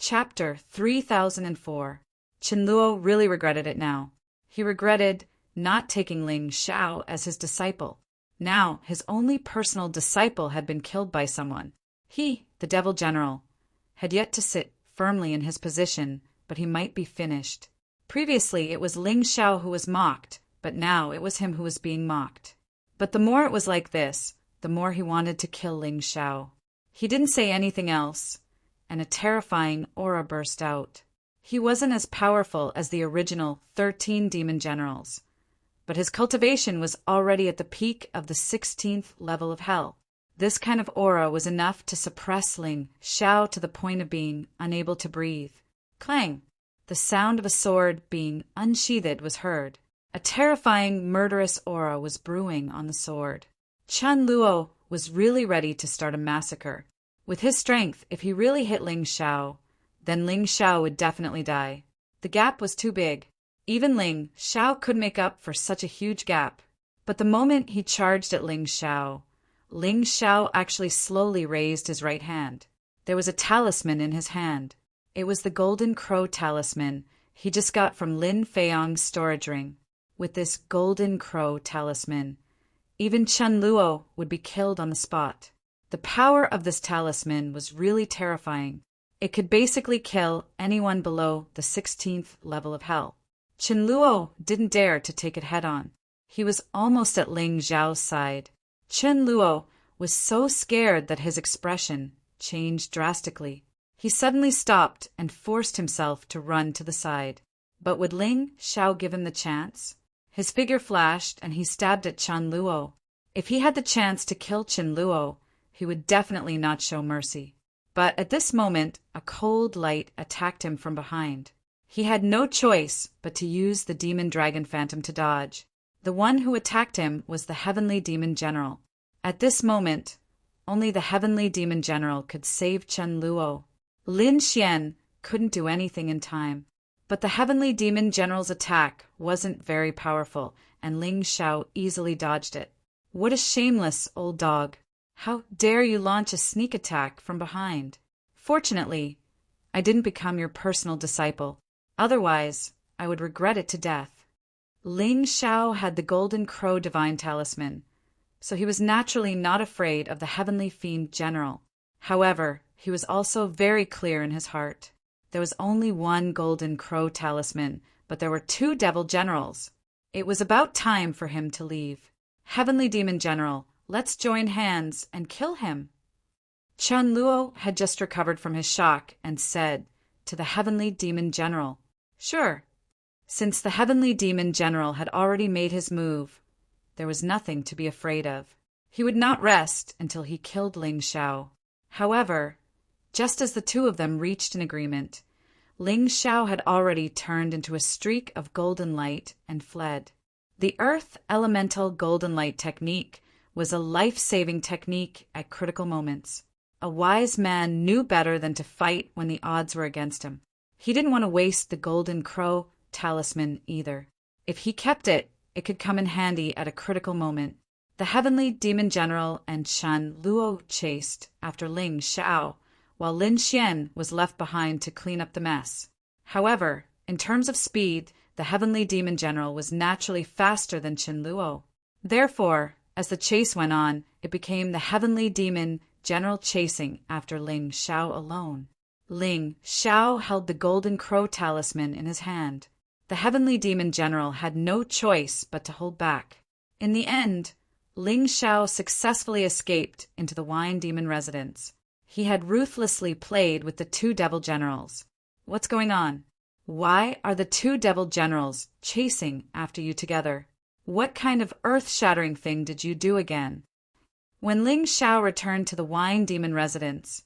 Chapter 3004. Luo really regretted it now. He regretted not taking Ling Xiao as his disciple. Now, his only personal disciple had been killed by someone. He, the devil general, had yet to sit firmly in his position, but he might be finished. Previously, it was Ling Xiao who was mocked, but now it was him who was being mocked. But the more it was like this, the more he wanted to kill Ling Xiao. He didn't say anything else, and a terrifying aura burst out. He wasn't as powerful as the original 13 demon generals, but his cultivation was already at the peak of the 16th level of hell. This kind of aura was enough to suppress Ling Xiao to the point of being unable to breathe. Clang! The sound of a sword being unsheathed was heard. A terrifying, murderous aura was brewing on the sword. Luo was really ready to start a massacre. With his strength, if he really hit Ling Xiao, then Ling Xiao would definitely die. The gap was too big. Even Ling Xiao could make up for such a huge gap. But the moment he charged at Ling Xiao actually slowly raised his right hand. There was a talisman in his hand. It was the Golden Crow talisman he just got from Lin Feiyong's storage ring. With this Golden Crow talisman, even Luo would be killed on the spot. The power of this talisman was really terrifying. It could basically kill anyone below the 16th level of hell. Luo didn't dare to take it head-on. He was almost at Ling Xiao's side. Luo was so scared that his expression changed drastically. He suddenly stopped and forced himself to run to the side. But would Ling Xiao give him the chance? His figure flashed and he stabbed at Luo. If he had the chance to kill Luo, he would definitely not show mercy. But at this moment, a cold light attacked him from behind. He had no choice but to use the demon dragon phantom to dodge. The one who attacked him was the heavenly demon general. At this moment, only the heavenly demon general could save Luo. Lin Xian couldn't do anything in time. But the heavenly demon general's attack wasn't very powerful, and Ling Xiao easily dodged it. What a shameless old dog! How dare you launch a sneak attack from behind? Fortunately, I didn't become your personal disciple. Otherwise, I would regret it to death. Ling Xiao had the Golden Crow divine talisman, so he was naturally not afraid of the heavenly fiend general. However, he was also very clear in his heart. There was only one Golden Crow talisman, but there were 2 devil generals. It was about time for him to leave. Heavenly demon general, let's join hands and kill him. Luo had just recovered from his shock and said to the heavenly demon general, "Sure." Since the heavenly demon general had already made his move, there was nothing to be afraid of. He would not rest until he killed Ling Xiao. However, just as the 2 of them reached an agreement, Ling Xiao had already turned into a streak of golden light and fled. The Earth Elemental Golden Light technique was a life-saving technique at critical moments. A wise man knew better than to fight when the odds were against him. He didn't want to waste the Golden Crow talisman either. If he kept it, it could come in handy at a critical moment. The heavenly demon general and Luo chased after Ling Xiao, while Lin Xian was left behind to clean up the mess. However, in terms of speed, the heavenly demon general was naturally faster than Luo. Therefore, as the chase went on, it became the heavenly demon general chasing after Ling Xiao alone. Ling Xiao held the Golden Crow talisman in his hand. The heavenly demon general had no choice but to hold back. In the end, Ling Xiao successfully escaped into the wine demon residence. He had ruthlessly played with the 2 devil generals. What's going on? Why are the 2 devil generals chasing after you together? What kind of earth-shattering thing did you do again? When Ling Xiao returned to the wine demon residence,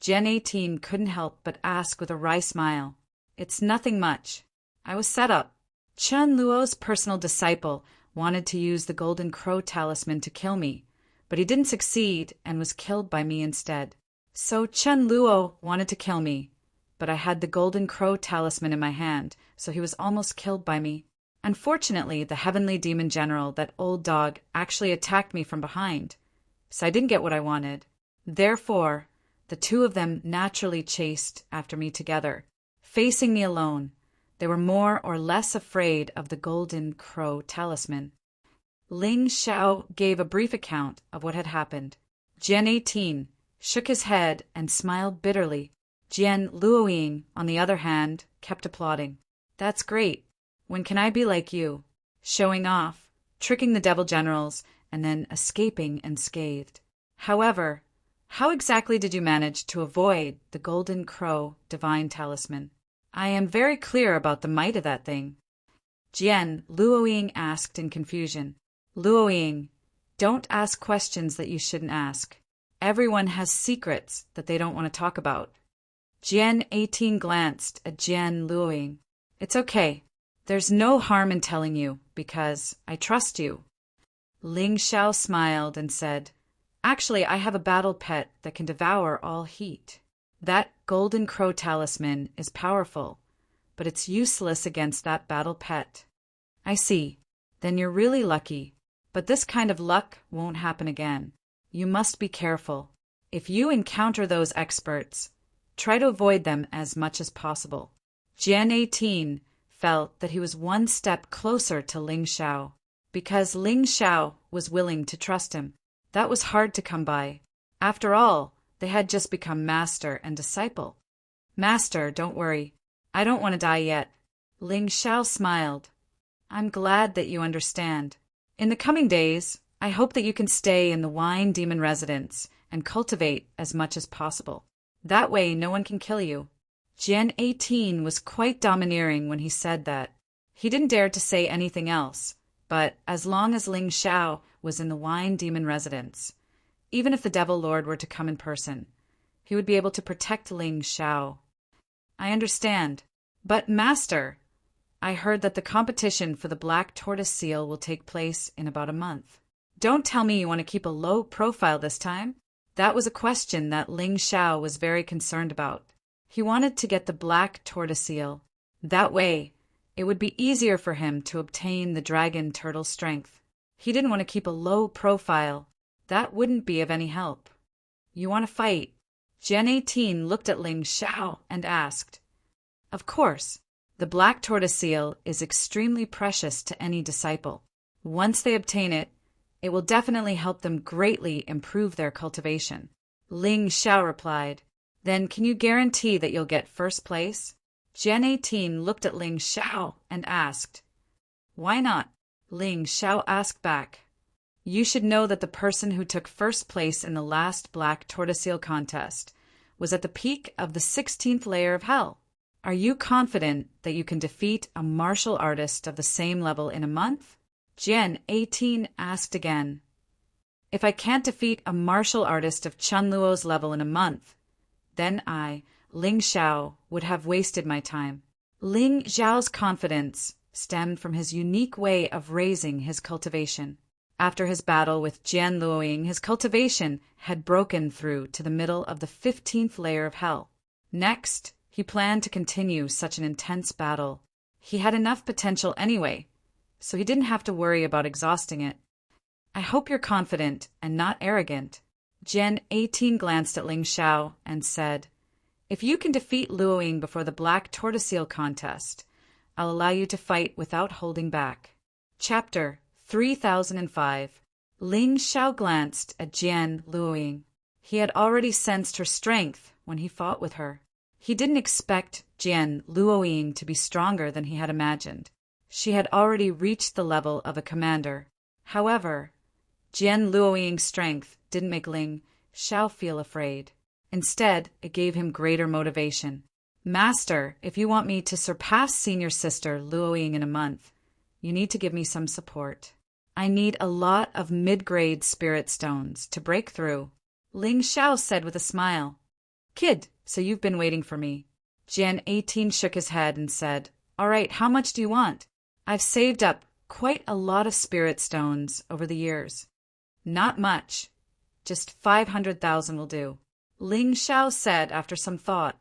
Gen 18 couldn't help but ask with a wry smile, "It's nothing much. I was set up." Luo's personal disciple wanted to use the Golden Crow talisman to kill me, but he didn't succeed and was killed by me instead. So Luo wanted to kill me, but I had the Golden Crow talisman in my hand, so he was almost killed by me. Unfortunately, the heavenly demon general, that old dog, actually attacked me from behind, so I didn't get what I wanted. Therefore, The two of them naturally chased after me together, facing me alone. They were more or less afraid of the golden crow talisman. Ling Xiao gave a brief account of what had happened. Jian 18 shook his head and smiled bitterly. Jian Luoying, on the other hand, kept applauding. That's great. When can I be like you? Showing off, tricking the devil generals, and then escaping unscathed. However, how exactly did you manage to avoid the golden crow divine talisman? I am very clear about the might of that thing. Jian Luoying asked in confusion. Luoying, don't ask questions that you shouldn't ask. Everyone has secrets that they don't want to talk about. Jian 18 glanced at Jian Luoying. It's okay. There's no harm in telling you, because I trust you. Ling Xiao smiled and said, Actually, I have a battle pet that can devour all heat. That golden crow talisman is powerful, but it's useless against that battle pet. I see. Then you're really lucky. But this kind of luck won't happen again. You must be careful. If you encounter those experts, try to avoid them as much as possible. Jian 18 felt that he was one step closer to Ling Xiao, because Ling Xiao was willing to trust him. That was hard to come by. After all, they had just become master and disciple. Master, don't worry. I don't want to die yet. Ling Xiao smiled. I'm glad that you understand. In the coming days, I hope that you can stay in the Wine Demon residence and cultivate as much as possible. That way no one can kill you. Jian 18 was quite domineering when he said that. He didn't dare to say anything else, but as long as Ling Xiao was in the Wine Demon residence, even if the Devil Lord were to come in person, he would be able to protect Ling Xiao. I understand. But, Master, I heard that the competition for the Black Tortoise Seal will take place in about a month. Don't tell me you want to keep a low profile this time. That was a question that Ling Xiao was very concerned about. He wanted to get the Black Tortoise Seal. That way, it would be easier for him to obtain the dragon turtle strength. He didn't want to keep a low profile. That wouldn't be of any help. You want to fight? Jian 18 looked at Ling Xiao and asked. Of course. The Black Tortoise Seal is extremely precious to any disciple. Once they obtain it, it will definitely help them greatly improve their cultivation. Ling Xiao replied. Then can you guarantee that you'll get first place? Jian 18 looked at Ling Xiao and asked. Why not? Ling Xiao asked back. You should know that the person who took first place in the last Black Tortoise Seal contest was at the peak of the 16th layer of hell. Are you confident that you can defeat a martial artist of the same level in a month? Jian 18 asked again. If I can't defeat a martial artist of Chun Luo's level in a month, then I, Ling Xiao, would have wasted my time. Ling Xiao's confidence stemmed from his unique way of raising his cultivation. After his battle with Jian Luoying, his cultivation had broken through to the middle of the 15th layer of hell. Next, he planned to continue such an intense battle. He had enough potential anyway, so he didn't have to worry about exhausting it. I hope you're confident and not arrogant. Jian 18 glanced at Ling Xiao and said, If you can defeat Luoying before the Black Tortoise Seal contest, I'll allow you to fight without holding back. Chapter 3005. Ling Xiao glanced at Jian Luoying. He had already sensed her strength when he fought with her. He didn't expect Jian Luoying to be stronger than he had imagined. She had already reached the level of a commander. However, Jian Luoying's strength didn't make Ling Xiao feel afraid. Instead, it gave him greater motivation. Master, if you want me to surpass senior sister Luoying in a month, you need to give me some support. I need a lot of mid-grade spirit stones to break through. Ling Xiao said with a smile. Kid, so you've been waiting for me. Jian 18 shook his head and said, All right, how much do you want? I've saved up quite a lot of spirit stones over the years. Not much. Just 500,000 will do. Ling Xiao said after some thought.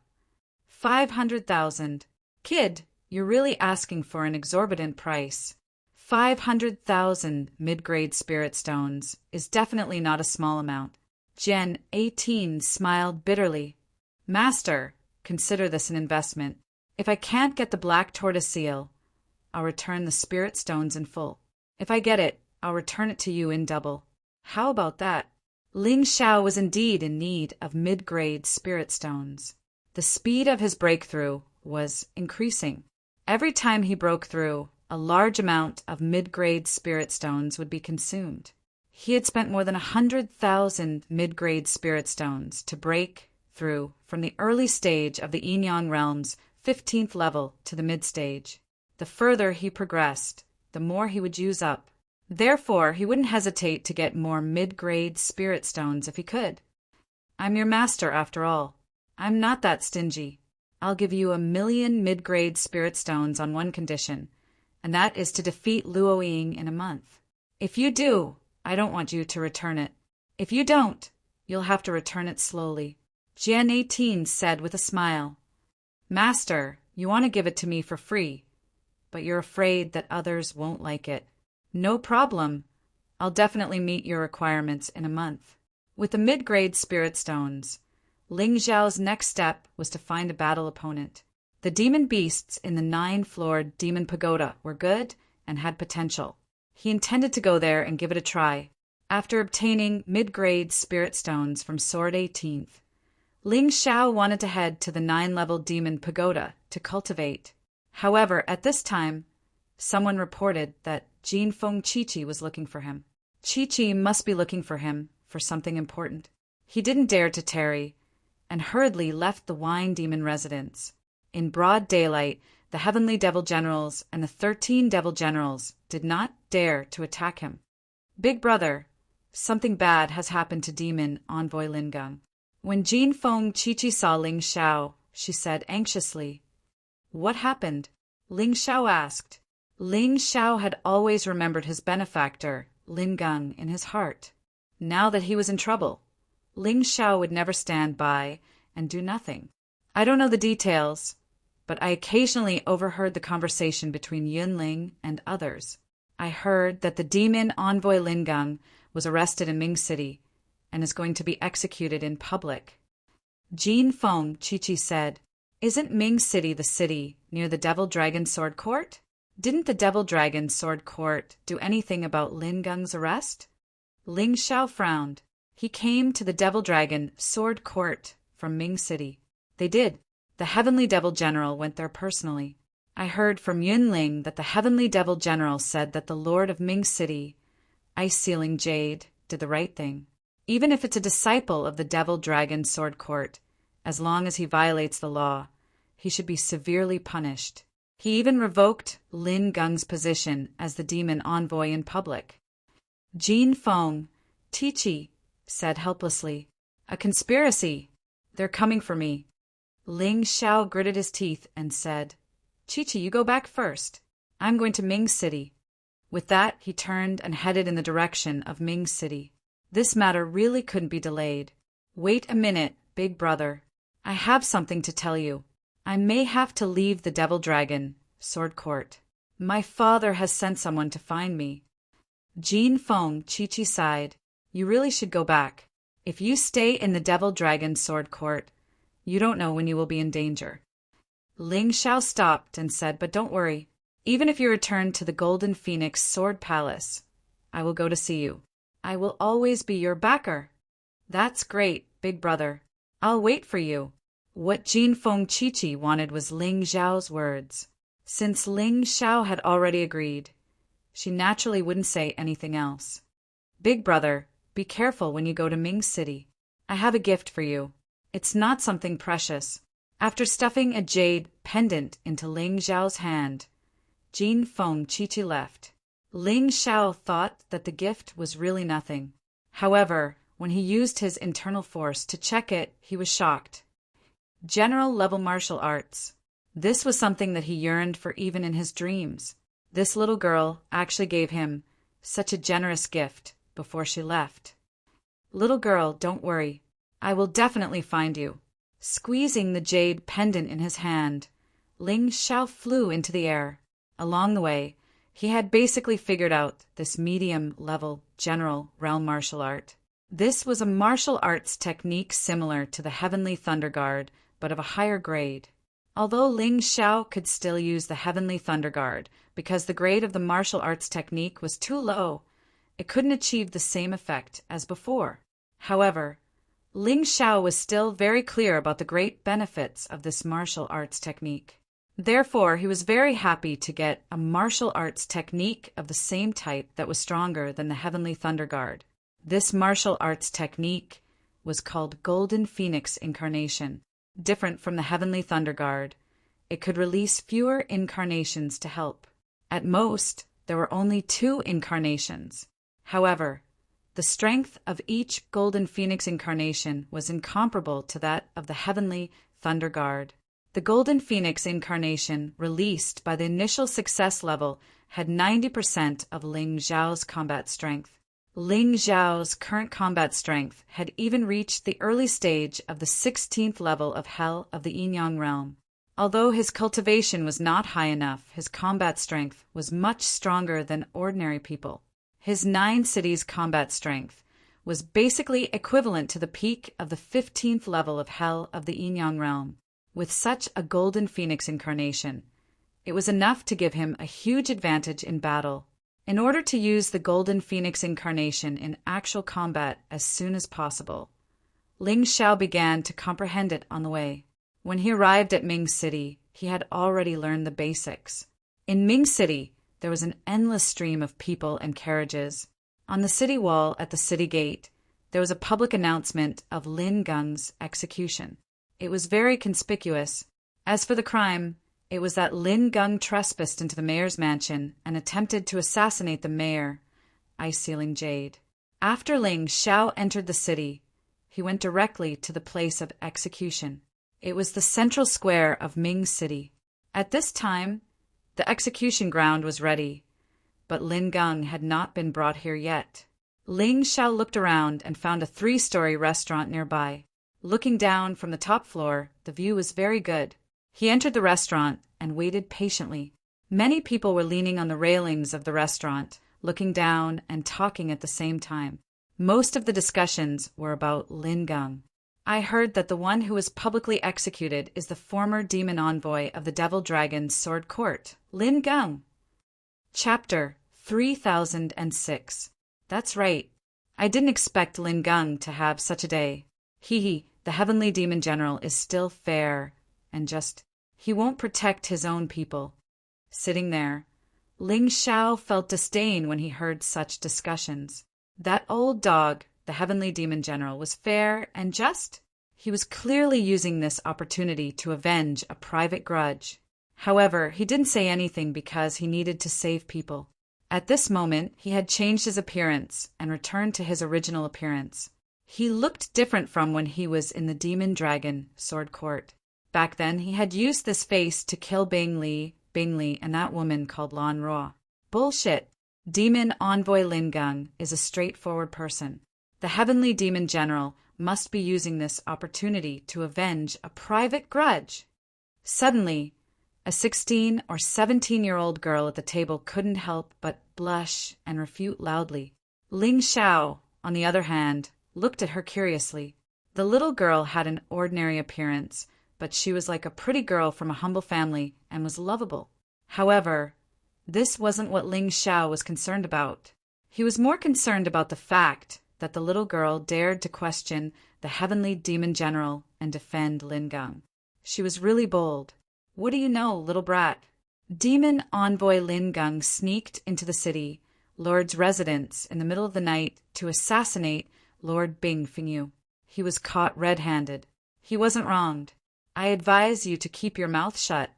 500,000. Kid, you're really asking for an exorbitant price. 500,000 mid-grade spirit stones is definitely not a small amount. Gen 18 smiled bitterly. Master, consider this an investment. If I can't get the black tortoise seal, I'll return the spirit stones in full. If I get it, I'll return it to you in double. How about that? Ling Xiao was indeed in need of mid-grade spirit stones. The speed of his breakthrough was increasing. Every time he broke through, a large amount of mid-grade spirit stones would be consumed. He had spent more than 100,000 mid-grade spirit stones to break through from the early stage of the Yin-Yang realm's 15th level to the mid-stage. The further he progressed, the more he would use up. Therefore, he wouldn't hesitate to get more mid-grade spirit stones if he could. I'm your master, after all. I'm not that stingy. I'll give you 1,000,000 mid-grade spirit stones on one condition, and that is to defeat Luo Ying in a month. If you do, I don't want you to return it. If you don't, you'll have to return it slowly. Gen 18 said with a smile. Master, you want to give it to me for free, but you're afraid that others won't like it. No problem. I'll definitely meet your requirements in a month. With the mid-grade spirit stones, Ling Xiao's next step was to find a battle opponent. The demon beasts in the 9-floored demon pagoda were good and had potential. He intended to go there and give it a try. After obtaining mid-grade spirit stones from Sword 18th, Ling Xiao wanted to head to the 9-level demon pagoda to cultivate. However, at this time, someone reported that Jinfeng Qiqi was looking for him. Qiqi must be looking for him for something important. He didn't dare to tarry, and hurriedly left the wine demon residence. In broad daylight, the heavenly devil generals and the 13 devil generals did not dare to attack him. Big brother, something bad has happened to demon envoy Lingang. When Jinfeng Qiqi saw Ling Xiao, she said anxiously, What happened? Ling Xiao asked. Ling Xiao had always remembered his benefactor, Lingang, in his heart. Now that he was in trouble, Ling Xiao would never stand by and do nothing. I don't know the details, but I occasionally overheard the conversation between Yunling and others. I heard that the demon envoy Lingang was arrested in Ming City and is going to be executed in public. Jinfeng Qiqi said, Isn't Ming City the city near the Devil Dragon Sword Court? Didn't the Devil Dragon Sword Court do anything about Lingang's arrest? Ling Xiao frowned. He came to the Devil Dragon Sword Court from Ming City. They did. The Heavenly Devil General went there personally. I heard from Yunling that the Heavenly Devil General said that the Lord of Ming City, Ice Sealing Jade, did the right thing. Even if it's a disciple of the Devil Dragon Sword Court, as long as he violates the law, he should be severely punished. He even revoked Lin Gung's position as the demon envoy in public. Jinfeng Qiqi said helplessly, A conspiracy. They're coming for me. Ling Xiao gritted his teeth and said, Qiqi, you go back first. I'm going to Ming City. With that, he turned and headed in the direction of Ming City. This matter really couldn't be delayed. Wait a minute, big brother. I have something to tell you. I may have to leave the Devil Dragon Sword Court. My father has sent someone to find me. Jinfeng Qiqi sighed. You really should go back. If you stay in the Devil Dragon Sword Court, you don't know when you will be in danger. Ling Xiao stopped and said, But don't worry. Even if you return to the Golden Phoenix Sword Palace, I will go to see you. I will always be your backer. That's great, big brother. I'll wait for you. What Jinfeng Qiqi wanted was Ling Xiao's words. Since Ling Xiao had already agreed, she naturally wouldn't say anything else. Big brother, be careful when you go to Ming City. I have a gift for you. It's not something precious. After stuffing a jade pendant into Ling Xiao's hand, Jinfeng Qiqi left. Ling Xiao thought that the gift was really nothing. However, when he used his internal force to check it, he was shocked. General-level martial arts. This was something that he yearned for even in his dreams. This little girl actually gave him such a generous gift before she left. Little girl, don't worry. I will definitely find you. Squeezing the jade pendant in his hand, Ling Xiao flew into the air. Along the way, he had basically figured out this medium-level general realm martial art. This was a martial arts technique similar to the Heavenly Thunder Guard, but of a higher grade. Although Ling Xiao could still use the Heavenly Thunder Guard, because the grade of the martial arts technique was too low, it couldn't achieve the same effect as before. However, Ling Xiao was still very clear about the great benefits of this martial arts technique. Therefore, he was very happy to get a martial arts technique of the same type that was stronger than the Heavenly Thunder Guard. This martial arts technique was called Golden Phoenix Incarnation. Different from the Heavenly Thunder Guard, it could release fewer incarnations to help. At most, there were only 2 incarnations. However, the strength of each Golden Phoenix Incarnation was incomparable to that of the Heavenly Thunder Guard. The Golden Phoenix Incarnation, released by the initial success level, had 90% of Ling Xiao's combat strength. Ling Xiao's current combat strength had even reached the early stage of the 16th level of Hell of the Yin-Yang realm. Although his cultivation was not high enough, his combat strength was much stronger than ordinary people. His 9 cities combat strength was basically equivalent to the peak of the 15th level of Hell of the Yin-Yang realm. With such a Golden Phoenix Incarnation, it was enough to give him a huge advantage in battle. In order to use the Golden Phoenix Incarnation in actual combat as soon as possible, Ling Xiao began to comprehend it on the way. When he arrived at Ming City, he had already learned the basics. In Ming City, there was an endless stream of people and carriages. On the city wall at the city gate, there was a public announcement of Lin Gung's execution. It was very conspicuous. As for the crime, it was that Lin Gung trespassed into the mayor's mansion and attempted to assassinate the mayor, Ice Ceiling Jade. After Ling Xiao entered the city, he went directly to the place of execution. It was the central square of Ming City. At this time, the execution ground was ready, but Lin Gung had not been brought here yet. Ling Xiao looked around and found a 3-story restaurant nearby. Looking down from the top floor, the view was very good. He entered the restaurant and waited patiently. Many people were leaning on the railings of the restaurant, looking down and talking at the same time. Most of the discussions were about Lin Gung. I heard that the one who was publicly executed is the former demon envoy of the Devil Dragon's Sword Court, Lin Gung. Chapter 3006. That's right. I didn't expect Lin Gung to have such a day. The Heavenly Demon General is still fair and just. He won't protect his own people. Sitting there, Ling Xiao felt disdain when he heard such discussions. That old dog, the Heavenly Demon General, was fair and just. He was clearly using this opportunity to avenge a private grudge. However, he didn't say anything because he needed to save people. At this moment, he had changed his appearance and returned to his original appearance. He looked different from when he was in the Demon Dragon Sword Court. Back then, he had used this face to kill Bing Li, and that woman called Lan Ruo. Bullshit. Demon Envoy Lin Gung is a straightforward person. The Heavenly Demon General must be using this opportunity to avenge a private grudge. Suddenly, a 16 or 17-year-old girl at the table couldn't help but blush and refute loudly. Ling Xiao, on the other hand, looked at her curiously. The little girl had an ordinary appearance, but she was like a pretty girl from a humble family and was lovable. However, this wasn't what Ling Xiao was concerned about. He was more concerned about the fact that the little girl dared to question the Heavenly Demon General and defend Lin Gung. She was really bold. What do you know, little brat? Demon Envoy Lin Gung sneaked into the city, Lord's residence, in the middle of the night to assassinate Lord Bing Fengyu. He was caught red-handed. He wasn't wronged. I advise you to keep your mouth shut.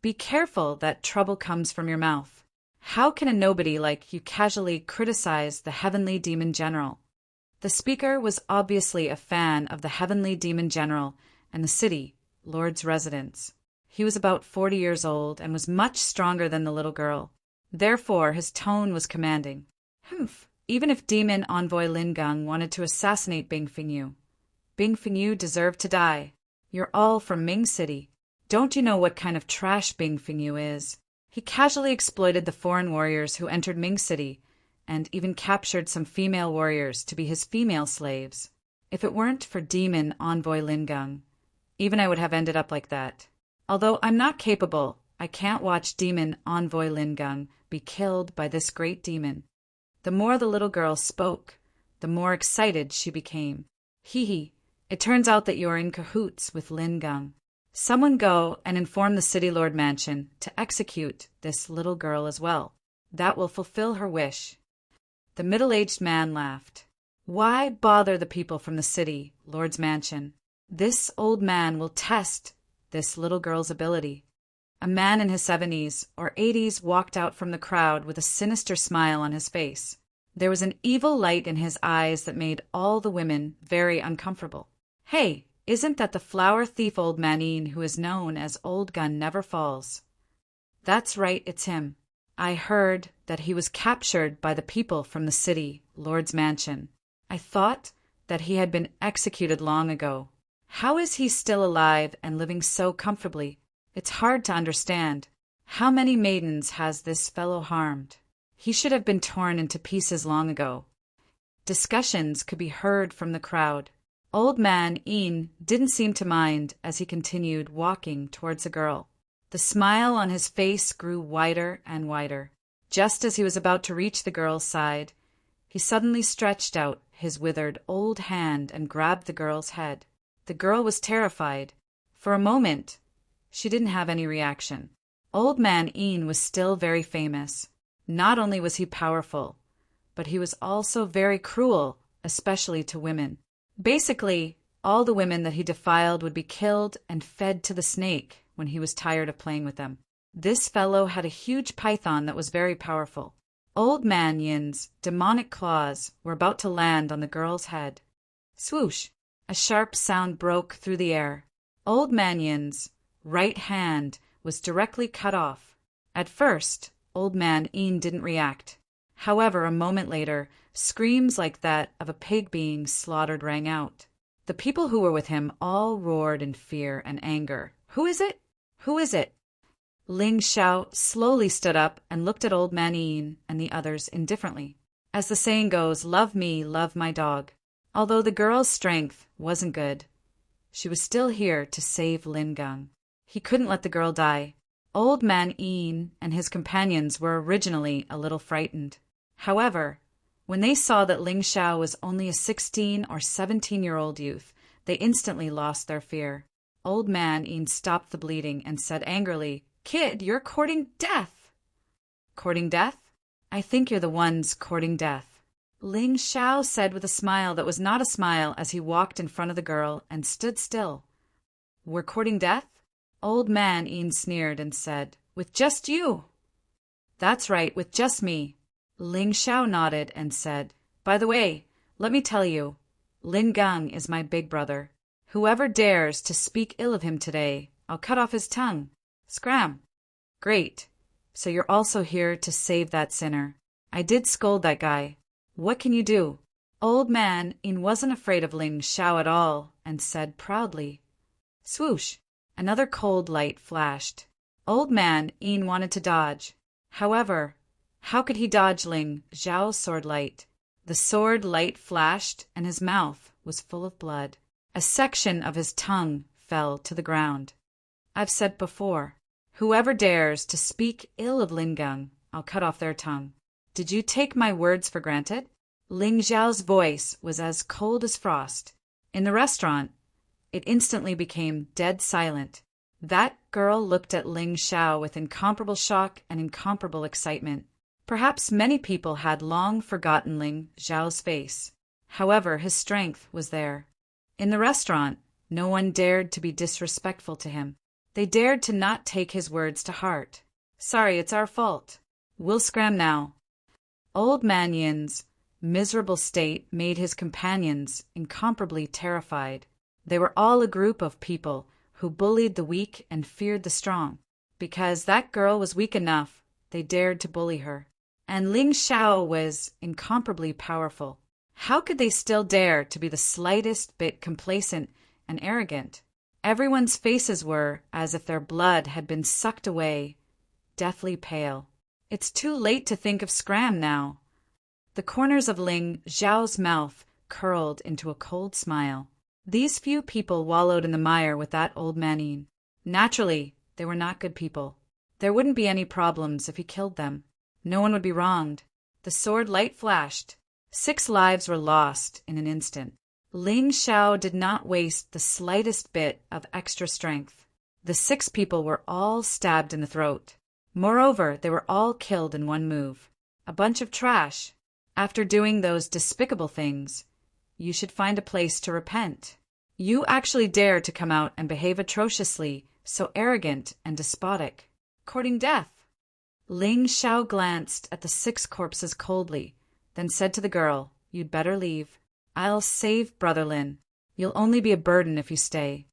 Be careful that trouble comes from your mouth. How can a nobody like you casually criticize the Heavenly Demon General? The speaker was obviously a fan of the Heavenly Demon General and the city, Lord's residence. He was about 40 years old and was much stronger than the little girl. Therefore, his tone was commanding. Humph! Even if Demon Envoy Lin Gung wanted to assassinate Bing Fengyu deserved to die. You're all from Ming City. Don't you know what kind of trash Bing Fengyu is? He casually exploited the foreign warriors who entered Ming City and even captured some female warriors to be his female slaves. If it weren't for demon envoy Lingung, even I would have ended up like that. Although I'm not capable, I can't watch demon envoy Lingung be killed by this great demon. The more the little girl spoke, the more excited she became. Hee, it turns out that you're in cahoots with Lingung. Someone go and inform the City Lord Mansion to execute this little girl as well. That will fulfill her wish. The middle-aged man laughed. Why bother the people from the City Lord's Mansion? This old man will test this little girl's ability. A man in his 70s or 80s walked out from the crowd with a sinister smile on his face. There was an evil light in his eyes that made all the women very uncomfortable. Hey, isn't that the flower thief old Manine who is known as Old Gun Never Falls? That's right, it's him. I heard that he was captured by the people from the City Lord's Mansion. I thought that he had been executed long ago. How is he still alive and living so comfortably? It's hard to understand. How many maidens has this fellow harmed? He should have been torn into pieces long ago. Discussions could be heard from the crowd. Old man Ian didn't seem to mind as he continued walking towards the girl. The smile on his face grew wider and wider. Just as he was about to reach the girl's side, he suddenly stretched out his withered old hand and grabbed the girl's head. The girl was terrified. For a moment, she didn't have any reaction. Old man Ian was still very famous. Not only was he powerful, but he was also very cruel, especially to women. Basically, all the women that he defiled would be killed and fed to the snake when he was tired of playing with them. This fellow had a huge python that was very powerful. Old man Yin's demonic claws were about to land on the girl's head. Swoosh! A sharp sound broke through the air. Old man Yin's right hand was directly cut off. At first, Old man Ian didn't react. However, a moment later, screams like that of a pig being slaughtered rang out. The people who were with him all roared in fear and anger. Who is it? Who is it? Ling Xiao slowly stood up and looked at Old man Ian and the others indifferently. As the saying goes, love me, love my dog. Although the girl's strength wasn't good, she was still here to save Lingung. He couldn't let the girl die. Old man Ian and his companions were originally a little frightened. However, when they saw that Ling Xiao was only a 16 or 17-year-old youth, they instantly lost their fear. Old man Ian stopped the bleeding and said angrily, "Kid, you're courting death." "Courting death? I think you're the ones courting death," Ling Xiao said with a smile that was not a smile as he walked in front of the girl and stood still. "We're courting death?" Old man Ian sneered and said, "With just you." "That's right, with just me." Ling Xiao nodded and said, "By the way, let me tell you, Lin Gang is my big brother. Whoever dares to speak ill of him today, I'll cut off his tongue. Scram." "Great. So you're also here to save that sinner. I did scold that guy. What can you do?" Old man Ian wasn't afraid of Ling Xiao at all and said proudly. Swoosh! Another cold light flashed. Old man Ian wanted to dodge. However, how could he dodge Ling Xiao's sword light? The sword light flashed and his mouth was full of blood. A section of his tongue fell to the ground. I've said before, whoever dares to speak ill of Lingung, I'll cut off their tongue. Did you take my words for granted? Ling Xiao's voice was as cold as frost. In the restaurant, it instantly became dead silent. That girl looked at Ling Xiao with incomparable shock and incomparable excitement. Perhaps many people had long forgotten Ling Xiao's face. However, his strength was there. In the restaurant, no one dared to be disrespectful to him. They dared to not take his words to heart. "Sorry, it's our fault. We'll scram now." Old man Yin's miserable state made his companions incomparably terrified. They were all a group of people who bullied the weak and feared the strong. Because that girl was weak enough, they dared to bully her. And Ling Xiao was incomparably powerful. How could they still dare to be the slightest bit complacent and arrogant? Everyone's faces were as if their blood had been sucked away, deathly pale. It's too late to think of scram now. The corners of Ling Xiao's mouth curled into a cold smile. These few people wallowed in the mire with that old Manine. Naturally, they were not good people. There wouldn't be any problems if he killed them. No one would be wronged. The sword light flashed. 6 lives were lost in an instant. Ling Xiao did not waste the slightest bit of extra strength. The 6 people were all stabbed in the throat. Moreover, they were all killed in one move. A bunch of trash. After doing those despicable things, you should find a place to repent. You actually dare to come out and behave atrociously, so arrogant and despotic, courting death. Ling Xiao glanced at the 6 corpses coldly, then said to the girl, "You'd better leave. I'll save Brother Lin. You'll only be a burden if you stay."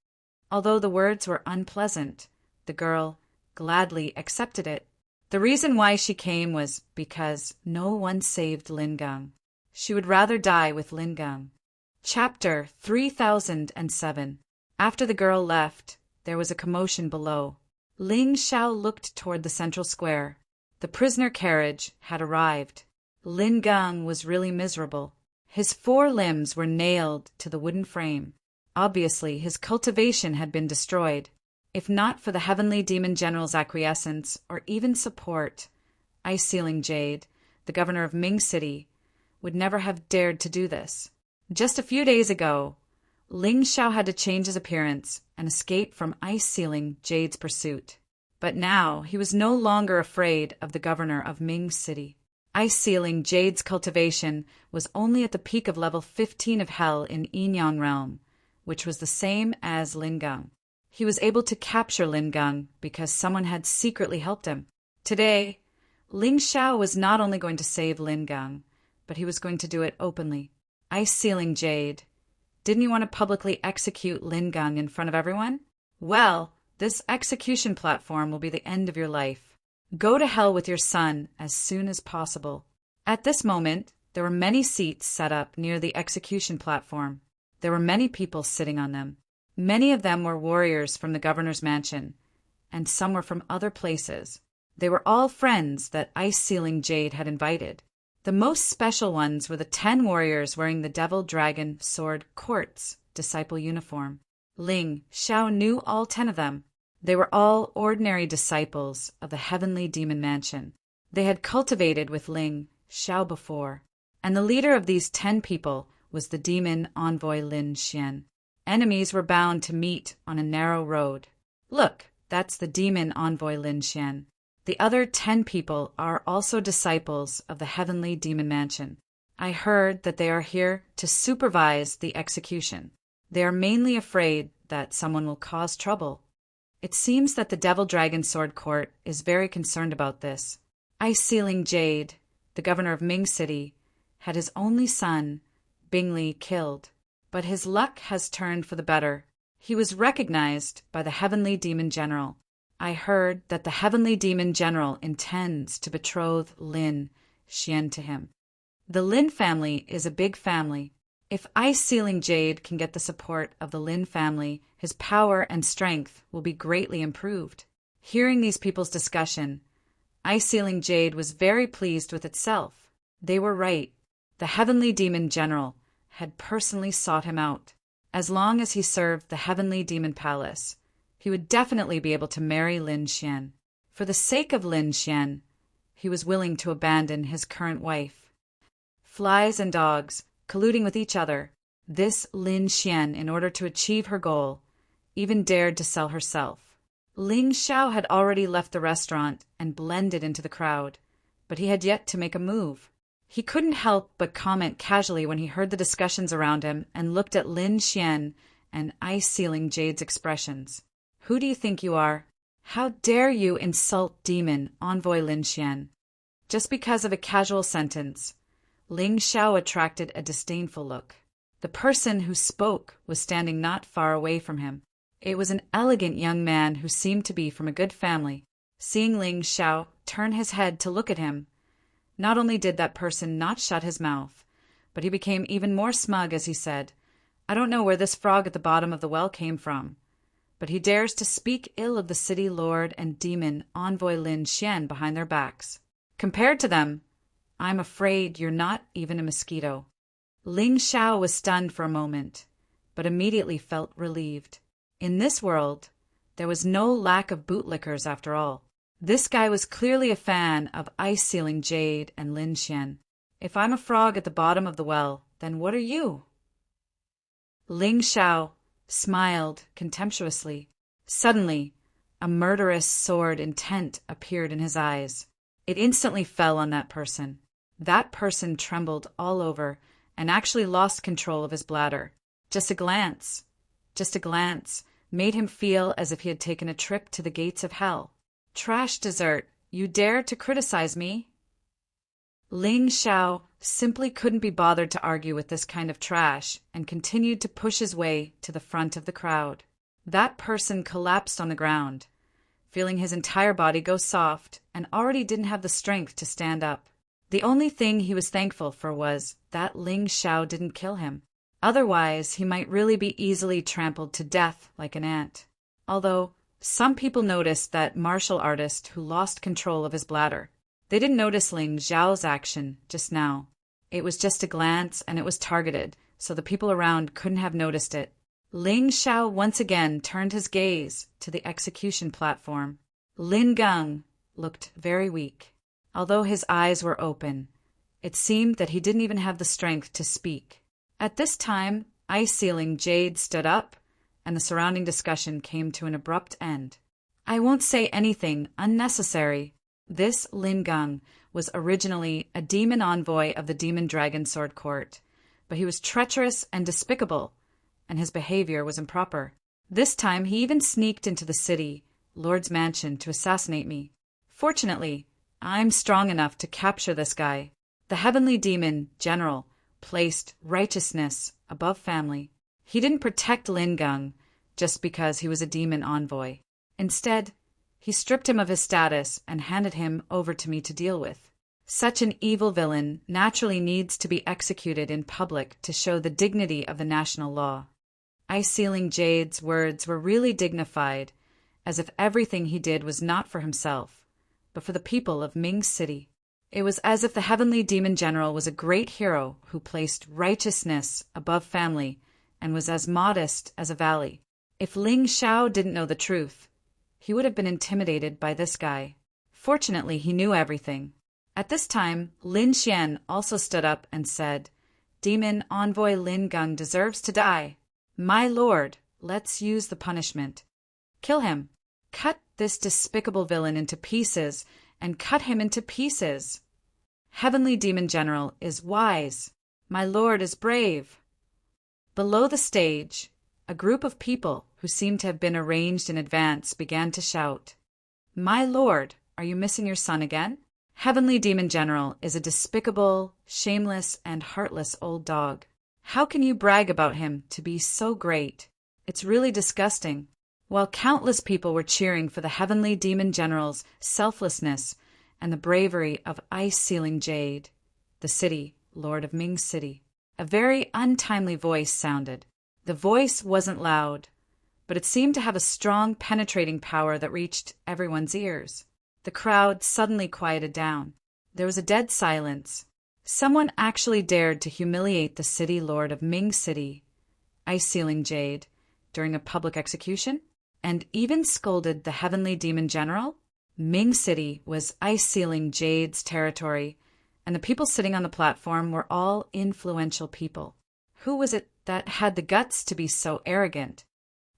Although the words were unpleasant, the girl gladly accepted it. The reason why she came was because no one saved Lin Gang. She would rather die with Lin Gang. Chapter 3007. After the girl left, there was a commotion below. Ling Xiao looked toward the central square. The prisoner carriage had arrived. Lin Gang was really miserable. His 4 limbs were nailed to the wooden frame. Obviously, his cultivation had been destroyed. If not for the Heavenly Demon General's acquiescence or even support, Ice Ceiling Jade, the governor of Ming City, would never have dared to do this. Just a few days ago, Ling Xiao had to change his appearance and escape from Ice Ceiling Jade's pursuit. But now he was no longer afraid of the governor of Ming City. Ice Ceiling Jade's cultivation was only at the peak of level 15 of Hell in Yinyang Realm, which was the same as Lin Gang. He was able to capture Lin Gang because someone had secretly helped him. Today, Ling Xiao was not only going to save Lin Gang, but he was going to do it openly. Ice Ceiling Jade, didn't you want to publicly execute Lin Gang in front of everyone? Well, this execution platform will be the end of your life. Go to hell with your son as soon as possible. At this moment, there were many seats set up near the execution platform. There were many people sitting on them. Many of them were warriors from the governor's mansion, and some were from other places. They were all friends that Ice Ceiling Jade had invited. The most special ones were the 10 warriors wearing the Devil Dragon Sword Quartz disciple uniform. Ling Xiao knew all 10 of them. They were all ordinary disciples of the Heavenly Demon Mansion. They had cultivated with Ling Xiao before, and the leader of these 10 people was the demon envoy Lin Xian. Enemies were bound to meet on a narrow road. Look, that's the demon envoy Lin Xian. The other 10 people are also disciples of the Heavenly Demon Mansion. I heard that they are here to supervise the execution. They are mainly afraid that someone will cause trouble. It seems that the Devil Dragon Sword Court is very concerned about this. Ice Ceiling Jade, the governor of Ming City, had his only son, Bingli, killed. But his luck has turned for the better. He was recognized by the Heavenly Demon General. I heard that the Heavenly Demon General intends to betroth Lin Xian to him. The Lin family is a big family. If Ice Ceiling Jade can get the support of the Lin family, his power and strength will be greatly improved. Hearing these people's discussion, Ice Ceiling Jade was very pleased with itself. They were right. The Heavenly Demon General had personally sought him out. As long as he served the Heavenly Demon Palace, he would definitely be able to marry Lin Xian. For the sake of Lin Xian, he was willing to abandon his current wife. Flies and dogs, colluding with each other, this Lin Xian, in order to achieve her goal, even dared to sell herself. Ling Xiao had already left the restaurant and blended into the crowd, but he had yet to make a move. He couldn't help but comment casually when he heard the discussions around him and looked at Lin Xian and Ice Ceiling Jade's expressions. Who do you think you are? How dare you insult demon envoy Lin Xian? Just because of a casual sentence, Ling Xiao attracted a disdainful look. The person who spoke was standing not far away from him. It was an elegant young man who seemed to be from a good family. Seeing Ling Xiao turn his head to look at him, not only did that person not shut his mouth, but he became even more smug as he said, "I don't know where this frog at the bottom of the well came from, but he dares to speak ill of the city lord and demon envoy Lin Xian behind their backs. Compared to them, I'm afraid you're not even a mosquito." Ling Xiao was stunned for a moment, but immediately felt relieved. In this world, there was no lack of bootlickers after all. This guy was clearly a fan of ice-sealing Jade and Lin Xian. "If I'm a frog at the bottom of the well, then what are you?" Ling Xiao smiled contemptuously. Suddenly, a murderous sword intent appeared in his eyes. It instantly fell on that person. That person trembled all over and actually lost control of his bladder. Just a glance made him feel as if he had taken a trip to the gates of hell. "Trash dessert, you dare to criticize me?" Ling Xiao simply couldn't be bothered to argue with this kind of trash and continued to push his way to the front of the crowd. That person collapsed on the ground, feeling his entire body go soft, and already didn't have the strength to stand up. The only thing he was thankful for was that Ling Xiao didn't kill him. Otherwise, he might really be easily trampled to death like an ant. Although, some people noticed that martial artist who lost control of his bladder. They didn't notice Ling Xiao's action just now. It was just a glance, and it was targeted, so the people around couldn't have noticed it. Ling Xiao once again turned his gaze to the execution platform. Lin Gang looked very weak. Although his eyes were open, it seemed that he didn't even have the strength to speak. At this time, ice-sealing Jade stood up, and the surrounding discussion came to an abrupt end. "I won't say anything unnecessary." This Lin Gang was originally a demon envoy of the Demon Dragon Sword Court, but he was treacherous and despicable, and his behavior was improper. This time he even sneaked into the city, Lord's mansion, to assassinate me. Fortunately, I'm strong enough to capture this guy. The Heavenly Demon General placed righteousness above family. He didn't protect Lin Gang just because he was a demon envoy. Instead, he stripped him of his status and handed him over to me to deal with. Such an evil villain naturally needs to be executed in public to show the dignity of the national law. Ice-sealing Jade's words were really dignified, as if everything he did was not for himself, but for the people of Ming City. It was as if the Heavenly Demon General was a great hero who placed righteousness above family and was as modest as a valley. If Ling Xiao didn't know the truth, he would have been intimidated by this guy. Fortunately, he knew everything. At this time, Lin Xian also stood up and said, "Demon Envoy Lin Gang deserves to die. My lord, let's use the punishment. Kill him. Cut this despicable villain into pieces, and cut him into pieces. Heavenly Demon General is wise. My lord is brave." Below the stage, a group of people who seemed to have been arranged in advance began to shout, "My lord, are you missing your son again? Heavenly Demon General is a despicable, shameless, and heartless old dog. How can you brag about him to be so great? It's really disgusting." While countless people were cheering for the Heavenly Demon General's selflessness and the bravery of ice-sealing Jade, the city, Lord of Ming City, a very untimely voice sounded. The voice wasn't loud, but it seemed to have a strong penetrating power that reached everyone's ears. The crowd suddenly quieted down. There was a dead silence. Someone actually dared to humiliate the city lord of Ming City, ice-sealing Jade, during a public execution, and even scolded the Heavenly Demon General? Ming City was ice-sealing Jade's territory, and the people sitting on the platform were all influential people. Who was it that had the guts to be so arrogant?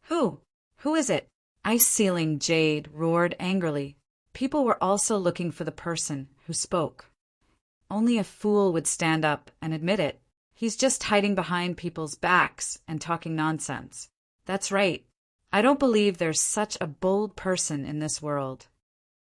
Who? Who is it? Ice-sealing Jade roared angrily. People were also looking for the person who spoke. Only a fool would stand up and admit it. He's just hiding behind people's backs and talking nonsense. That's right. I don't believe there's such a bold person in this world.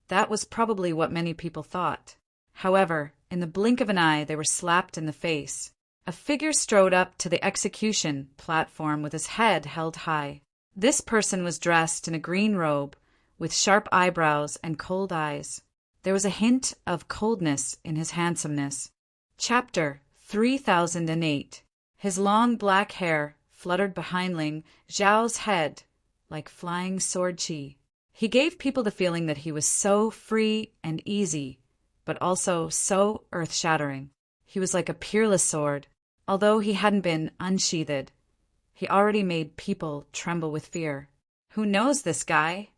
That was probably what many people thought. However, in the blink of an eye, they were slapped in the face. A figure strode up to the execution platform with his head held high. This person was dressed in a green robe, with sharp eyebrows and cold eyes. There was a hint of coldness in his handsomeness. Chapter 3008. His long black hair fluttered behind Ling Xiao's head like flying sword chi. He gave people the feeling that he was so free and easy, but also so earth-shattering. He was like a peerless sword. Although he hadn't been unsheathed, he already made people tremble with fear. Who knows this guy?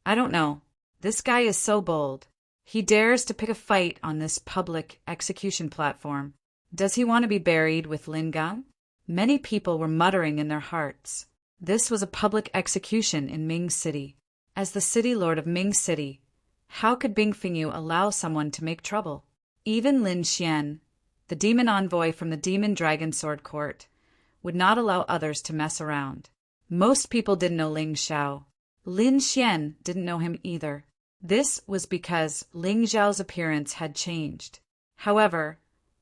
I don't know. This guy is so bold. He dares to pick a fight on this public execution platform. Does he want to be buried with Lin Gang? Many people were muttering in their hearts. This was a public execution in Ming City. As the city lord of Ming City, how could Bing Fengyu allow someone to make trouble? Even Lin Xian, the demon envoy from the Demon Dragon Sword Court, would not allow others to mess around. Most people didn't know Ling Xiao. Lin Xian didn't know him either. This was because Ling Xiao's appearance had changed. However,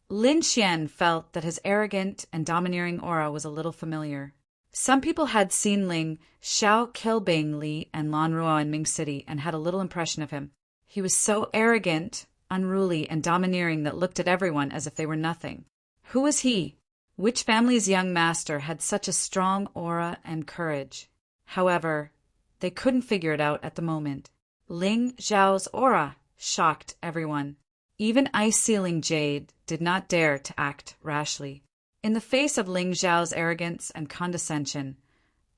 Lin Xian felt that his arrogant and domineering aura was a little familiar. Some people had seen Ling Xiao kill Bing Li and Lan Ruo in Ming City and had a little impression of him. He was so arrogant, unruly, and domineering that looked at everyone as if they were nothing. Who was he? Which family's young master had such a strong aura and courage? However, they couldn't figure it out at the moment. Ling Xiao's aura shocked everyone. Even Ice Ceiling Jade did not dare to act rashly. In the face of Ling Xiao's arrogance and condescension,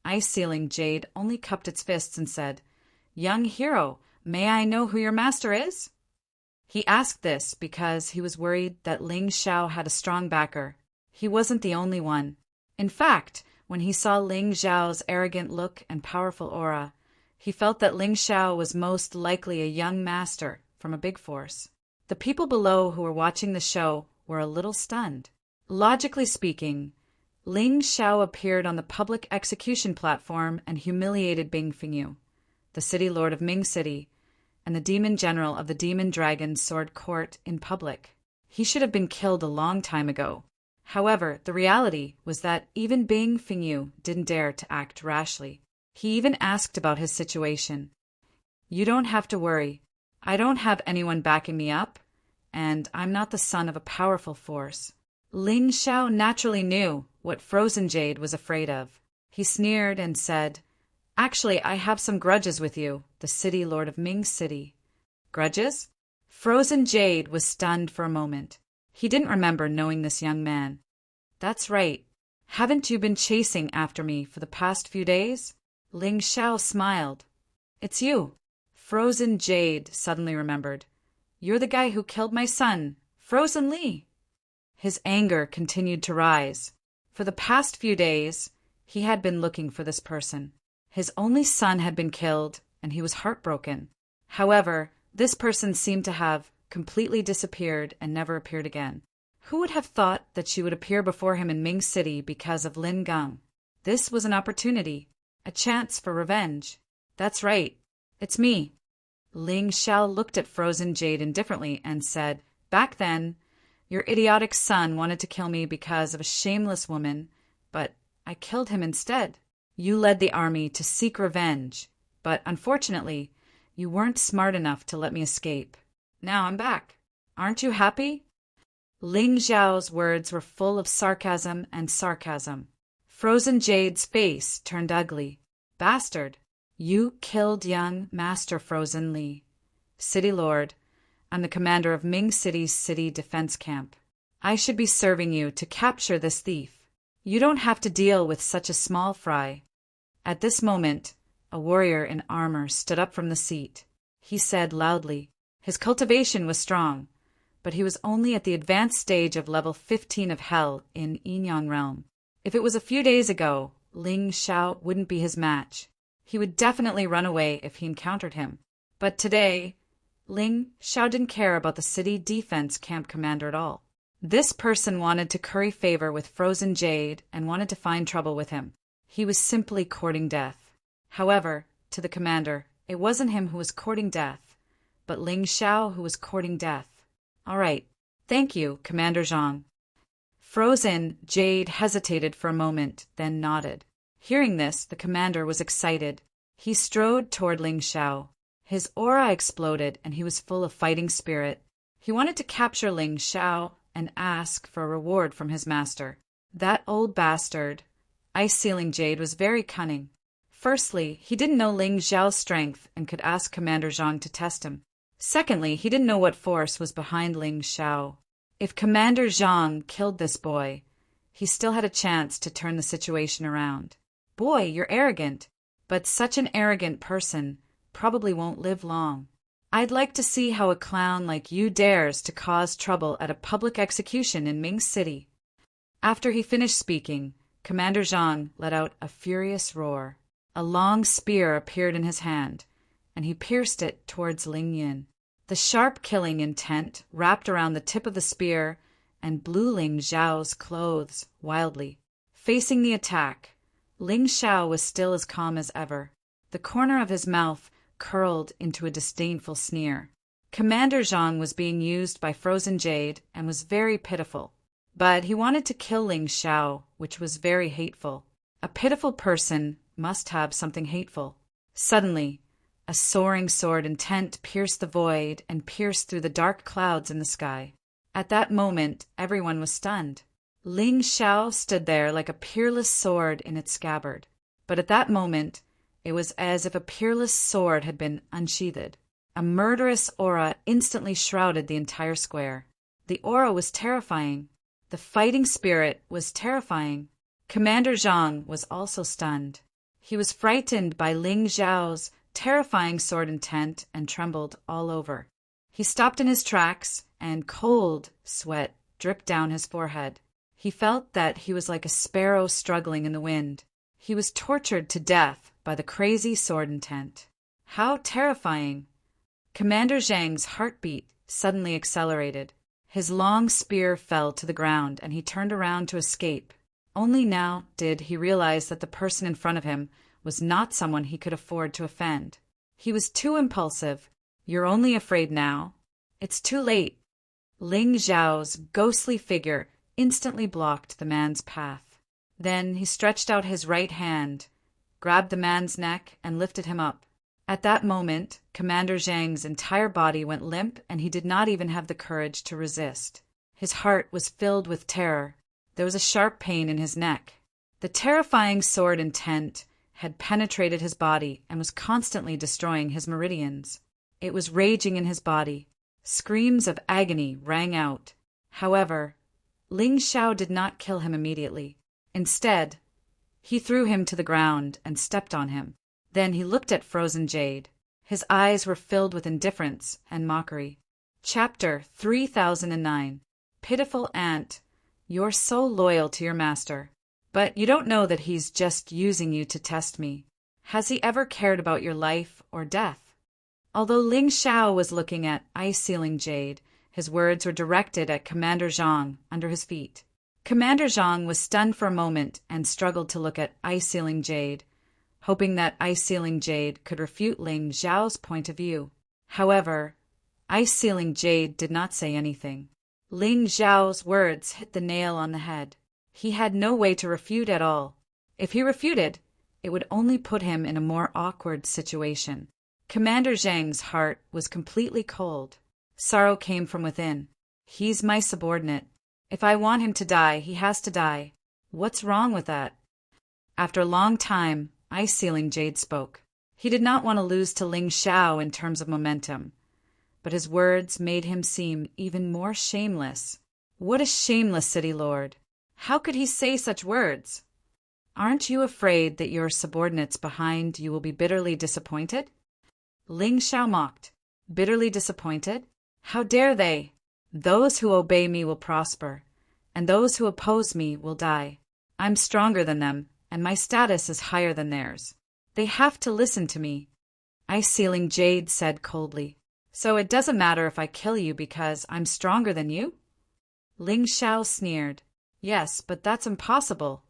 Ice Ceiling Jade only cupped its fists and said, "Young hero, may I know who your master is?" He asked this because he was worried that Ling Xiao had a strong backer. He wasn't the only one. In fact, when he saw Ling Xiao's arrogant look and powerful aura, he felt that Ling Xiao was most likely a young master from a big force. The people below who were watching the show were a little stunned. Logically speaking, Ling Xiao appeared on the public execution platform and humiliated Bing Fengyu, the city lord of Ming City, and the demon general of the Demon Dragon Sword Court in public. He should have been killed a long time ago. However, the reality was that even Bing Fengyu didn't dare to act rashly. He even asked about his situation. "You don't have to worry. I don't have anyone backing me up, and I'm not the son of a powerful force." Ling Xiao naturally knew what Frozen Jade was afraid of. He sneered and said, "Actually, I have some grudges with you, the city lord of Ming City." Grudges? Frozen Jade was stunned for a moment. He didn't remember knowing this young man. "That's right. Haven't you been chasing after me for the past few days?" Ling Xiao smiled. "It's you." Frozen Jade suddenly remembered. "You're the guy who killed my son, Frozen Li." His anger continued to rise. For the past few days, he had been looking for this person. His only son had been killed, and he was heartbroken. However, this person seemed to have completely disappeared and never appeared again. Who would have thought that she would appear before him in Ming City because of Lin Gang? This was an opportunity, a chance for revenge. "That's right. It's me." Ling Xiao looked at Frozen Jade indifferently and said, "Back then, your idiotic son wanted to kill me because of a shameless woman, but I killed him instead. You led the army to seek revenge, but unfortunately, you weren't smart enough to let me escape. Now I'm back. Aren't you happy?" Ling Xiao's words were full of sarcasm and sarcasm. Frozen Jade's face turned ugly. "Bastard, you killed young Master Frozen Li, City Lord, and the commander of Ming City's city defense camp. I should be serving you to capture this thief. You don't have to deal with such a small fry." At this moment, a warrior in armor stood up from the seat. He said loudly. His cultivation was strong, but he was only at the advanced stage of level 15 of Hell in Yinyang Realm. If it was a few days ago, Ling Xiao wouldn't be his match. He would definitely run away if he encountered him. But today, Ling Xiao didn't care about the city defense camp commander at all. This person wanted to curry favor with Frozen Jade and wanted to find trouble with him. He was simply courting death. However, to the commander, it wasn't him who was courting death, but Ling Xiao who was courting death. "All right. Thank you, Commander Zhang." Frozen Jade hesitated for a moment, then nodded. Hearing this, the commander was excited. He strode toward Ling Xiao. His aura exploded, and he was full of fighting spirit. He wanted to capture Ling Xiao and ask for a reward from his master. That old bastard, Ice Ceiling Jade, was very cunning. Firstly, he didn't know Ling Xiao's strength and could ask Commander Zhang to test him. Secondly, he didn't know what force was behind Ling Xiao. If Commander Zhang killed this boy, he still had a chance to turn the situation around. Boy, you're arrogant, but such an arrogant person probably won't live long. I'd like to see how a clown like you dares to cause trouble at a public execution in Ming City. After he finished speaking, Commander Zhang let out a furious roar. A long spear appeared in his hand, and he pierced it towards Ling Yin. The sharp killing intent wrapped around the tip of the spear and blew Ling Xiao's clothes wildly. Facing the attack, Ling Xiao was still as calm as ever. The corner of his mouth curled into a disdainful sneer. Commander Zhang was being used by Frozen Jade and was very pitiful. But he wanted to kill Ling Xiao, which was very hateful. A pitiful person must have something hateful. Suddenly, a soaring sword intent pierced the void and pierced through the dark clouds in the sky. At that moment, everyone was stunned. Ling Xiao stood there like a peerless sword in its scabbard. But at that moment, it was as if a peerless sword had been unsheathed. A murderous aura instantly shrouded the entire square. The aura was terrifying. The fighting spirit was terrifying. Commander Zhang was also stunned. He was frightened by Ling Xiao's terrifying sword intent and trembled all over. He stopped in his tracks, and cold sweat dripped down his forehead. He felt that he was like a sparrow struggling in the wind. He was tortured to death by the crazy sword intent. How terrifying! Commander Zhang's heartbeat suddenly accelerated. His long spear fell to the ground, and he turned around to escape. Only now did he realize that the person in front of him was not someone he could afford to offend. He was too impulsive. You're only afraid now. It's too late. Ling Xiao's ghostly figure instantly blocked the man's path. Then he stretched out his right hand, grabbed the man's neck, and lifted him up. At that moment, Commander Zhang's entire body went limp, and he did not even have the courage to resist. His heart was filled with terror. There was a sharp pain in his neck. The terrifying sword intent had penetrated his body and was constantly destroying his meridians. It was raging in his body. Screams of agony rang out. However, Ling Xiao did not kill him immediately. Instead, he threw him to the ground and stepped on him. Then he looked at Frozen Jade. His eyes were filled with indifference and mockery. Chapter 3009. Pitiful Ant, you're so loyal to your master. But you don't know that he's just using you to test me. Has he ever cared about your life or death? Although Ling Xiao was looking at Ice-Sealing Jade, his words were directed at Commander Zhang under his feet. Commander Zhang was stunned for a moment and struggled to look at Ice-Sealing Jade, hoping that Ice-Sealing Jade could refute Ling Xiao's point of view. However, Ice-Sealing Jade did not say anything. Ling Xiao's words hit the nail on the head. He had no way to refute at all. If he refuted, it would only put him in a more awkward situation. Commander Zhang's heart was completely cold. Sorrow came from within. He's my subordinate. If I want him to die, he has to die. What's wrong with that? After a long time, Ice-Sealing Jade spoke. He did not want to lose to Ling Xiao in terms of momentum, but his words made him seem even more shameless. What a shameless city lord! How could he say such words? Aren't you afraid that your subordinates behind you will be bitterly disappointed? Ling Xiao mocked. Bitterly disappointed? How dare they? Those who obey me will prosper, and those who oppose me will die. I'm stronger than them, and my status is higher than theirs. They have to listen to me. Ice-Sealing Jade said coldly. So it doesn't matter if I kill you because I'm stronger than you? Ling Xiao sneered. Yes, but that's impossible.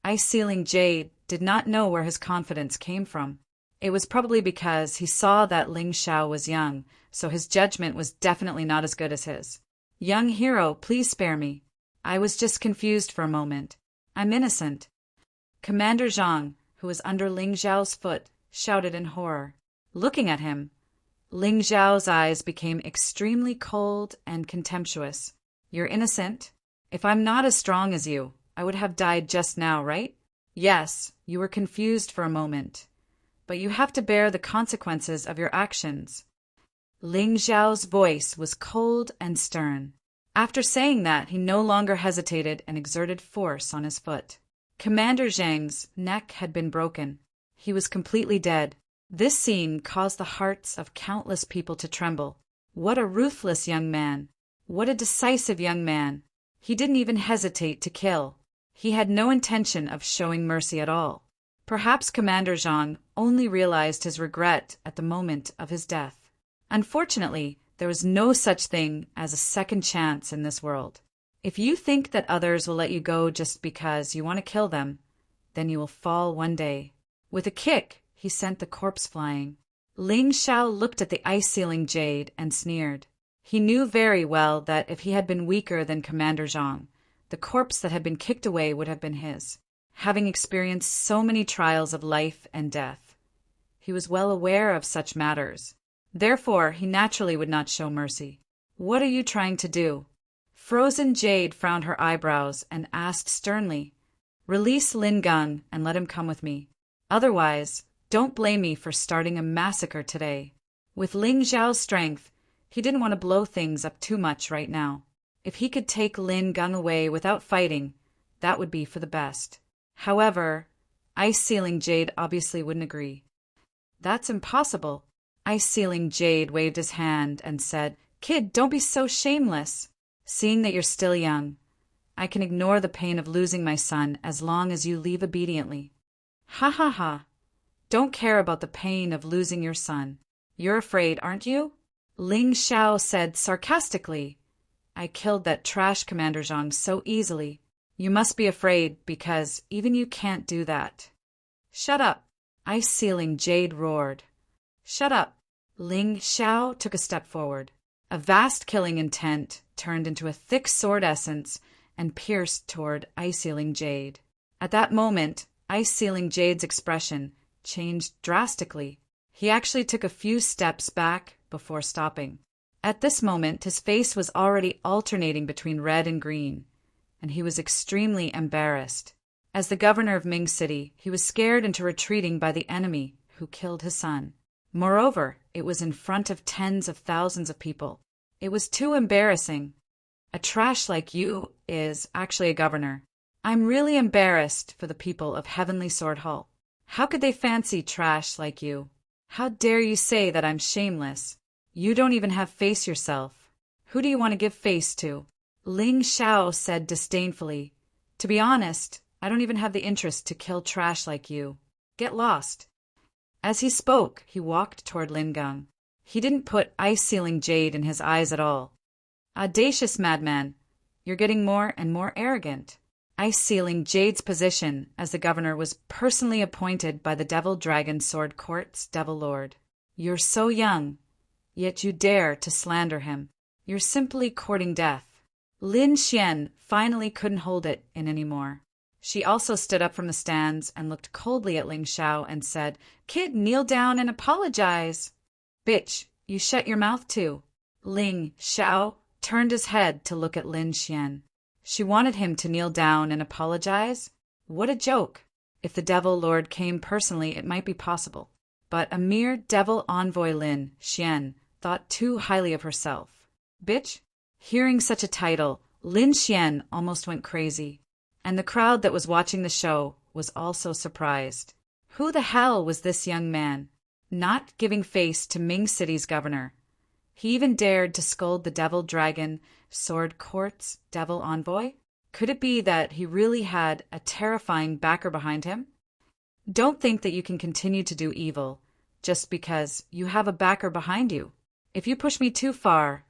Ice-Sealing Jade did not know where his confidence came from. It was probably because he saw that Ling Xiao was young, so his judgment was definitely not as good as his. Young hero, please spare me. I was just confused for a moment. I'm innocent. Commander Zhang, who was under Ling Xiao's foot, shouted in horror. Looking at him, Ling Xiao's eyes became extremely cold and contemptuous. You're innocent? If I'm not as strong as you, I would have died just now, right? Yes, you were confused for a moment. But you have to bear the consequences of your actions. Ling Xiao's voice was cold and stern. After saying that, he no longer hesitated and exerted force on his foot. Commander Zhang's neck had been broken. He was completely dead. This scene caused the hearts of countless people to tremble. What a ruthless young man! What a decisive young man! He didn't even hesitate to kill. He had no intention of showing mercy at all. Perhaps Commander Zhang only realized his regret at the moment of his death. Unfortunately, there was no such thing as a second chance in this world. If you think that others will let you go just because you want to kill them, then you will fall one day. With a kick, he sent the corpse flying. Ling Xiao looked at the ice-sealing jade and sneered. He knew very well that if he had been weaker than Commander Zhang, the corpse that had been kicked away would have been his. Having experienced so many trials of life and death, he was well aware of such matters. Therefore, he naturally would not show mercy. What are you trying to do? Frozen Jade frowned her eyebrows and asked sternly, Release Lin Gang and let him come with me. Otherwise, don't blame me for starting a massacre today. With Ling Xiao's strength, he didn't want to blow things up too much right now. If he could take Lin Gang away without fighting, that would be for the best. However, Ice-Sealing Jade obviously wouldn't agree. That's impossible. Ice-Sealing Jade waved his hand and said, Kid, don't be so shameless. Seeing that you're still young, I can ignore the pain of losing my son as long as you leave obediently. Ha ha ha. Don't care about the pain of losing your son. You're afraid, aren't you? Ling Xiao said sarcastically. I killed that trash Commander Zhang so easily. You must be afraid because even you can't do that. Shut up. Ice-Sealing Jade roared. Shut up. Ling Xiao took a step forward. A vast killing intent turned into a thick sword essence and pierced toward Ice-Sealing Jade. At that moment, Ice-Sealing Jade's expression changed drastically. He actually took a few steps back before stopping. At this moment, his face was already alternating between red and green, and he was extremely embarrassed. As the governor of Ming City, he was scared into retreating by the enemy who killed his son. Moreover, it was in front of tens of thousands of people. It was too embarrassing. A trash like you is actually a governor. I'm really embarrassed for the people of Heavenly Sword Hall. How could they fancy trash like you? How dare you say that I'm shameless? You don't even have face yourself. Who do you want to give face to? Ling Xiao said disdainfully. To be honest, I don't even have the interest to kill trash like you. Get lost. As he spoke, he walked toward Lin Gang. He didn't put Ice-Sealing Jade in his eyes at all. Audacious madman, you're getting more and more arrogant. Ice-Sealing Jade's position as the governor was personally appointed by the Devil Dragon Sword Court's Devil Lord. You're so young, yet you dare to slander him. You're simply courting death. Lin Xian finally couldn't hold it in anymore. She also stood up from the stands and looked coldly at Ling Xiao and said, Kid, kneel down and apologize. Bitch, you shut your mouth too. Ling Xiao turned his head to look at Lin Xian. She wanted him to kneel down and apologize? What a joke. If the Devil Lord came personally, it might be possible. But a mere devil envoy Lin Xian thought too highly of herself. Bitch? Hearing such a title, Lin Xian almost went crazy. And the crowd that was watching the show was also surprised. Who the hell was this young man? Not giving face to Ming City's governor. He even dared to scold the Devil Dragon Sword Court's devil envoy? Could it be that he really had a terrifying backer behind him? Don't think that you can continue to do evil just because you have a backer behind you. If you push me too far,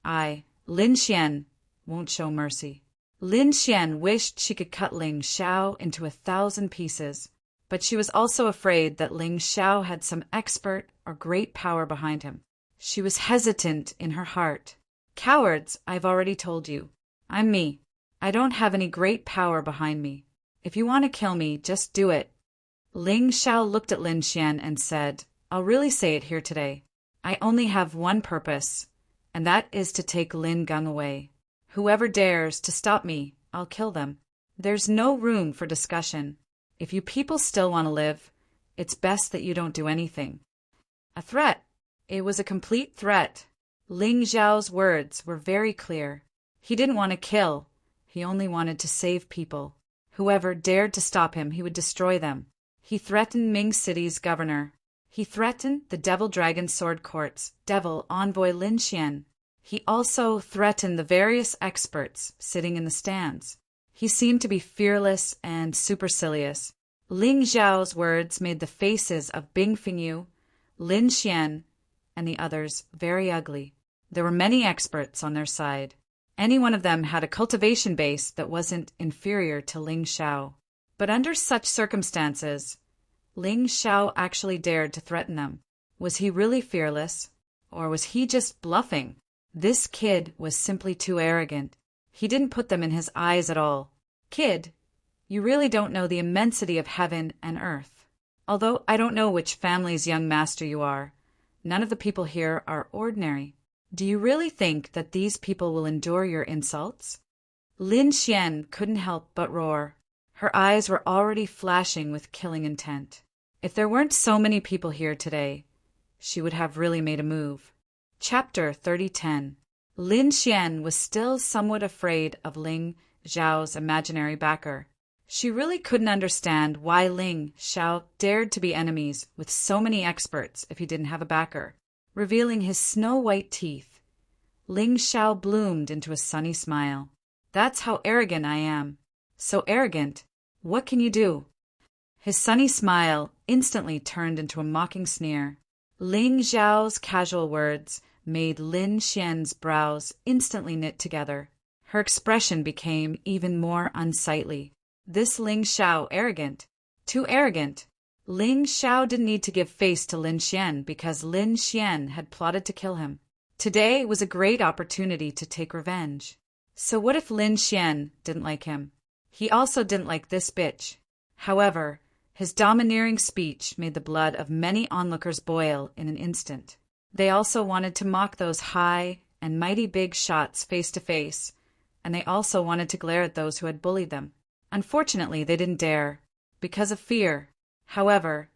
I, Lin Xian, won't show mercy. Lin Xian wished she could cut Ling Xiao into 1,000 pieces, but she was also afraid that Ling Xiao had some expert or great power behind him. She was hesitant in her heart. Cowards, I've already told you. I'm me. I don't have any great power behind me. If you want to kill me, just do it. Ling Xiao looked at Lin Xian and said, I'll really say it here today. I only have one purpose, and that is to take Lin Gang away. Whoever dares to stop me, I'll kill them. There's no room for discussion. If you people still want to live, it's best that you don't do anything. A threat? It was a complete threat. Ling Zhao's words were very clear. He didn't want to kill. He only wanted to save people. Whoever dared to stop him, he would destroy them. He threatened Ming City's governor. He threatened the Devil Dragon Sword Court's devil envoy Lin Xian. He also threatened the various experts sitting in the stands. He seemed to be fearless and supercilious. Ling Zhao's words made the faces of Bing Fengyu, Lin Xian, and the others very ugly. There were many experts on their side. Any one of them had a cultivation base that wasn't inferior to Ling Xiao. But under such circumstances, Ling Xiao actually dared to threaten them. Was he really fearless? Or was he just bluffing? This kid was simply too arrogant. He didn't put them in his eyes at all. Kid, you really don't know the immensity of heaven and earth. Although I don't know which family's young master you are, none of the people here are ordinary. Do you really think that these people will endure your insults? Lin Xian couldn't help but roar. Her eyes were already flashing with killing intent. If there weren't so many people here today, she would have really made a move. Chapter 30:10. Lin Xian was still somewhat afraid of Ling Zhao's imaginary backer. She really couldn't understand why Ling Xiao dared to be enemies with so many experts if he didn't have a backer. Revealing his snow-white teeth, Ling Xiao bloomed into a sunny smile. That's how arrogant I am. So arrogant. What can you do? His sunny smile instantly turned into a mocking sneer. Ling Zhao's casual words made Lin Xian's brows instantly knit together. Her expression became even more unsightly. This Ling Xiao arrogant. Too arrogant. Ling Xiao didn't need to give face to Lin Xian because Lin Xian had plotted to kill him. Today was a great opportunity to take revenge. So what if Lin Xian didn't like him? He also didn't like this bitch. However, his domineering speech made the blood of many onlookers boil in an instant. They also wanted to mock those high and mighty big shots face to face, and they also wanted to glare at those who had bullied them. Unfortunately, they didn't dare, because of fear. However,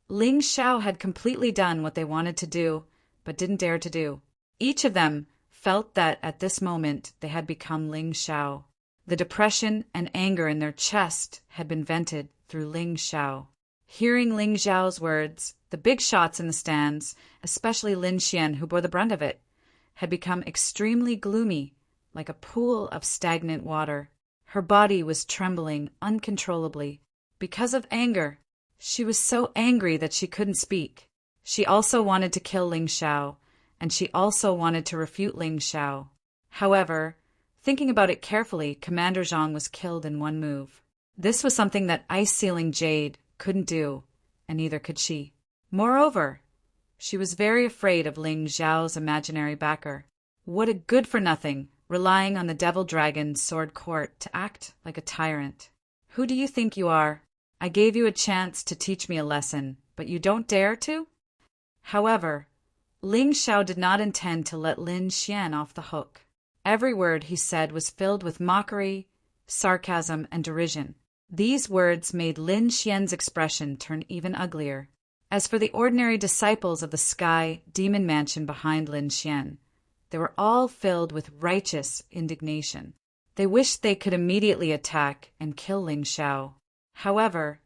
Ling Xiao had completely done what they wanted to do, but didn't dare to do. Each of them felt that at this moment they had become Ling Xiao. The depression and anger in their chest had been vented through Ling Xiao. Hearing Ling Xiao's words, the big shots in the stands, especially Lin Xian, who bore the brunt of it, had become extremely gloomy, like a pool of stagnant water. Her body was trembling uncontrollably. Because of anger, she was so angry that she couldn't speak. She also wanted to kill Ling Xiao, and she also wanted to refute Ling Xiao. However, thinking about it carefully, Commander Zhang was killed in one move. This was something that Ice-Sealing Jade couldn't do, and neither could she. Moreover, she was very afraid of Ling Zhao's imaginary backer. What a good-for-nothing, relying on the Devil Dragon Sword Court to act like a tyrant. Who do you think you are? I gave you a chance to teach me a lesson, but you don't dare to? However, Ling Xiao did not intend to let Lin Xian off the hook. Every word he said was filled with mockery, sarcasm, and derision. These words made Lin Xian's expression turn even uglier. As for the ordinary disciples of the Sky Demon Mansion behind Lin Xian, they were all filled with righteous indignation. They wished they could immediately attack and kill Ling Xiao. However,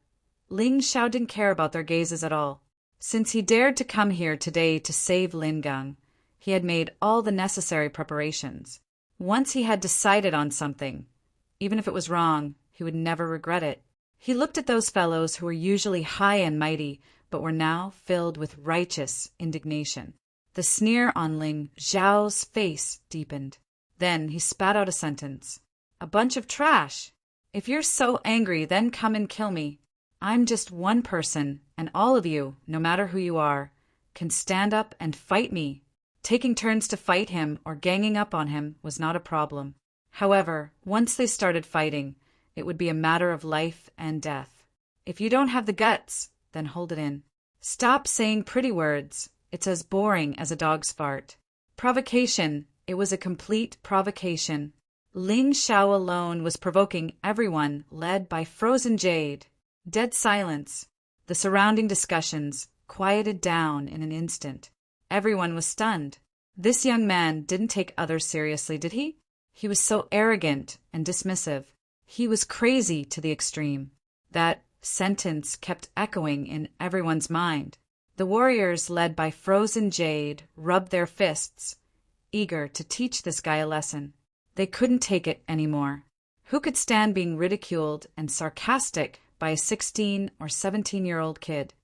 Ling Xiao didn't care about their gazes at all. Since he dared to come here today to save Lin Gang, he had made all the necessary preparations. Once he had decided on something, even if it was wrong, he would never regret it. He looked at those fellows who were usually high and mighty, but were now filled with righteous indignation. The sneer on Ling Zhao's face deepened. Then he spat out a sentence. A bunch of trash. If you're so angry, then come and kill me. I'm just one person, and all of you, no matter who you are, can stand up and fight me. Taking turns to fight him or ganging up on him was not a problem. However, once they started fighting, it would be a matter of life and death. If you don't have the guts, then hold it in. Stop saying pretty words. It's as boring as a dog's fart. Provocation. It was a complete provocation. Ling Xiao alone was provoking everyone, led by Frozen Jade. Dead silence. The surrounding discussions quieted down in an instant. Everyone was stunned. This young man didn't take others seriously, did he? He was so arrogant and dismissive. He was crazy to the extreme. That sentence kept echoing in everyone's mind. The warriors, led by Frozen Jade, rubbed their fists, eager to teach this guy a lesson. They couldn't take it anymore. Who could stand being ridiculed and sarcastic by a 16 or 17-year-old kid?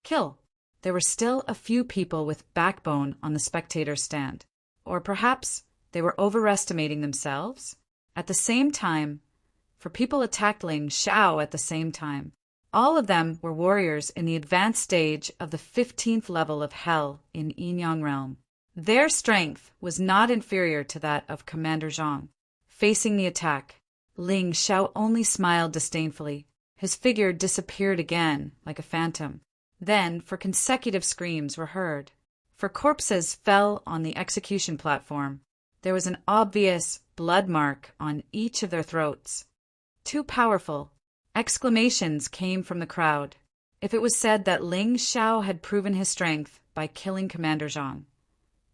Kill. There were still a few people with backbone on the spectator's stand. Or perhaps they were overestimating themselves? At the same time, for people attacked Ling Xiao at the same time. All of them were warriors in the advanced stage of the 15th level of Hell in Yinyang Realm. Their strength was not inferior to that of Commander Zhang. Facing the attack, Ling Xiao only smiled disdainfully. His figure disappeared again, like a phantom. Then, for consecutive screams were heard. For corpses fell on the execution platform. There was an obvious blood mark on each of their throats. Too powerful. Exclamations came from the crowd. If it was said that Ling Xiao had proven his strength by killing Commander Zhang,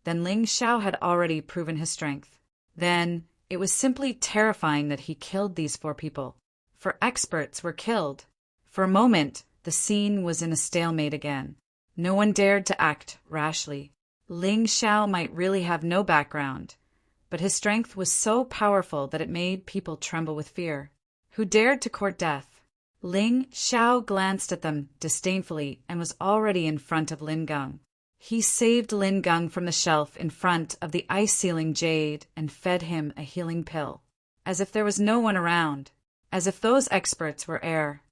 then Ling Xiao had already proven his strength. Then it was simply terrifying that he killed these 4 people. For experts were killed. For a moment, the scene was in a stalemate again. No one dared to act rashly. Ling Xiao might really have no background, but his strength was so powerful that it made people tremble with fear. Who dared to court death? Ling Xiao glanced at them disdainfully and was already in front of Lin Gang. He saved Lin Gang from the shelf in front of the ice-sealing Jade and fed him a healing pill, as if there was no one around, as if those experts were air.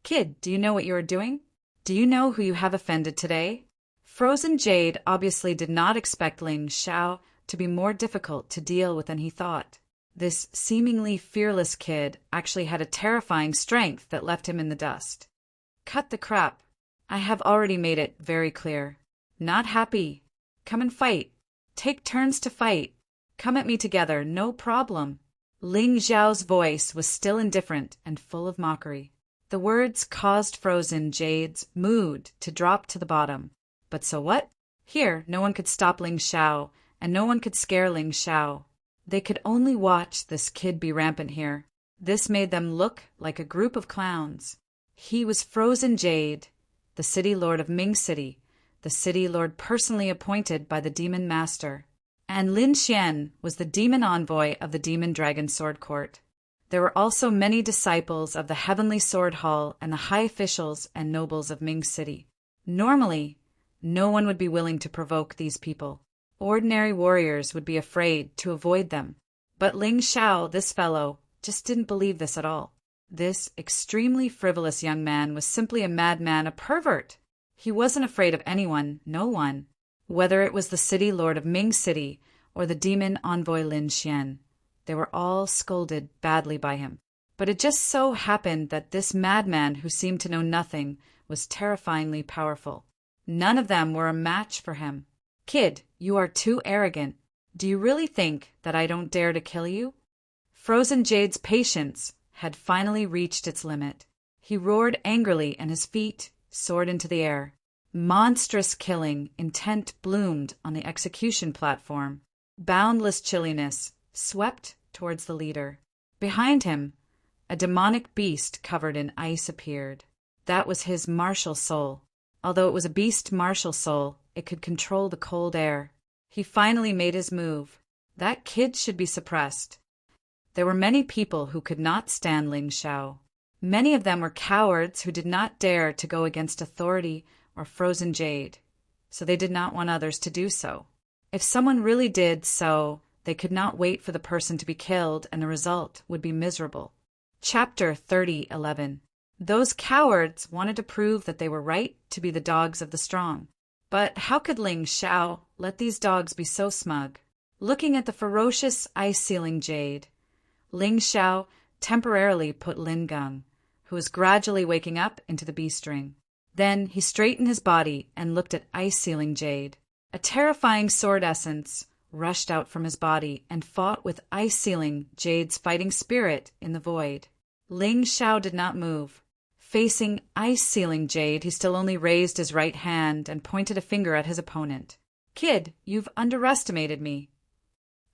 Kid, do you know what you are doing? Do you know who you have offended today? Frozen Jade obviously did not expect Ling Xiao to be more difficult to deal with than he thought. This seemingly fearless kid actually had a terrifying strength that left him in the dust. Cut the crap. I have already made it very clear. Not happy. Come and fight. Take turns to fight. Come at me together, no problem. Ling Xiao's voice was still indifferent and full of mockery. The words caused Frozen Jade's mood to drop to the bottom. But so what? Here, no one could stop Ling Xiao, and no one could scare Ling Xiao. They could only watch this kid be rampant here. This made them look like a group of clowns. He was Frozen Jade, the city lord of Ming City, the city lord personally appointed by the demon master. And Lin Xian was the demon envoy of the Demon Dragon Sword Court. There were also many disciples of the Heavenly Sword Hall and the high officials and nobles of Ming City. Normally, no one would be willing to provoke these people. Ordinary warriors would be afraid to avoid them. But Ling Xiao, this fellow, just didn't believe this at all. This extremely frivolous young man was simply a madman, a pervert. He wasn't afraid of anyone, no one, whether it was the city lord of Ming City or the demon envoy Lin Xian. They were all scolded badly by him. But it just so happened that this madman who seemed to know nothing was terrifyingly powerful. None of them were a match for him. Kid, you are too arrogant. Do you really think that I don't dare to kill you? Frozen Jade's patience had finally reached its limit. He roared angrily and his feet soared into the air. Monstrous killing intent bloomed on the execution platform. Boundless chilliness swept towards the leader. Behind him, a demonic beast covered in ice appeared. That was his martial soul. Although it was a beast martial soul, it could control the cold air. He finally made his move. That kid should be suppressed. There were many people who could not stand Ling Xiao. Many of them were cowards who did not dare to go against authority or Frozen Jade, so they did not want others to do so. If someone really did so, they could not wait for the person to be killed, and the result would be miserable. Chapter 30:11. Those cowards wanted to prove that they were right to be the dogs of the strong. But how could Ling Xiao let these dogs be so smug? Looking at the ferocious ice-sealing Jade, Ling Xiao temporarily put Lin Gang, who was gradually waking up, into the beast ring. Then he straightened his body and looked at ice-sealing Jade. A terrifying sword essence rushed out from his body and fought with ice-sealing Jade's fighting spirit in the void. Ling Xiao did not move. Facing ice-sealing Jade, he still only raised his right hand and pointed a finger at his opponent. Kid, you've underestimated me.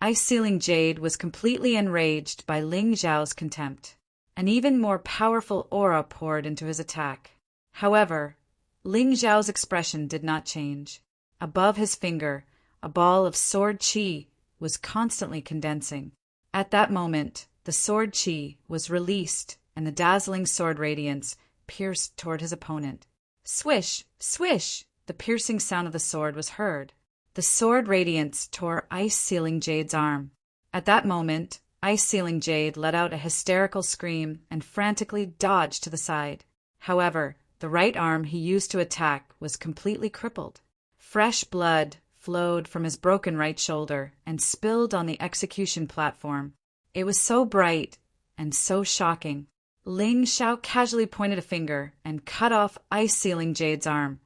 Ice-Sealing Jade was completely enraged by Ling Xiao's contempt. An even more powerful aura poured into his attack. However, Ling Xiao's expression did not change. Above his finger, a ball of sword qi was constantly condensing. At that moment, the sword qi was released and the dazzling sword radiance pierced toward his opponent. Swish, swish, the piercing sound of the sword was heard. The sword radiance tore Ice-Sealing Jade's arm. At that moment, Ice-Sealing Jade let out a hysterical scream and frantically dodged to the side. However, the right arm he used to attack was completely crippled. Fresh blood flowed from his broken right shoulder and spilled on the execution platform. It was so bright and so shocking. Ling Xiao casually pointed a finger and cut off Ice-Sealing Jade's arm,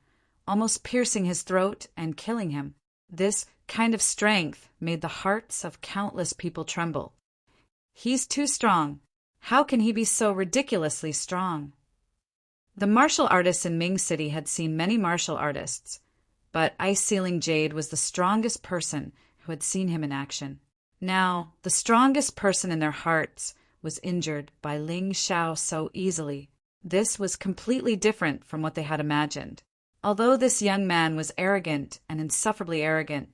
almost piercing his throat and killing him. This kind of strength made the hearts of countless people tremble. He's too strong. How can he be so ridiculously strong? The martial artists in Ming City had seen many martial artists, but Ice-Sealing Jade was the strongest person who had seen him in action. Now, the strongest person in their hearts was injured by Ling Xiao so easily. This was completely different from what they had imagined. Although this young man was arrogant and insufferably arrogant,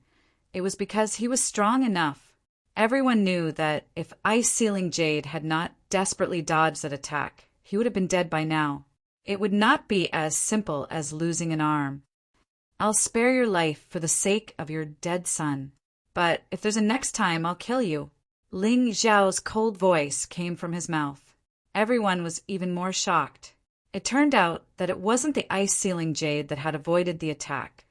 it was because he was strong enough. Everyone knew that if Ice-Sealing Jade had not desperately dodged that attack, he would have been dead by now. It would not be as simple as losing an arm. I'll spare your life for the sake of your dead son. But if there's a next time, I'll kill you. Ling Xiao's cold voice came from his mouth. Everyone was even more shocked. It turned out that it wasn't the Ice-Sealing Jade that had avoided the attack,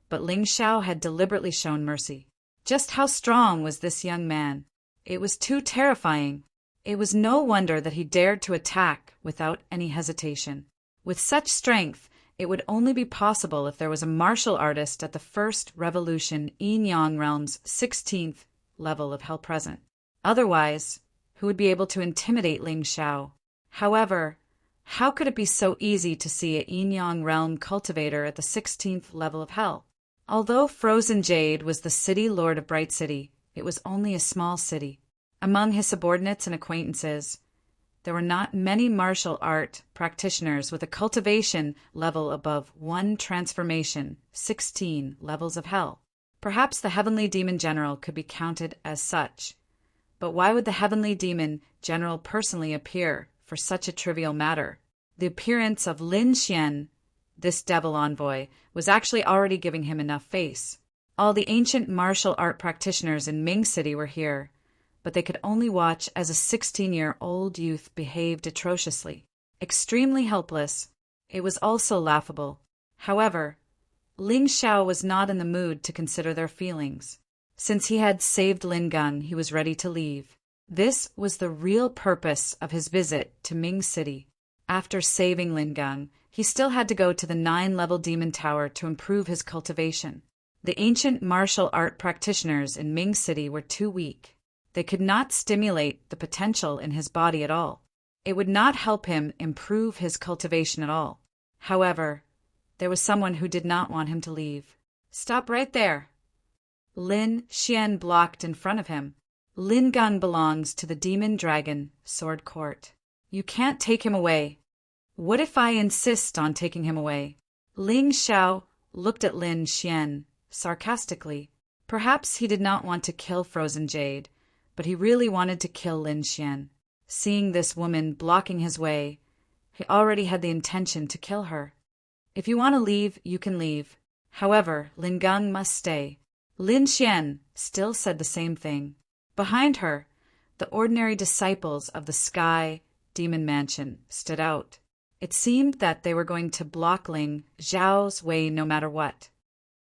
but Ling Xiao had deliberately shown mercy. Just how strong was this young man? It was too terrifying. It was no wonder that he dared to attack without any hesitation. With such strength, it would only be possible if there was a martial artist at the first Revolution Yin-Yang Realm's 16th level of hell present. Otherwise, who would be able to intimidate Ling Xiao? However, how could it be so easy to see a Yin-Yang Realm cultivator at the 16th level of hell? Although Frozen Jade was the city lord of Bright City, it was only a small city. Among his subordinates and acquaintances, there were not many martial art practitioners with a cultivation level above 1 transformation, 16 levels of hell. Perhaps the Heavenly Demon General could be counted as such. But why would the Heavenly Demon General personally appear for such a trivial matter? The appearance of Lin Xian, this devil envoy, was actually already giving him enough face. All the ancient martial art practitioners in Ming City were here, but they could only watch as a 16-year-old youth behaved atrociously. Extremely helpless, it was also laughable. However, Ling Xiao was not in the mood to consider their feelings. Since he had saved Lin Gung, he was ready to leave. This was the real purpose of his visit to Ming City. After saving Lin Gung, he still had to go to the 9-level demon tower to improve his cultivation. The ancient martial art practitioners in Ming City were too weak. They could not stimulate the potential in his body at all. It would not help him improve his cultivation at all. However, there was someone who did not want him to leave. "Stop right there." Lin Xian blocked in front of him. Lin Gung belongs to the Demon Dragon Sword Court. You can't take him away. What if I insist on taking him away? Ling Xiao looked at Lin Xian sarcastically. Perhaps he did not want to kill Frozen Jade, but he really wanted to kill Lin Xian. Seeing this woman blocking his way, he already had the intention to kill her. If you want to leave, you can leave. However, Lin Gung must stay. Lin Xian still said the same thing. Behind her, the ordinary disciples of the Sky Demon Mansion stood out. It seemed that they were going to block Ling Xiao's way no matter what.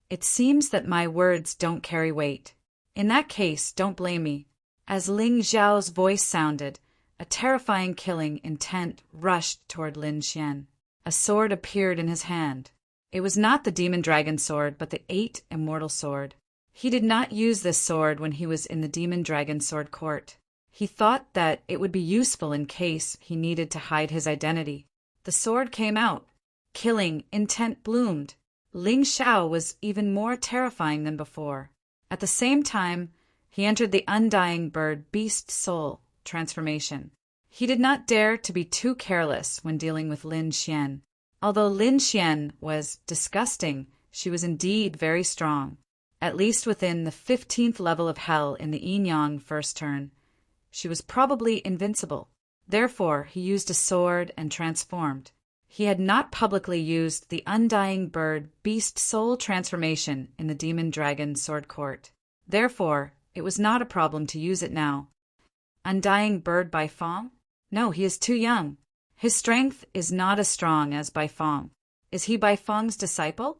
It seems that my words don't carry weight. In that case, don't blame me. As Ling Xiao's voice sounded, a terrifying killing intent rushed toward Lin Xian. A sword appeared in his hand. It was not the demon dragon sword, but the 8 immortal sword. He did not use this sword when he was in the demon dragon sword court. He thought that it would be useful in case he needed to hide his identity. The sword came out. Killing intent bloomed. Ling Xiao was even more terrifying than before. At the same time, he entered the undying bird beast soul transformation. He did not dare to be too careless when dealing with Lin Xian. Although Lin Xian was disgusting, she was indeed very strong. At least within the 15th level of hell in the yin-yang first turn, she was probably invincible. Therefore, he used a sword and transformed. He had not publicly used the undying bird beast soul transformation in the demon dragon sword court. Therefore, it was not a problem to use it now. Undying bird Bai Fong? No, he is too young. His strength is not as strong as Bai Fong. Is he Bai Fong's disciple?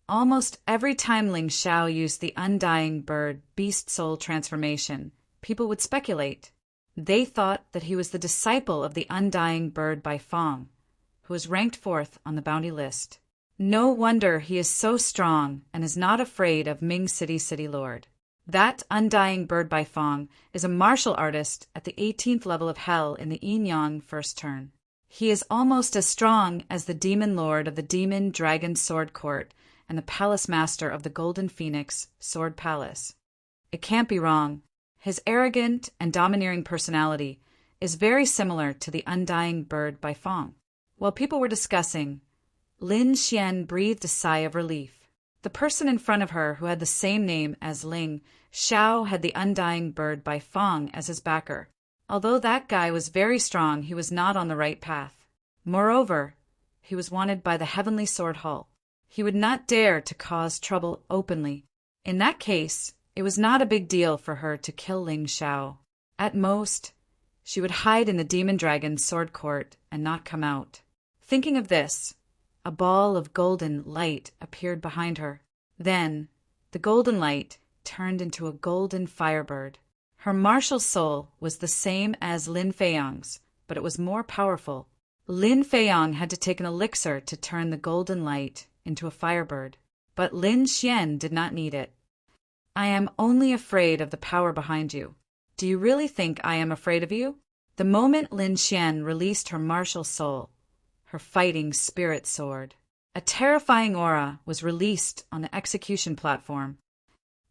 Almost every time Ling Xiao used the undying bird beast soul transformation, people would speculate. They thought that he was the disciple of the undying bird Bai Fong, who was ranked 4th on the bounty list. No wonder he is so strong and is not afraid of Ming City Lord. That undying bird Bai Fong is a martial artist at the 18th level of hell in the yin-yang first turn. He is almost as strong as the demon lord of the demon dragon sword court and the palace master of the Golden Phoenix Sword Palace. It can't be wrong. His arrogant and domineering personality is very similar to the undying bird Bai Fong. While people were discussing, Lin Xian breathed a sigh of relief. The person in front of her who had the same name as Ling Xiao had the undying bird Bai Fong as his backer. Although that guy was very strong, he was not on the right path. Moreover, he was wanted by the Heavenly Sword Hall. He would not dare to cause trouble openly. In that case, it was not a big deal for her to kill Ling Xiao. At most, she would hide in the demon dragon sword court and not come out. Thinking of this, a ball of golden light appeared behind her. Then, the golden light turned into a golden firebird. Her martial soul was the same as Lin Feiyang's, but it was more powerful. Lin Feiyang had to take an elixir to turn the golden light into a firebird, but Lin Xian did not need it. I am only afraid of the power behind you. Do you really think I am afraid of you? The moment Lin Xian released her martial soul, her fighting spirit sword, a terrifying aura was released on the execution platform.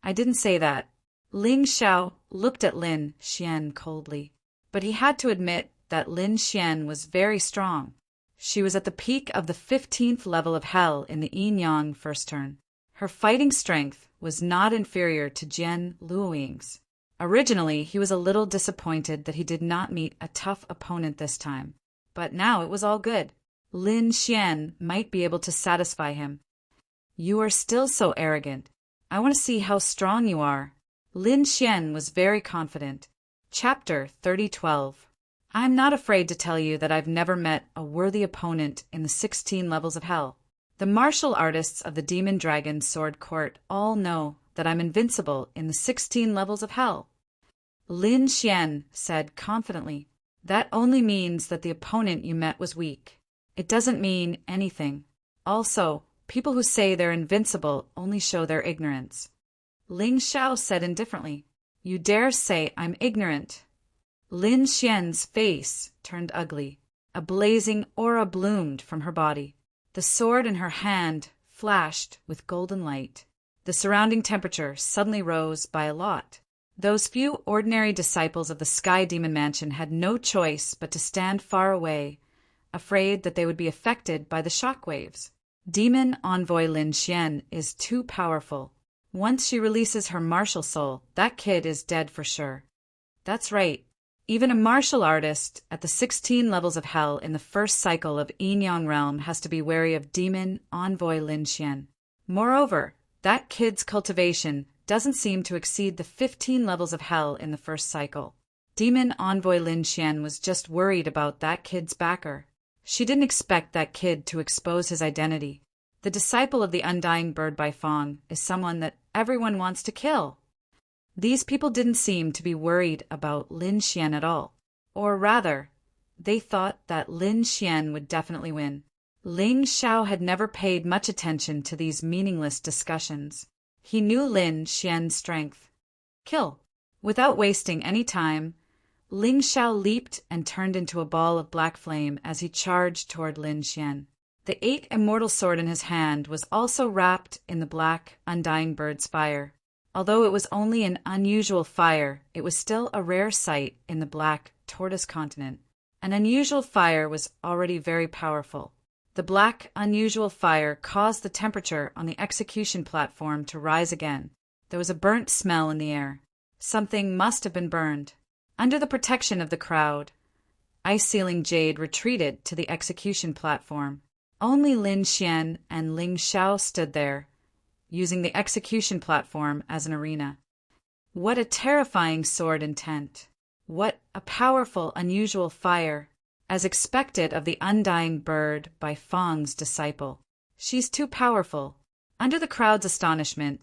I didn't say that. Ling Xiao looked at Lin Xian coldly, but he had to admit that Lin Xian was very strong. She was at the peak of the 15th level of hell in the yin-yang first turn. Her fighting strength was not inferior to Jian Luoying's. Originally, he was a little disappointed that he did not meet a tough opponent this time, but now it was all good. Lin Xian might be able to satisfy him. You are still so arrogant. I want to see how strong you are. Lin Xian was very confident. Chapter 3012. I'm not afraid to tell you that I've never met a worthy opponent in the 16 levels of hell. The martial artists of the Demon Dragon Sword Court all know that I'm invincible in the 16 levels of hell. Lin Xian said confidently. That only means that the opponent you met was weak. It doesn't mean anything. Also, people who say they're invincible only show their ignorance. Ling Xiao said indifferently. You dare say I'm ignorant? Lin Xian's face turned ugly. A blazing aura bloomed from her body. The sword in her hand flashed with golden light. The surrounding temperature suddenly rose by a lot. Those few ordinary disciples of the Sky Demon Mansion had no choice but to stand far away, afraid that they would be affected by the shock waves. Demon Envoy Lin Xian is too powerful. Once she releases her martial soul, that kid is dead for sure. That's right. Even a martial artist at the 16 levels of hell in the first cycle of Yin-Yang realm has to be wary of Demon Envoy Lin Xian. Moreover, that kid's cultivation doesn't seem to exceed the 15 levels of hell in the first cycle. Demon Envoy Lin Xian was just worried about that kid's backer. She didn't expect that kid to expose his identity. The disciple of the Undying Bird Bai Fong is someone that everyone wants to kill. These people didn't seem to be worried about Lin Xian at all. Or rather, they thought that Lin Xian would definitely win. Ling Xiao had never paid much attention to these meaningless discussions. He knew Lin Xian's strength. Kill. Without wasting any time, Ling Xiao leaped and turned into a ball of black flame as he charged toward Lin Xian. The 8 immortal sword in his hand was also wrapped in the black, undying bird's fire. Although it was only an unusual fire, it was still a rare sight in the black tortoise continent. An unusual fire was already very powerful. The black, unusual fire caused the temperature on the execution platform to rise again. There was a burnt smell in the air. Something must have been burned. Under the protection of the crowd, Ice-Ceiling Jade retreated to the execution platform. Only Lin Xian and Ling Xiao stood there, using the execution platform as an arena. What a terrifying sword intent! What a powerful, unusual fire, as expected of the undying bird by Fang's disciple. She's too powerful. Under the crowd's astonishment,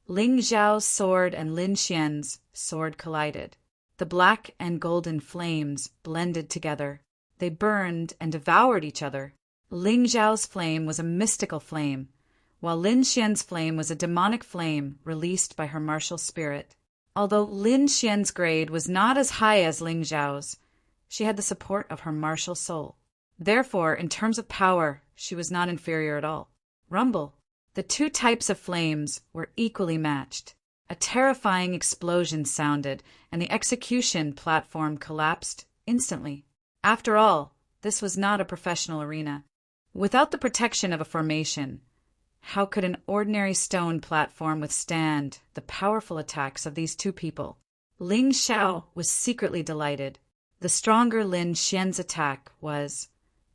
Ling Xiao's sword and Lin Xian's sword collided. The black and golden flames blended together. They burned and devoured each other. Ling Xiao's flame was a mystical flame, while Lin Xian's flame was a demonic flame released by her martial spirit. Although Lin Xian's grade was not as high as Ling Xiao's, she had the support of her martial soul. Therefore, in terms of power, she was not inferior at all. Rumble. The two types of flames were equally matched. A terrifying explosion sounded, and the execution platform collapsed instantly. After all, this was not a professional arena. Without the protection of a formation, how could an ordinary stone platform withstand the powerful attacks of these two people? Ling Xiao was secretly delighted. The stronger Lin Xian's attack was,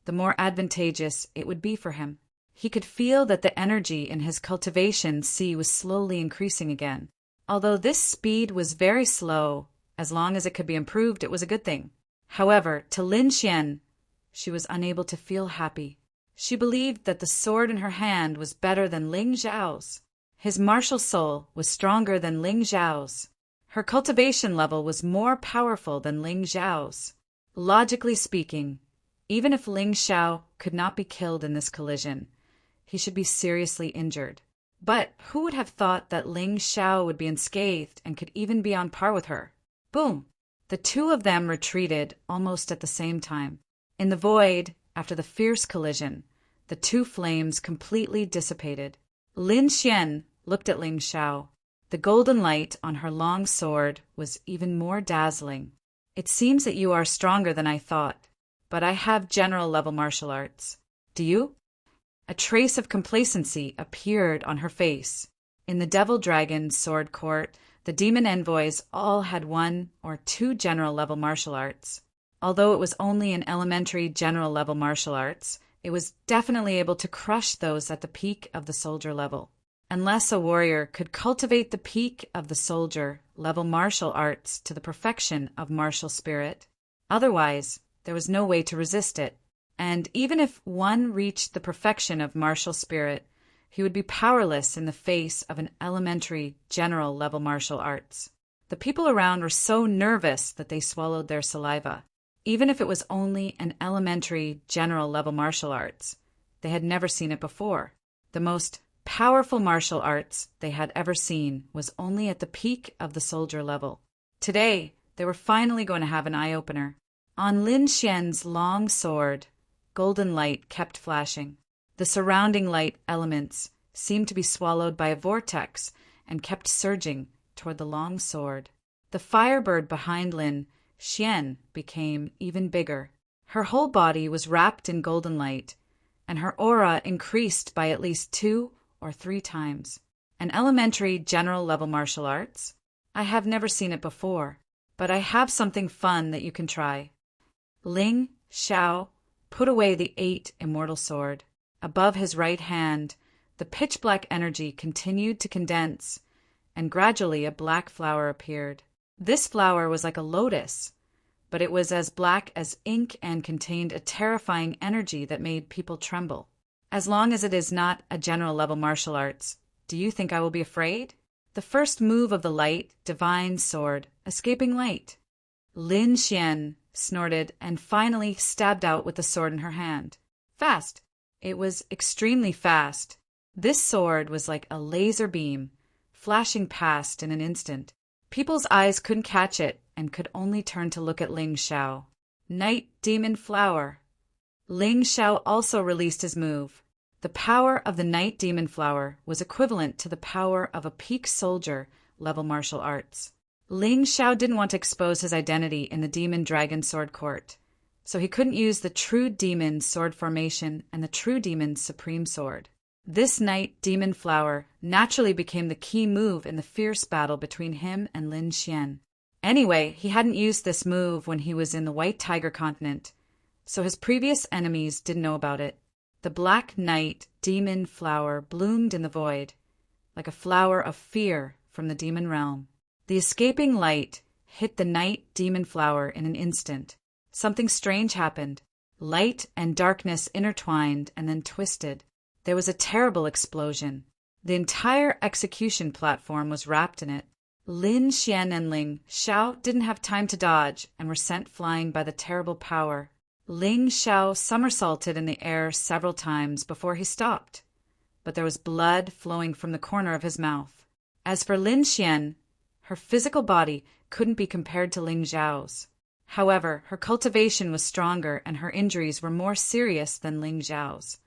the more advantageous it would be for him. He could feel that the energy in his cultivation sea was slowly increasing again. Although this speed was very slow, as long as it could be improved, it was a good thing. However, to Lin Xian, she was unable to feel happy. She believed that the sword in her hand was better than Ling Xiao's. His martial soul was stronger than Ling Xiao's. Her cultivation level was more powerful than Ling Xiao's. Logically speaking, even if Ling Xiao could not be killed in this collision, he should be seriously injured. But who would have thought that Ling Xiao would be unscathed and could even be on par with her? Boom! The two of them retreated almost at the same time. In the void, after the fierce collision, the two flames completely dissipated. Lin Xian looked at Ling Xiao. The golden light on her long sword was even more dazzling. It seems that you are stronger than I thought, but I have general-level martial arts. Do you? A trace of complacency appeared on her face. In the Devil Dragon Sword Court, the demon envoys all had 1 or 2 general-level martial arts. Although it was only an elementary general-level martial arts, it was definitely able to crush those at the peak of the soldier level. Unless a warrior could cultivate the peak of the soldier-level martial arts to the perfection of martial spirit, otherwise there was no way to resist it. And even if one reached the perfection of martial spirit, he would be powerless in the face of an elementary general-level martial arts. The people around were so nervous that they swallowed their saliva. Even if it was only an elementary general-level martial arts, they had never seen it before. The most powerful martial arts they had ever seen was only at the peak of the soldier level. Today, they were finally going to have an eye-opener. On Lin Xian's long sword, golden light kept flashing. The surrounding light elements seemed to be swallowed by a vortex and kept surging toward the long sword. The firebird behind Lin Xian became even bigger. Her whole body was wrapped in golden light, and her aura increased by at least 2 or 3 times. An elementary general-level martial arts? I have never seen it before, but I have something fun that you can try. Ling Xiao put away the 8 immortal sword. Above his right hand, the pitch-black energy continued to condense, and gradually a black flower appeared. This flower was like a lotus, but it was as black as ink and contained a terrifying energy that made people tremble. As long as it is not a general-level martial arts, do you think I will be afraid? The first move of the light, divine sword, escaping light. Lin Xian snorted and finally stabbed out with the sword in her hand. Fast. It was extremely fast. This sword was like a laser beam, flashing past in an instant. People's eyes couldn't catch it and could only turn to look at Ling Xiao. Night Demon Flower. Ling Xiao also released his move. The power of the Night Demon Flower was equivalent to the power of a peak soldier level martial arts. Ling Xiao didn't want to expose his identity in the Demon Dragon Sword Court, so he couldn't use the True Demon Sword Formation and the True Demon's Supreme Sword. This Night Demon Flower naturally became the key move in the fierce battle between him and Lin Xian. Anyway, he hadn't used this move when he was in the White Tiger Continent, so his previous enemies didn't know about it. The Black Night Demon Flower bloomed in the void, like a flower of fear from the demon realm. The escaping light hit the Night Demon Flower in an instant. Something strange happened. Light and darkness intertwined and then twisted. There was a terrible explosion. The entire execution platform was wrapped in it. Lin Xian and Ling Xiao didn't have time to dodge and were sent flying by the terrible power. Ling Xiao somersaulted in the air several times before he stopped, but there was blood flowing from the corner of his mouth. As for Lin Xian, her physical body couldn't be compared to Ling Xiao's. However, her cultivation was stronger and her injuries were more serious than Ling Xiao's,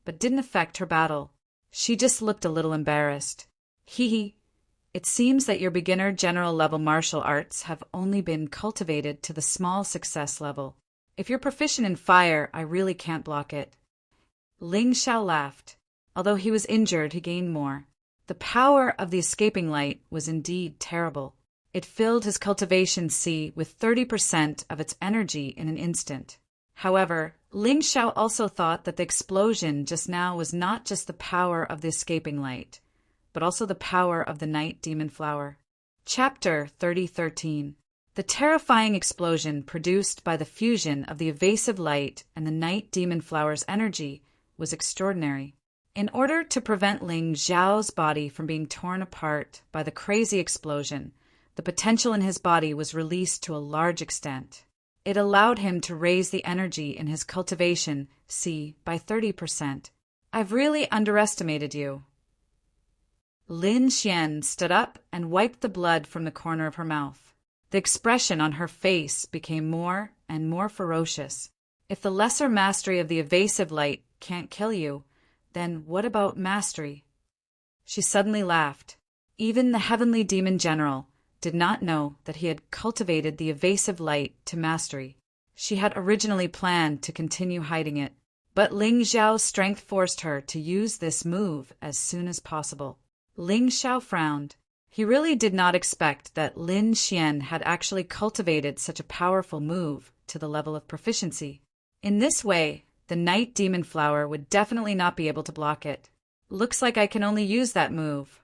but didn't affect her battle. She just looked a little embarrassed. Hee. It seems that your beginner general level martial arts have only been cultivated to the small success level. If you're proficient in fire, I really can't block it. Ling Xiao laughed. Although he was injured, he gained more. The power of the escaping light was indeed terrible. It filled his cultivation sea with 30% of its energy in an instant. However, Ling Xiao also thought that the explosion just now was not just the power of the escaping light, but also the power of the Night Demon Flower. Chapter 3013. The terrifying explosion produced by the fusion of the evasive light and the Night Demon Flower's energy was extraordinary. In order to prevent Ling Xiao's body from being torn apart by the crazy explosion, the potential in his body was released to a large extent. It allowed him to raise the energy in his cultivation sea by 30%. I've really underestimated you. Lin Xian stood up and wiped the blood from the corner of her mouth. The expression on her face became more and more ferocious. If the lesser mastery of the evasive light can't kill you, then what about mastery? She suddenly laughed. Even the heavenly demon general did not know that he had cultivated the evasive light to mastery. She had originally planned to continue hiding it, but Ling Xiao's strength forced her to use this move as soon as possible. Ling Xiao frowned. He really did not expect that Lin Xian had actually cultivated such a powerful move to the level of proficiency. In this way, the Night Demon Flower would definitely not be able to block it. Looks like I can only use that move.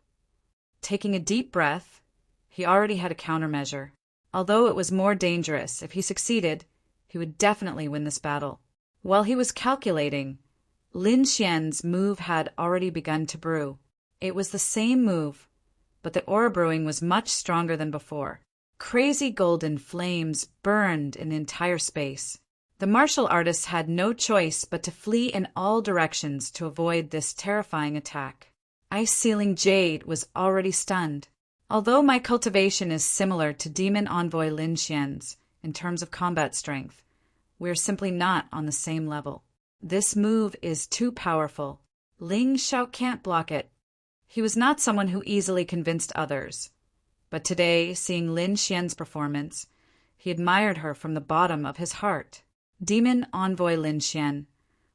Taking a deep breath, he already had a countermeasure. Although it was more dangerous, if he succeeded, he would definitely win this battle. While he was calculating, Lin Xian's move had already begun to brew. It was the same move, but the aura brewing was much stronger than before. Crazy golden flames burned in the entire space. The martial artists had no choice but to flee in all directions to avoid this terrifying attack. Ice Sealing Jade was already stunned. Although my cultivation is similar to Demon Envoy Lin Xian's in terms of combat strength, we are simply not on the same level. This move is too powerful. Ling Xiao can't block it. He was not someone who easily convinced others. But today, seeing Lin Xian's performance, he admired her from the bottom of his heart. Demon Envoy Lin Xian,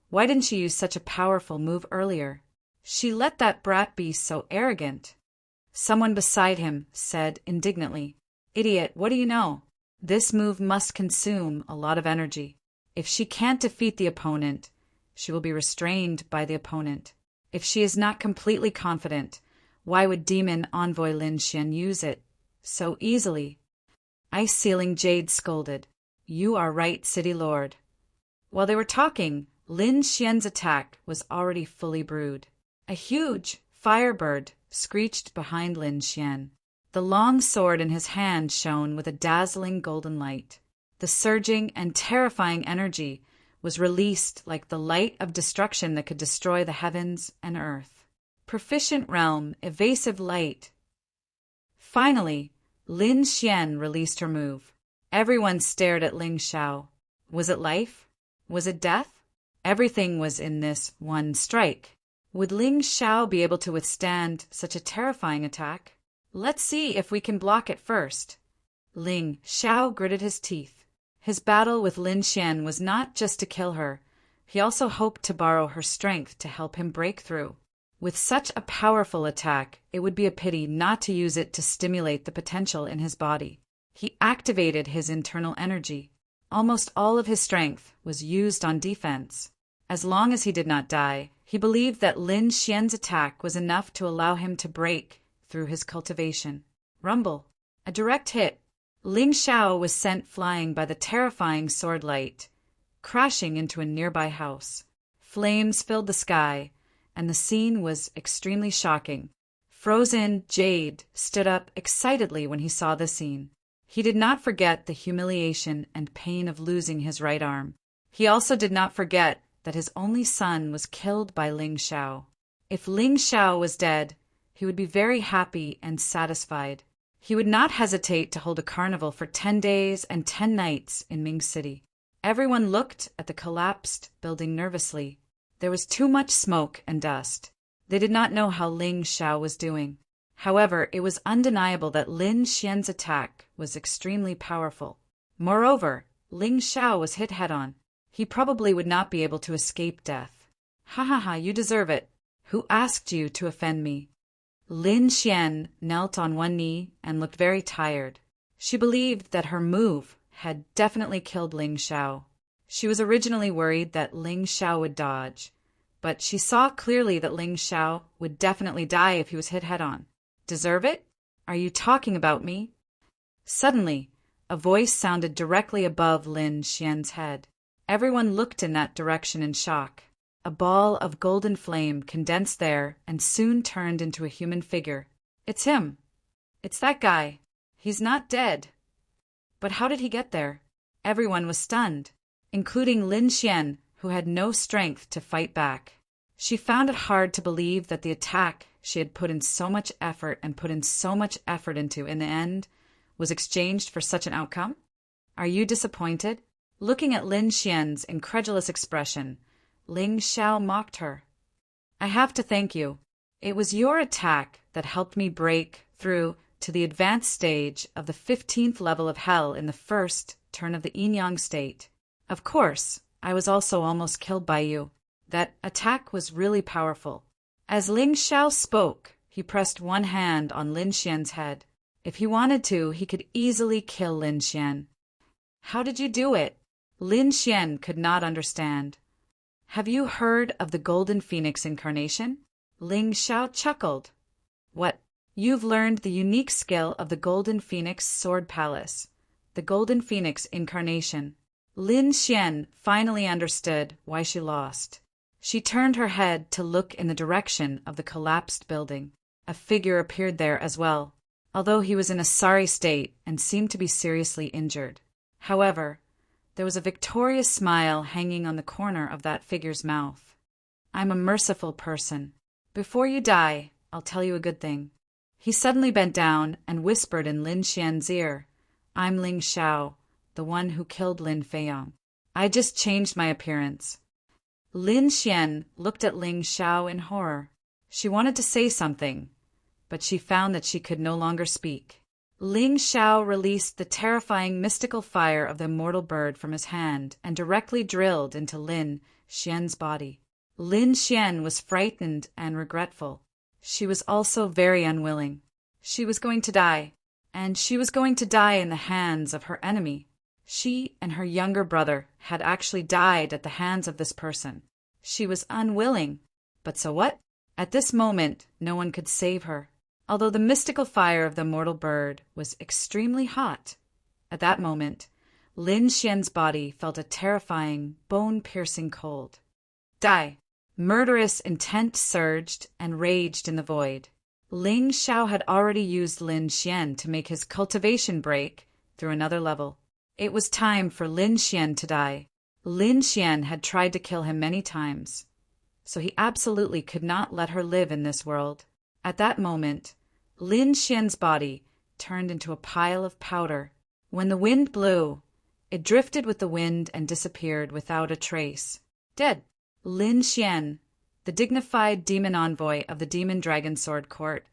why didn't she use such a powerful move earlier? She let that brat be so arrogant. Someone beside him said indignantly, "Idiot, what do you know? This move must consume a lot of energy. If she can't defeat the opponent, she will be restrained by the opponent. If she is not completely confident, why would Demon Envoy Lin Xian use it so easily?" Ice Sealing Jade scolded, "You are right, City Lord." While they were talking, Lin Xian's attack was already fully brewed. A huge firebird screeched behind Lin Xian. The long sword in his hand shone with a dazzling golden light. The surging and terrifying energy was released like the light of destruction that could destroy the heavens and earth. Proficient realm, evasive light. Finally, Lin Xian released her move. Everyone stared at Ling Xiao. Was it life? Was it death? Everything was in this one strike. Would Ling Xiao be able to withstand such a terrifying attack? Let's see if we can block it first. Ling Xiao gritted his teeth. His battle with Lin Xian was not just to kill her. He also hoped to borrow her strength to help him break through. With such a powerful attack, it would be a pity not to use it to stimulate the potential in his body. He activated his internal energy. Almost all of his strength was used on defense. As long as he did not die, he believed that Lin Xian's attack was enough to allow him to break through his cultivation. Rumble. A direct hit. Ling Xiao was sent flying by the terrifying sword light, crashing into a nearby house. Flames filled the sky, and the scene was extremely shocking. Frozen Jade stood up excitedly when he saw the scene. He did not forget the humiliation and pain of losing his right arm. He also did not forget that his only son was killed by Ling Xiao. If Ling Xiao was dead, he would be very happy and satisfied. He would not hesitate to hold a carnival for 10 days and 10 nights in Ming City. Everyone looked at the collapsed building nervously. There was too much smoke and dust. They did not know how Ling Xiao was doing. However, it was undeniable that Lin Xian's attack was extremely powerful. Moreover, Ling Xiao was hit head-on. He probably would not be able to escape death. Ha ha ha, you deserve it. Who asked you to offend me? Lin Xian knelt on one knee and looked very tired. She believed that her move had definitely killed Ling Xiao. She was originally worried that Ling Xiao would dodge, but she saw clearly that Ling Xiao would definitely die if he was hit head-on. Deserve it? Are you talking about me? Suddenly, a voice sounded directly above Lin Xian's head. Everyone looked in that direction in shock. A ball of golden flame condensed there and soon turned into a human figure. It's him. It's that guy. He's not dead. But how did he get there? Everyone was stunned, including Lin Xian, who had no strength to fight back. She found it hard to believe that the attack she had put in so much effort into in the end was exchanged for such an outcome. Are you disappointed? Looking at Lin Xian's incredulous expression, Ling Xiao mocked her. I have to thank you. It was your attack that helped me break through to the advanced stage of the 15th level of hell in the first turn of the yin-yang state. Of course, I was also almost killed by you. That attack was really powerful. As Ling Xiao spoke, he pressed one hand on Lin Xian's head. If he wanted to, he could easily kill Lin Xian. How did you do it? Lin Xian could not understand. Have you heard of the Golden Phoenix incarnation? Ling Xiao chuckled. What? You've learned the unique skill of the Golden Phoenix Sword Palace, the Golden Phoenix incarnation. Lin Xian finally understood why she lost. She turned her head to look in the direction of the collapsed building. A figure appeared there as well, although he was in a sorry state and seemed to be seriously injured. However, there was a victorious smile hanging on the corner of that figure's mouth. I'm a merciful person. Before you die, I'll tell you a good thing. He suddenly bent down and whispered in Lin Xian's ear, I'm Ling Xiao, the one who killed Lin Feiyang. I just changed my appearance. Lin Xian looked at Ling Xiao in horror. She wanted to say something, but she found that she could no longer speak. Ling Xiao released the terrifying mystical fire of the immortal bird from his hand and directly drilled into Lin Xian's body. Lin Xian was frightened and regretful. She was also very unwilling. She was going to die, and she was going to die in the hands of her enemy. She and her younger brother had actually died at the hands of this person. She was unwilling, but so what? At this moment, no one could save her. Although the mystical fire of the mortal bird was extremely hot. At that moment, Lin Xian's body felt a terrifying, bone-piercing cold. Die! Murderous intent surged and raged in the void. Ling Xiao had already used Lin Xian to make his cultivation break through another level. It was time for Lin Xian to die. Lin Xian had tried to kill him many times, so he absolutely could not let her live in this world. At that moment, Lin Xian's body turned into a pile of powder. When the wind blew, it drifted with the wind and disappeared without a trace. Dead. Lin Xian, the dignified demon envoy of the Demon Dragon Sword Court,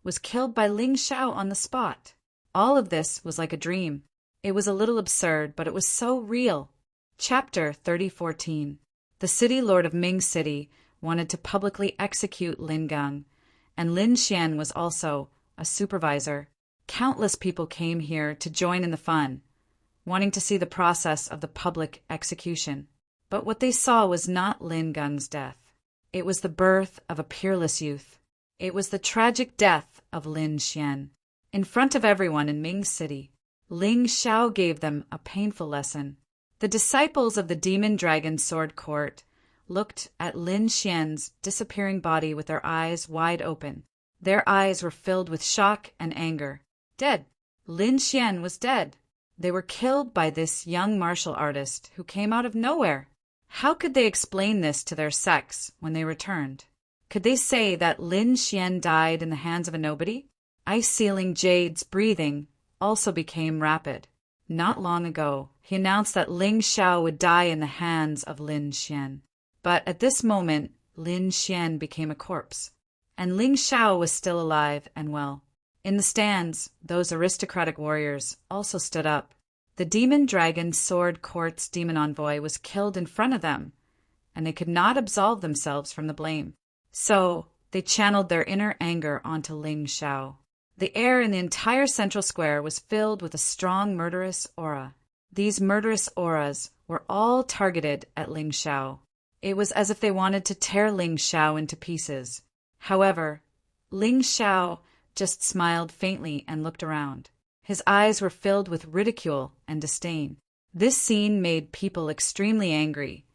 was killed by Ling Xiao on the spot. All of this was like a dream. It was a little absurd, but it was so real. Chapter 3014. The city lord of Ming City wanted to publicly execute Lin Gang, and Lin Xian was also a supervisor. Countless people came here to join in the fun, wanting to see the process of the public execution. But what they saw was not Lin Gang's death. It was the birth of a peerless youth. It was the tragic death of Lin Xian. In front of everyone in Ming City, Ling Xiao gave them a painful lesson. The disciples of the Demon Dragon Sword Court looked at Lin Xian's disappearing body with their eyes wide open. Their eyes were filled with shock and anger. Dead. Lin Xian was dead. They were killed by this young martial artist who came out of nowhere. How could they explain this to their sex when they returned? Could they say that Lin Xian died in the hands of a nobody? Ice-sealing Jade's breathing also became rapid. Not long ago, he announced that Ling Xiao would die in the hands of Lin Xian. But at this moment, Lin Xian became a corpse, and Ling Xiao was still alive and well. In the stands, those aristocratic warriors also stood up. The Demon Dragon Sword Court's demon envoy was killed in front of them, and they could not absolve themselves from the blame. So they channeled their inner anger onto Ling Xiao. The air in the entire central square was filled with a strong murderous aura. These murderous auras were all targeted at Ling Xiao. It was as if they wanted to tear Ling Xiao into pieces. However, Ling Xiao just smiled faintly and looked around. His eyes were filled with ridicule and disdain. This scene made people extremely angry,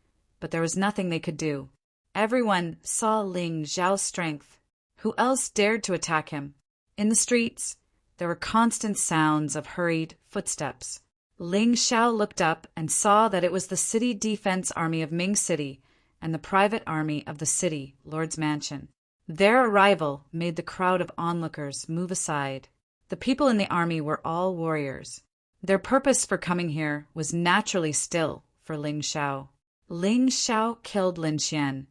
but there was nothing they could do. Everyone saw Ling Xiao's strength. Who else dared to attack him? In the streets, there were constant sounds of hurried footsteps. Ling Xiao looked up and saw that it was the city defense army of Ming City and the private army of the city lord's mansion. Their arrival made the crowd of onlookers move aside. The people in the army were all warriors. Their purpose for coming here was naturally still for Ling Xiao. Ling Xiao killed Lin Xian,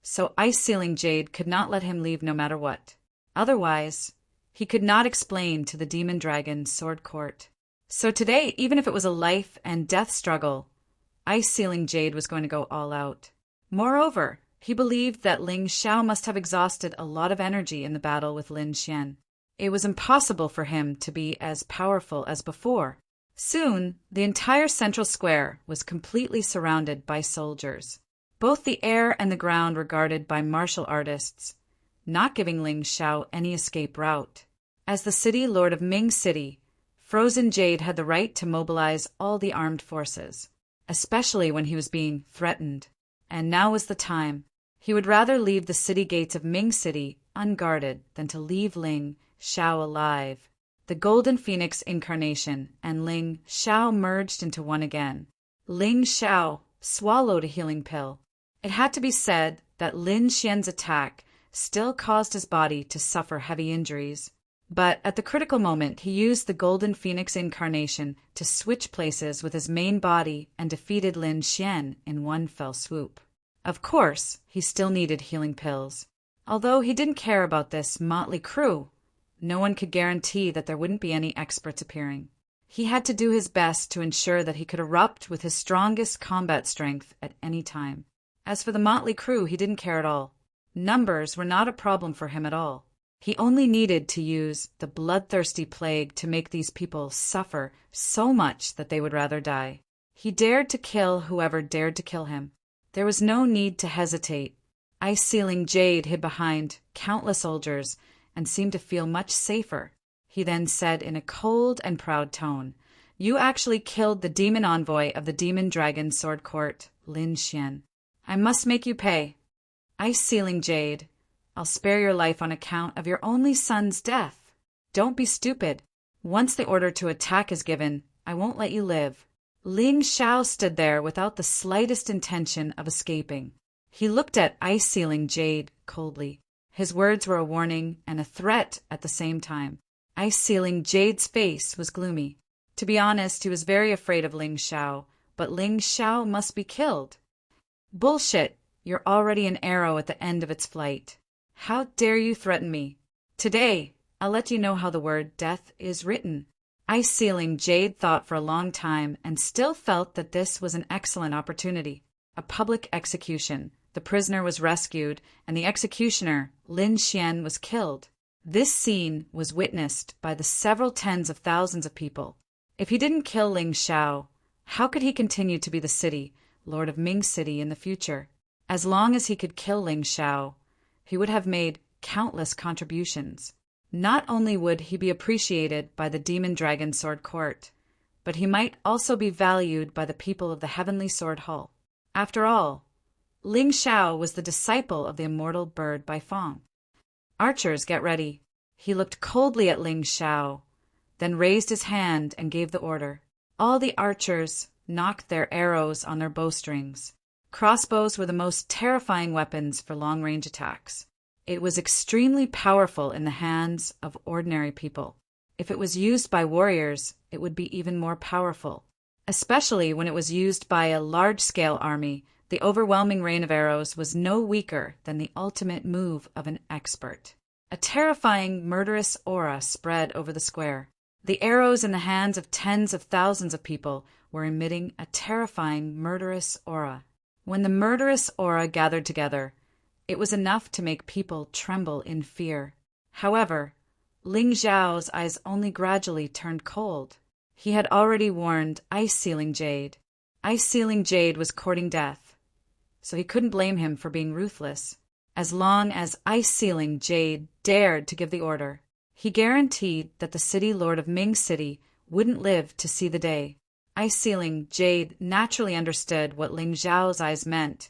so Ice-Sealing Jade could not let him leave no matter what. Otherwise, he could not explain to the Demon Dragon Sword Court. So today, even if it was a life and death struggle, Ice-Sealing Jade was going to go all out. Moreover, he believed that Ling Xiao must have exhausted a lot of energy in the battle with Lin Xian. It was impossible for him to be as powerful as before. Soon, the entire central square was completely surrounded by soldiers. Both the air and the ground were guarded by martial artists, not giving Ling Xiao any escape route. As the city lord of Ming City, Frozen Jade had the right to mobilize all the armed forces, especially when he was being threatened. And now was the time. He would rather leave the city gates of Ming City unguarded than to leave Ling Xiao alive. The Golden Phoenix incarnation and Ling Xiao merged into one again. Ling Xiao swallowed a healing pill. It had to be said that Lin Xian's attack still caused his body to suffer heavy injuries. But at the critical moment, he used the Golden Phoenix incarnation to switch places with his main body and defeated Lin Xian in one fell swoop. Of course, he still needed healing pills. Although he didn't care about this motley crew, no one could guarantee that there wouldn't be any experts appearing. He had to do his best to ensure that he could erupt with his strongest combat strength at any time. As for the motley crew, he didn't care at all. Numbers were not a problem for him at all. He only needed to use the bloodthirsty plague to make these people suffer so much that they would rather die. He dared to kill whoever dared to kill him. There was no need to hesitate. Ice-Sealing Jade hid behind countless soldiers and seemed to feel much safer. He then said in a cold and proud tone, "You actually killed the demon envoy of the Demon Dragon Sword Court, Lin Xian. I must make you pay. Ice-Sealing Jade, I'll spare your life on account of your only son's death. Don't be stupid. Once the order to attack is given, I won't let you live." Ling Xiao stood there without the slightest intention of escaping. He looked at Ice-Sealing Jade coldly. His words were a warning and a threat at the same time. Ice-Sealing Jade's face was gloomy. To be honest, he was very afraid of Ling Xiao, but Ling Xiao must be killed. "Bullshit. You're already an arrow at the end of its flight. How dare you threaten me? Today, I'll let you know how the word death is written." Ice-Sealing Jade thought for a long time and still felt that this was an excellent opportunity. A public execution. The prisoner was rescued, and the executioner, Lin Xian, was killed. This scene was witnessed by the several tens of thousands of people. If he didn't kill Ling Xiao, how could he continue to be the city, Lord of Ming City, in the future? As long as he could kill Ling Xiao, he would have made countless contributions. Not only would he be appreciated by the Demon Dragon Sword Court, but he might also be valued by the people of the Heavenly Sword Hall. After all, Ling Xiao was the disciple of the immortal bird Bai Feng. "Archers, get ready." He looked coldly at Ling Xiao, then raised his hand and gave the order. All the archers knocked their arrows on their bowstrings. Crossbows were the most terrifying weapons for long-range attacks. It was extremely powerful in the hands of ordinary people. If it was used by warriors, it would be even more powerful. Especially when it was used by a large-scale army, the overwhelming rain of arrows was no weaker than the ultimate move of an expert. A terrifying, murderous aura spread over the square. The arrows in the hands of tens of thousands of people were emitting a terrifying, murderous aura. When the murderous aura gathered together, it was enough to make people tremble in fear. However, Ling Xiao's eyes only gradually turned cold. He had already warned Ice-Sealing Jade. Ice-Sealing Jade was courting death, so he couldn't blame him for being ruthless. As long as Ice-Sealing Jade dared to give the order, he guaranteed that the city lord of Ming City wouldn't live to see the day. Ice-Sealing Jade naturally understood what Ling Xiao's eyes meant,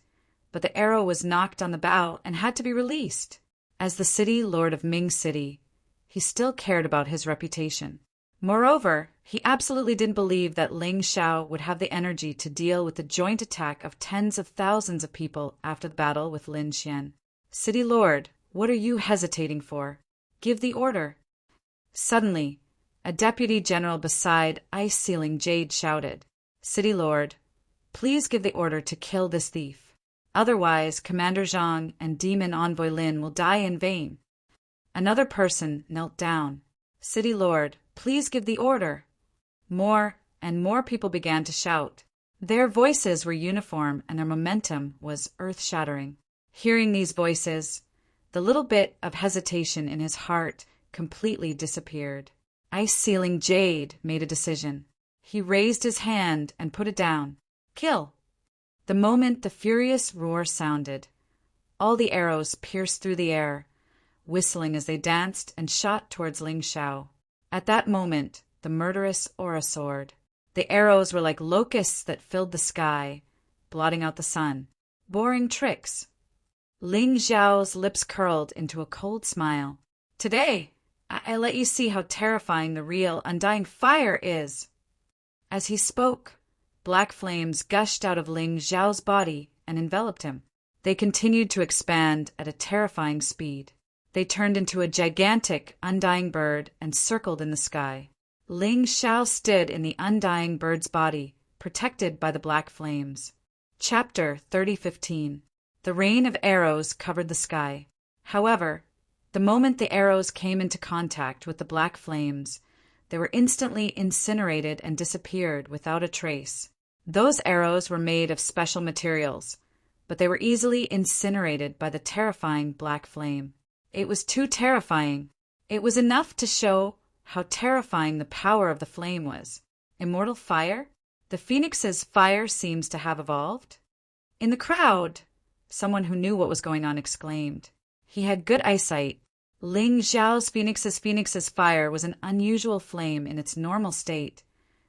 but the arrow was knocked on the bow and had to be released. As the city lord of Ming City, he still cared about his reputation. Moreover, he absolutely didn't believe that Ling Xiao would have the energy to deal with the joint attack of tens of thousands of people after the battle with Lin Xian. "City Lord, what are you hesitating for? Give the order." Suddenly, a deputy general beside Ice-Sealing Jade shouted, "City Lord, please give the order to kill this thief. Otherwise, Commander Zhang and Demon Envoy Lin will die in vain." Another person knelt down. "City Lord, please give the order." More and more people began to shout. Their voices were uniform and their momentum was earth-shattering. Hearing these voices, the little bit of hesitation in his heart completely disappeared. Ice-Sealing Jade made a decision. He raised his hand and put it down. "Kill!" The moment the furious roar sounded, all the arrows pierced through the air, whistling as they danced and shot towards Ling Xiao. At that moment, the murderous aura soared. The arrows were like locusts that filled the sky, blotting out the sun. Boring tricks. Ling Xiao's lips curled into a cold smile. "Today, I let you see how terrifying the real, undying fire is." As he spoke, black flames gushed out of Ling Xiao's body and enveloped him. They continued to expand at a terrifying speed. They turned into a gigantic, undying bird and circled in the sky. Ling Xiao stood in the undying bird's body, protected by the black flames. Chapter 30:15. The rain of arrows covered the sky. However, the moment the arrows came into contact with the black flames, they were instantly incinerated and disappeared without a trace. Those arrows were made of special materials, but they were easily incinerated by the terrifying black flame. It was too terrifying. It was enough to show how terrifying the power of the flame was. Immortal fire? The phoenix's fire seems to have evolved. In the crowd, someone who knew what was going on exclaimed. He had good eyesight. Ling Xiao's phoenix's fire was an unusual flame in its normal state,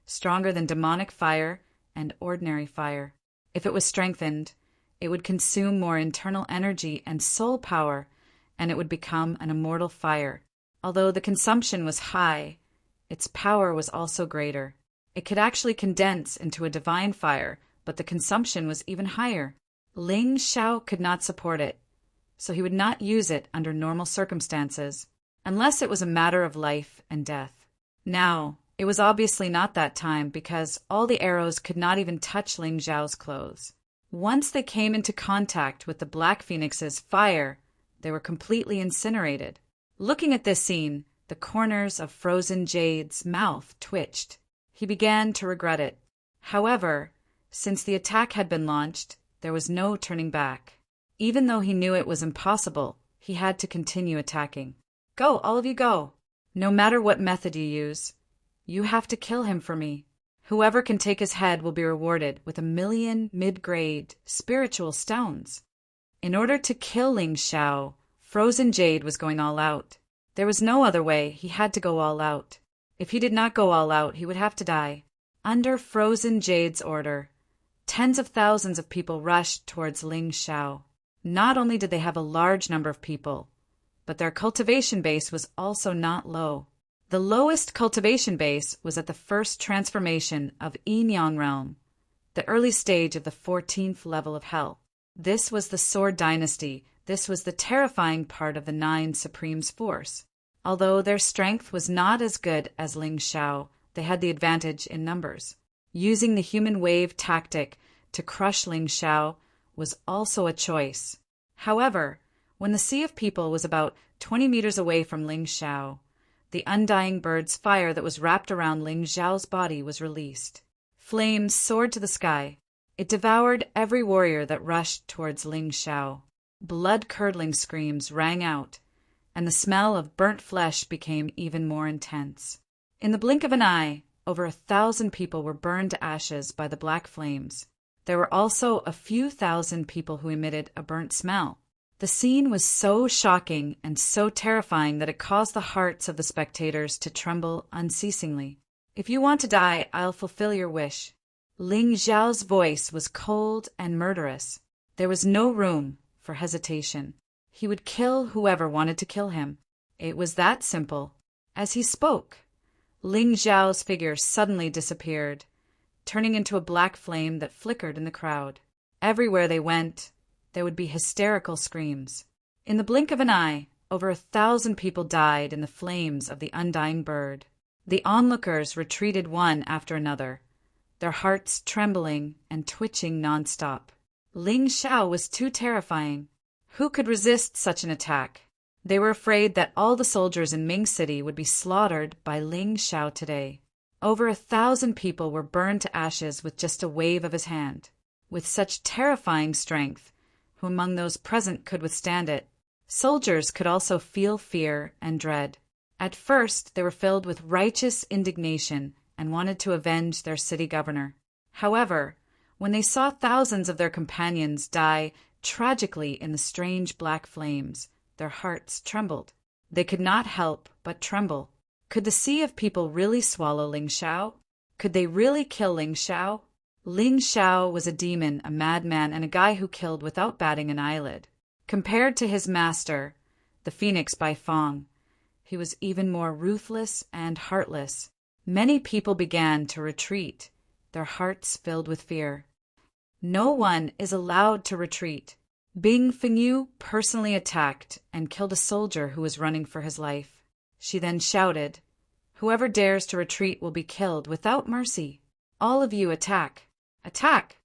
stronger than demonic fire and ordinary fire. If it was strengthened, it would consume more internal energy and soul power, and it would become an immortal fire. Although the consumption was high, its power was also greater. It could actually condense into a divine fire, but the consumption was even higher. Ling Xiao could not support it, so he would not use it under normal circumstances, unless it was a matter of life and death. Now, it was obviously not that time because all the arrows could not even touch Ling Xiao's clothes. Once they came into contact with the Black Phoenix's fire, they were completely incinerated. Looking at this scene, the corners of Frozen Jade's mouth twitched. He began to regret it. However, since the attack had been launched, there was no turning back. Even though he knew it was impossible, he had to continue attacking. Go, all of you go. No matter what method you use, you have to kill him for me. Whoever can take his head will be rewarded with 1,000,000 mid-grade spiritual stones. In order to kill Ling Xiao, Frozen Jade was going all out. There was no other way, he had to go all out. If he did not go all out, he would have to die. Under Frozen Jade's order, tens of thousands of people rushed towards Ling Xiao. Not only did they have a large number of people, but their cultivation base was also not low. The lowest cultivation base was at the first transformation of Yinyang realm, the early stage of the 14th level of hell. This was the Sword Dynasty. This was the terrifying part of the 9 Supremes' force. Although their strength was not as good as Ling Xiao, they had the advantage in numbers. Using the human wave tactic to crush Ling Xiao was also a choice. However, when the sea of people was about 20 meters away from Ling Xiao, the undying bird's fire that was wrapped around Ling Xiao's body was released. Flames soared to the sky. It devoured every warrior that rushed towards Ling Xiao. Blood-curdling screams rang out, and the smell of burnt flesh became even more intense. In the blink of an eye, over 1,000 people were burned to ashes by the black flames. There were also a few thousand people who emitted a burnt smell. The scene was so shocking and so terrifying that it caused the hearts of the spectators to tremble unceasingly. If you want to die, I'll fulfill your wish. Ling Xiao's voice was cold and murderous. There was no room for hesitation. He would kill whoever wanted to kill him. It was that simple. As he spoke, Ling Xiao's figure suddenly disappeared, turning into a black flame that flickered in the crowd. Everywhere they went, there would be hysterical screams. In the blink of an eye, over 1,000 people died in the flames of the undying bird. The onlookers retreated one after another, their hearts trembling and twitching nonstop. Ling Xiao was too terrifying. Who could resist such an attack? They were afraid that all the soldiers in Ming City would be slaughtered by Ling Xiao today. Over 1,000 people were burned to ashes with just a wave of his hand. With such terrifying strength, who among those present could withstand it? Soldiers could also feel fear and dread. At first, they were filled with righteous indignation and wanted to avenge their city governor. However, when they saw thousands of their companions die tragically in the strange black flames, their hearts trembled. They could not help but tremble. Could the sea of people really swallow Ling Xiao? Could they really kill Ling Xiao? Ling Xiao was a demon, a madman, and a guy who killed without batting an eyelid. Compared to his master, the Phoenix Bai Fong, he was even more ruthless and heartless. Many people began to retreat, their hearts filled with fear. No one is allowed to retreat. Bing Fengyu personally attacked and killed a soldier who was running for his life. She then shouted, "Whoever dares to retreat will be killed without mercy. All of you attack! Attack!"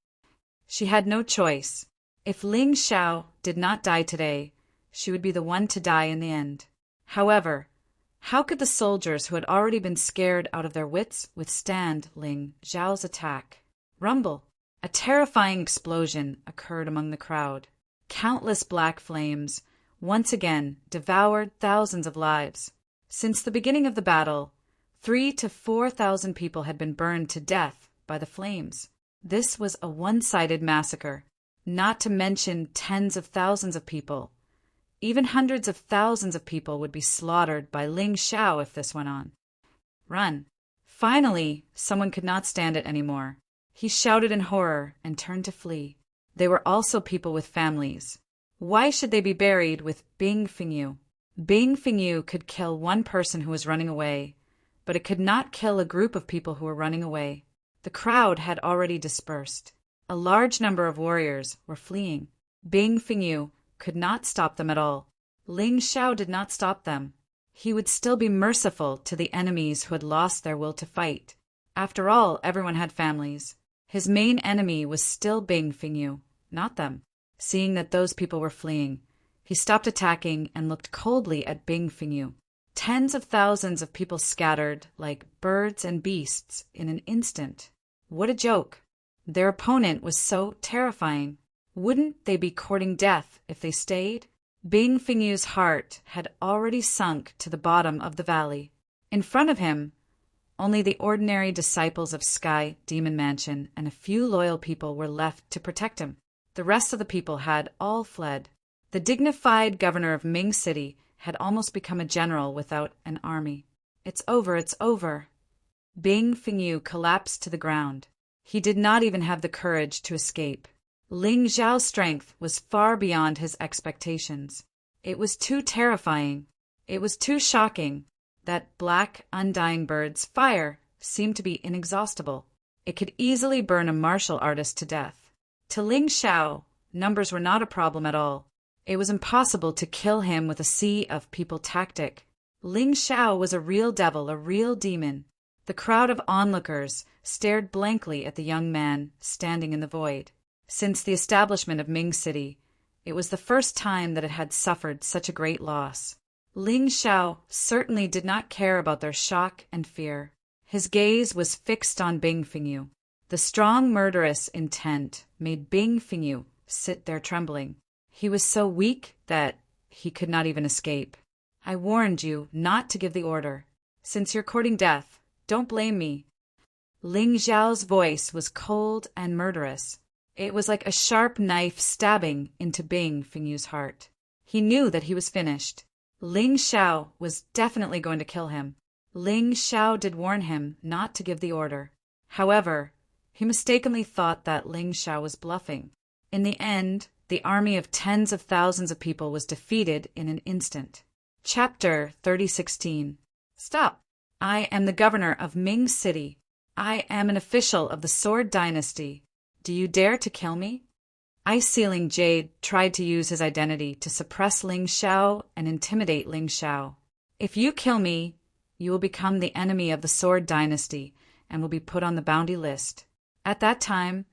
She had no choice. If Ling Xiao did not die today, she would be the one to die in the end. However, how could the soldiers who had already been scared out of their wits withstand Ling Xiao's attack? Rumble! A terrifying explosion occurred among the crowd. Countless black flames once again devoured thousands of lives. Since the beginning of the battle, 3,000 to 4,000 people had been burned to death by the flames. This was a one-sided massacre, not to mention tens of thousands of people. Even hundreds of thousands of people would be slaughtered by Ling Xiao if this went on. Run! Finally, someone could not stand it anymore. He shouted in horror and turned to flee. They were also people with families. Why should they be buried with Bing Fengyu? Bing Fengyu could kill one person who was running away, but it could not kill a group of people who were running away. The crowd had already dispersed. A large number of warriors were fleeing. Bing Fengyu could not stop them at all. Ling Xiao did not stop them. He would still be merciful to the enemies who had lost their will to fight. After all, everyone had families. His main enemy was still Bing Fengyu. not them. Seeing that those people were fleeing, he stopped attacking and looked coldly at Bing Fengyu. Tens of thousands of people scattered like birds and beasts in an instant. What a joke! Their opponent was so terrifying. Wouldn't they be courting death if they stayed? Bing Fengyu's heart had already sunk to the bottom of the valley. In front of him, only the ordinary disciples of Sky Demon Mansion and a few loyal people were left to protect him. The rest of the people had all fled. The dignified governor of Ming City had almost become a general without an army. It's over, it's over. Bing Fengyu collapsed to the ground. He did not even have the courage to escape. Ling Zhao's strength was far beyond his expectations. It was too terrifying. It was too shocking. That black, undying bird's fire seemed to be inexhaustible. It could easily burn a martial artist to death. To Ling Zhao, numbers were not a problem at all. It was impossible to kill him with a sea of people tactic. Ling Zhao was a real devil, a real demon. The crowd of onlookers stared blankly at the young man standing in the void. Since the establishment of Ming City, it was the first time that it had suffered such a great loss. Ling Zhao certainly did not care about their shock and fear. His gaze was fixed on Bing Fengyu. The strong murderous intent made Bing Fengyu sit there trembling. He was so weak that he could not even escape. I warned you not to give the order. Since you're courting death, don't blame me. Ling Zhao's voice was cold and murderous. It was like a sharp knife stabbing into Bing Fengyu's heart. He knew that he was finished. Ling Zhao was definitely going to kill him. Ling Zhao did warn him not to give the order. However, he mistakenly thought that Ling Zhao was bluffing. In the end, the army of tens of thousands of people was defeated in an instant. Chapter 3016. Stop! I am the governor of Ming City. I am an official of the Sword Dynasty. Do you dare to kill me? Ice-Sealing Jade tried to use his identity to suppress Ling Zhao and intimidate Ling Zhao. If you kill me, you will become the enemy of the Sword Dynasty and will be put on the bounty list. At that time,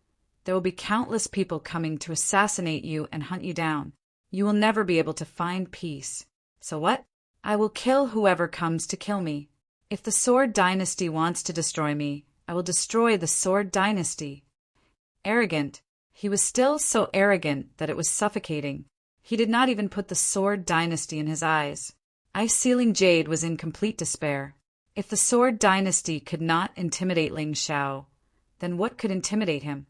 there will be countless people coming to assassinate you and hunt you down. You will never be able to find peace. So what? I will kill whoever comes to kill me. If the Sword Dynasty wants to destroy me, I will destroy the Sword Dynasty. Arrogant. He was still so arrogant that it was suffocating. He did not even put the Sword Dynasty in his eyes. Ice-Sealing Jade was in complete despair. If the Sword Dynasty could not intimidate Ling Zhao, then what could intimidate him?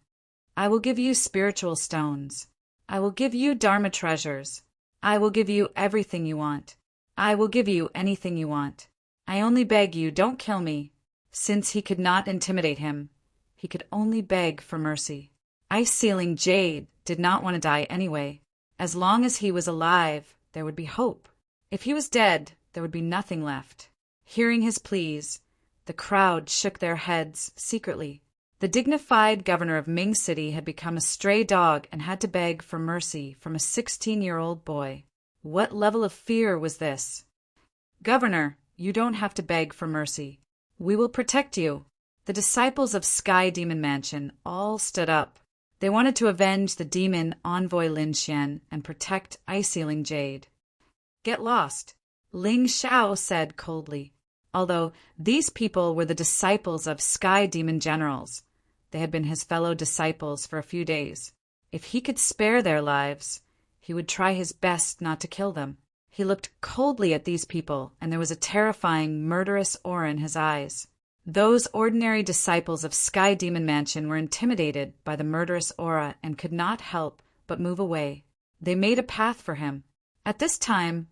I will give you spiritual stones. I will give you Dharma treasures. I will give you everything you want. I will give you anything you want. I only beg you, don't kill me. Since he could not intimidate him, he could only beg for mercy. Ice-Sealing Jade did not want to die anyway. As long as he was alive, there would be hope. If he was dead, there would be nothing left. Hearing his pleas, the crowd shook their heads secretly. The dignified governor of Ming City had become a stray dog and had to beg for mercy from a 16-year-old boy. What level of fear was this? Governor, you don't have to beg for mercy. We will protect you. The disciples of Sky Demon Mansion all stood up. They wanted to avenge the demon envoy Lin Xian and protect Ice-Sealing Jade. Get lost, Ling Zhao said coldly. Although these people were the disciples of Sky Demon Generals, they had been his fellow disciples for a few days. If he could spare their lives, he would try his best not to kill them. He looked coldly at these people, and there was a terrifying, murderous aura in his eyes. Those ordinary disciples of Sky Demon Mansion were intimidated by the murderous aura and could not help but move away. They made a path for him. At this time,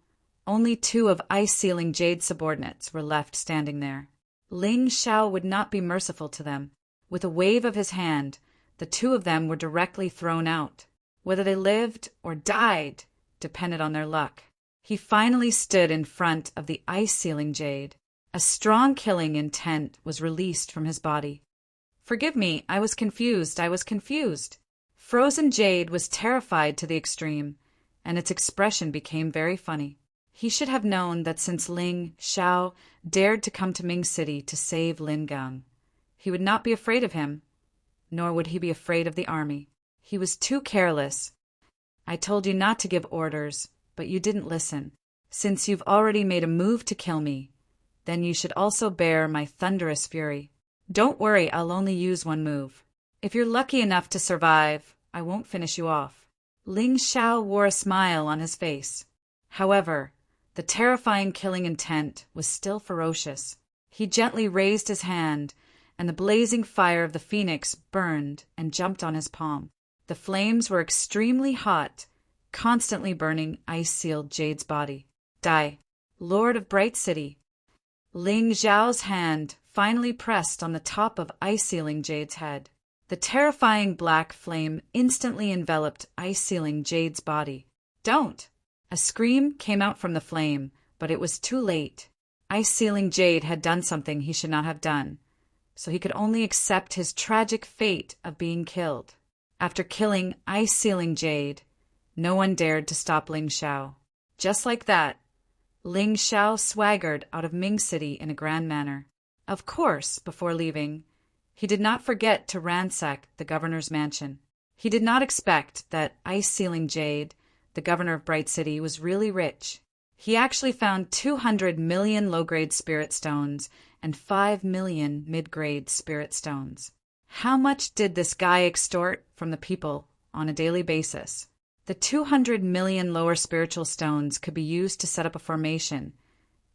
only 2 of Ice-Sealing Jade's subordinates were left standing there. Ling Zhao would not be merciful to them. With a wave of his hand, the 2 of them were directly thrown out. Whether they lived or died depended on their luck. He finally stood in front of the Ice-Sealing Jade. A strong killing intent was released from his body. Forgive me, I was confused. Frozen Jade was terrified to the extreme, and its expression became very funny. He should have known that since Ling Zhao dared to come to Ming City to save Lin Gang, he would not be afraid of him, nor would he be afraid of the army. He was too careless. I told you not to give orders, but you didn't listen. Since you've already made a move to kill me, then you should also bear my thunderous fury. Don't worry, I'll only use one move. If you're lucky enough to survive, I won't finish you off. Ling Xiao wore a smile on his face. However, the terrifying killing intent was still ferocious. He gently raised his hand, and the blazing fire of the phoenix burned and jumped on his palm. The flames were extremely hot, constantly burning ice-sealed Jade's body. Die, Lord of Bright City. Ling Xiao's hand finally pressed on the top of ice-sealing Jade's head. The terrifying black flame instantly enveloped ice-sealing Jade's body. Don't! A scream came out from the flame, but it was too late. Ice-sealing Jade had done something he should not have done, so he could only accept his tragic fate of being killed. After killing ice-sealing Jade, no one dared to stop Ling Xiao. Just like that, Ling Xiao swaggered out of Ming City in a grand manner. Of course, before leaving, he did not forget to ransack the governor's mansion. He did not expect that ice-sealing Jade, the governor of Bright City, was really rich. He actually found 200 million low-grade spirit stones and 5 million mid-grade spirit stones. How much did this guy extort from the people on a daily basis? The 200 million lower spiritual stones could be used to set up a formation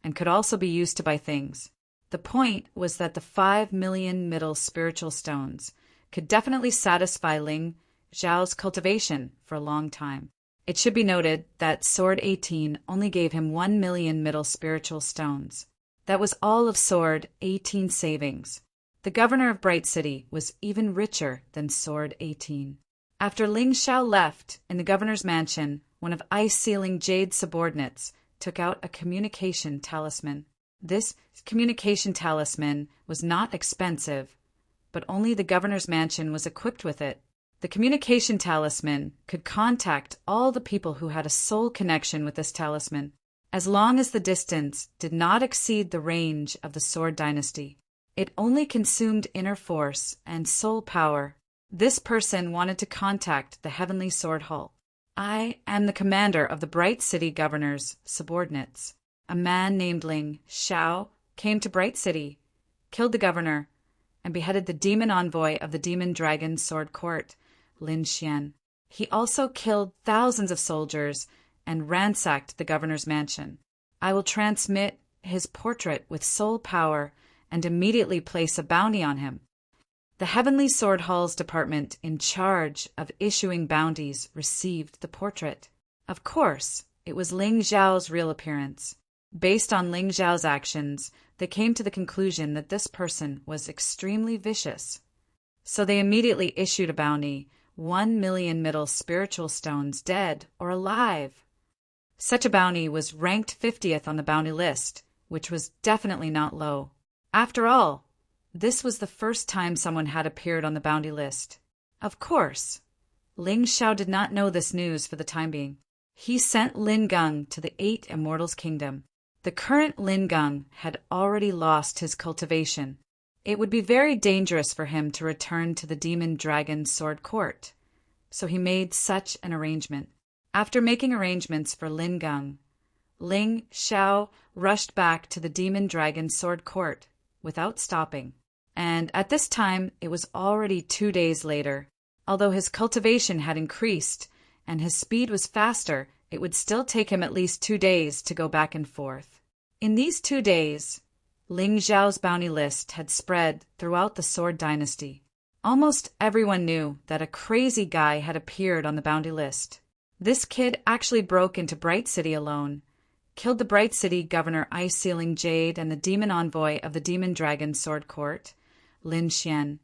and could also be used to buy things. The point was that the 5 million middle spiritual stones could definitely satisfy Ling Xiao's cultivation for a long time. It should be noted that Sword 18 only gave him 1 million middle spiritual stones. That was all of Sword 18 savings. The governor of Bright City was even richer than Sword 18. After Ling Xiao left, in the governor's mansion, one of ice-sealing Jade's subordinates took out a communication talisman. This communication talisman was not expensive, but only the governor's mansion was equipped with it. The communication talisman could contact all the people who had a soul connection with this talisman, as long as the distance did not exceed the range of the Sword Dynasty. It only consumed inner force and soul power. This person wanted to contact the Heavenly Sword Hall. I am the commander of the Bright City Governor's subordinates. A man named Ling Xiao came to Bright City, killed the governor, and beheaded the demon envoy of the Demon Dragon Sword Court, Lin Xian. He also killed thousands of soldiers and ransacked the governor's mansion. I will transmit his portrait with soul power and immediately place a bounty on him. The Heavenly Sword Hall's department in charge of issuing bounties received the portrait. Of course, it was Ling Xiao's real appearance. Based on Ling Xiao's actions, they came to the conclusion that this person was extremely vicious. So they immediately issued a bounty, 1 million middle spiritual stones, dead or alive. Such a bounty was ranked 50th on the bounty list, which was definitely not low. After all, this was the first time someone had appeared on the bounty list. Of course, Ling Xiao did not know this news for the time being. He sent Lin Geng to the 8 Immortals' Kingdom. The current Lin Geng had already lost his cultivation. It would be very dangerous for him to return to the Demon Dragon Sword Court, so he made such an arrangement. After making arrangements for Lin Geng, Ling Xiao rushed back to the Demon Dragon Sword Court without stopping. And at this time, it was already 2 days later. Although his cultivation had increased and his speed was faster, it would still take him at least 2 days to go back and forth. In these 2 days, Ling Xiao's bounty list had spread throughout the Sword Dynasty. Almost everyone knew that a crazy guy had appeared on the bounty list. This kid actually broke into Bright City alone, killed the Bright City Governor Ice-Sealing Jade and the demon envoy of the Demon Dragon Sword Court, Lin Xian,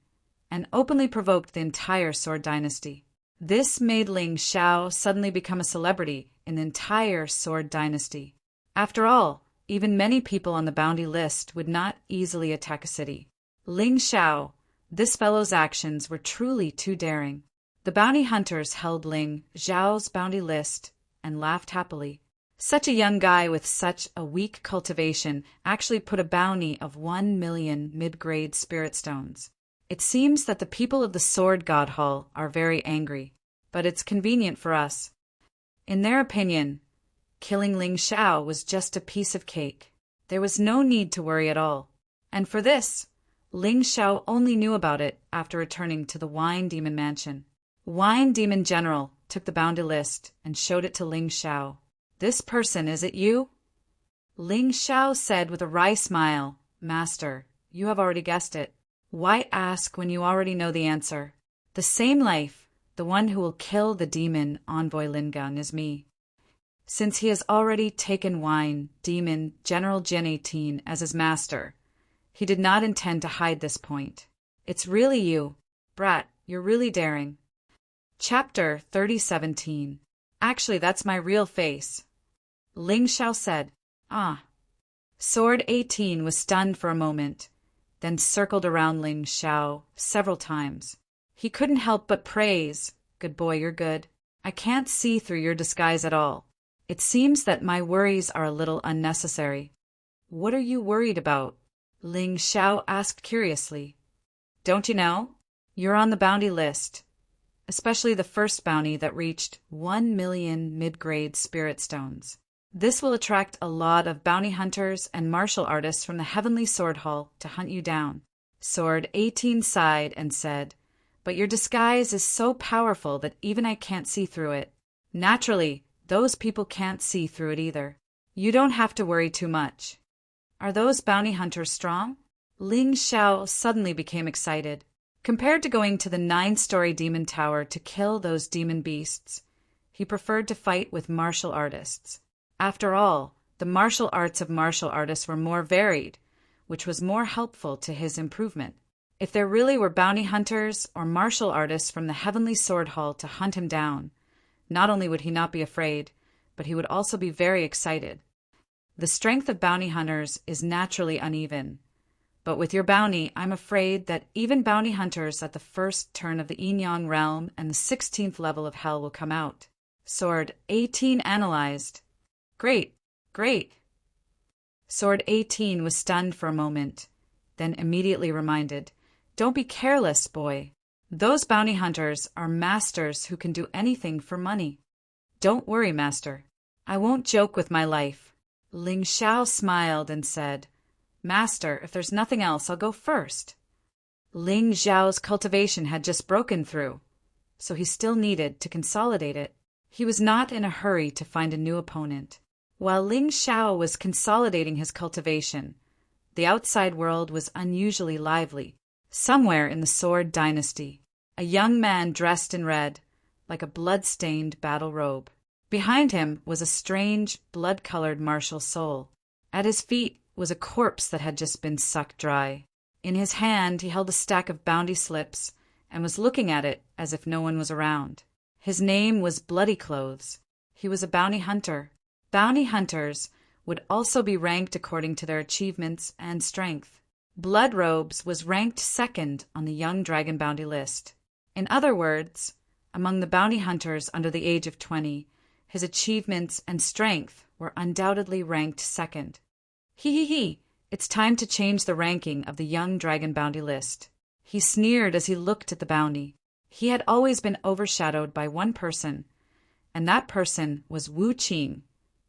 and openly provoked the entire Sword Dynasty. This made Ling Xiao suddenly become a celebrity in the entire Sword Dynasty. After all, even many people on the bounty list would not easily attack a city. Ling Xiao, this fellow's actions were truly too daring. The bounty hunters held Ling Xiao's bounty list and laughed happily. Such a young guy with such a weak cultivation actually put a bounty of 1 million mid-grade spirit stones. It seems that the people of the Sword God Hall are very angry, but it's convenient for us. In their opinion, killing Ling Xiao was just a piece of cake. There was no need to worry at all. And for this, Ling Xiao only knew about it after returning to the Wine Demon Mansion. Wine Demon General took the bounty list and showed it to Ling Xiao. "This person, is it you?" Ling Xiao said with a wry smile, "Master, you have already guessed it. Why ask when you already know the answer? The same life, the one who will kill the demon envoy Lingang, is me. Since he has already taken Wine Demon General Jin 18 as his master, he did not intend to hide this point. It's really you. Brat, you're really daring." Chapter 30:17. "Actually, that's my real face," Ling Xiao said. "Ah." Sword 18 was stunned for a moment, then circled around Ling Xiao several times. He couldn't help but praise, "Good boy, you're good. I can't see through your disguise at all. It seems that my worries are a little unnecessary." "What are you worried about?" Ling Xiao asked curiously. "Don't you know? You're on the bounty list, especially the first bounty that reached 1,000,000 mid-grade spirit stones. This will attract a lot of bounty hunters and martial artists from the Heavenly Sword Hall to hunt you down." Sword 18 sighed and said, "But your disguise is so powerful that even I can't see through it. Naturally, those people can't see through it either. You don't have to worry too much." "Are those bounty hunters strong?" Ling Xiao suddenly became excited. Compared to going to the 9-story demon tower to kill those demon beasts, he preferred to fight with martial artists. After all, the martial arts of martial artists were more varied, which was more helpful to his improvement. If there really were bounty hunters or martial artists from the Heavenly Sword Hall to hunt him down, not only would he not be afraid, but he would also be very excited. The strength of bounty hunters is naturally uneven, but with your bounty, I'm afraid that even bounty hunters at the first turn of the Yin Yang realm and the 16th level of hell will come out. Sword 18 analyzed. "Great, great." Sword 18 was stunned for a moment, then immediately reminded, "Don't be careless, boy. Those bounty hunters are masters who can do anything for money." "Don't worry, master. I won't joke with my life." Ling Xiao smiled and said, "Master, if there's nothing else, I'll go first." Ling Xiao's cultivation had just broken through, so he still needed to consolidate it. He was not in a hurry to find a new opponent. While Ling Xiao was consolidating his cultivation, the outside world was unusually lively. Somewhere in the Sword Dynasty, a young man dressed in red, like a blood-stained battle robe. Behind him was a strange, blood-colored martial soul. At his feet was a corpse that had just been sucked dry. In his hand he held a stack of bounty slips and was looking at it as if no one was around. His name was Bloody Clothes. He was a bounty hunter. Bounty hunters would also be ranked according to their achievements and strength. Blood Robes was ranked second on the Young Dragon bounty list. In other words, among the bounty hunters under the age of 20, his achievements and strength were undoubtedly ranked second. He, it's time to change the ranking of the Young Dragon bounty list. He sneered as he looked at the bounty. He had always been overshadowed by one person, and that person was Wu Qing,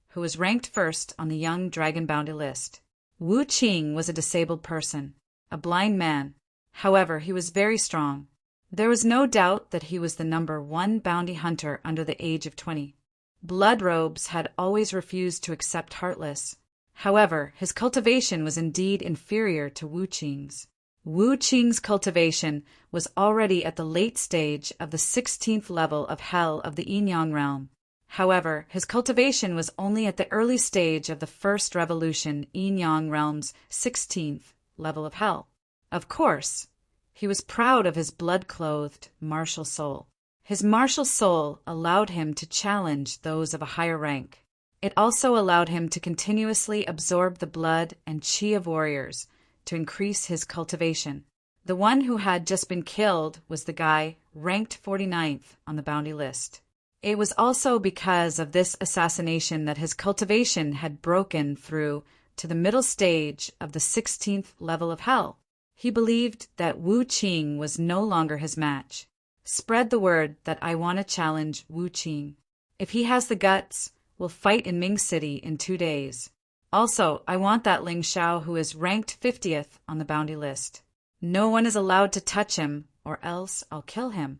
who was ranked first on the Young Dragon bounty list. Wu Qing was a disabled person, a blind man. However, he was very strong. There was no doubt that he was the number 1 bounty hunter under the age of 20. Blood Robes had always refused to accept Heartless. However, his cultivation was indeed inferior to Wu Qing's. Wu Qing's cultivation was already at the late stage of the 16th level of Hell of the Yin Yang realm. However, his cultivation was only at the early stage of the First Revolution Yin Yang realm's 16th level of Hell. Of course, he was proud of his blood-clothed martial soul. His martial soul allowed him to challenge those of a higher rank. It also allowed him to continuously absorb the blood and qi of warriors to increase his cultivation. The one who had just been killed was the guy ranked 49th on the bounty list. It was also because of this assassination that his cultivation had broken through to the middle stage of the 16th level of Hell. He believed that Wu Qing was no longer his match. Spread the word that I want to challenge Wu Qing. If he has the guts, we'll fight in Ming City in 2 days. Also, I want that Ling Xiao who is ranked 50th on the bounty list. No one is allowed to touch him, or else I'll kill him.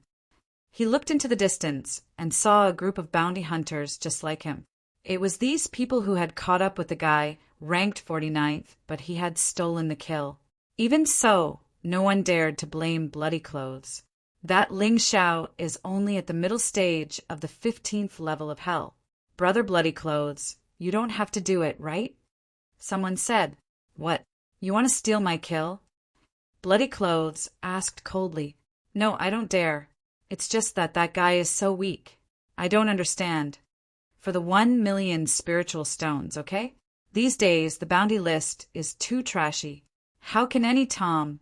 He looked into the distance and saw a group of bounty hunters just like him. It was these people who had caught up with the guy, ranked 49th, but he had stolen the kill. Even so, no one dared to blame Bloody Clothes. That Ling Xiao is only at the middle stage of the 15th level of hell. Brother Bloody Clothes, you don't have to do it, right? Someone said. What? You want to steal my kill? Bloody Clothes asked coldly. No, I don't dare. It's just that guy is so weak. I don't understand. For the 1 million spiritual stones, okay? These days, the bounty list is too trashy. How can any Tom,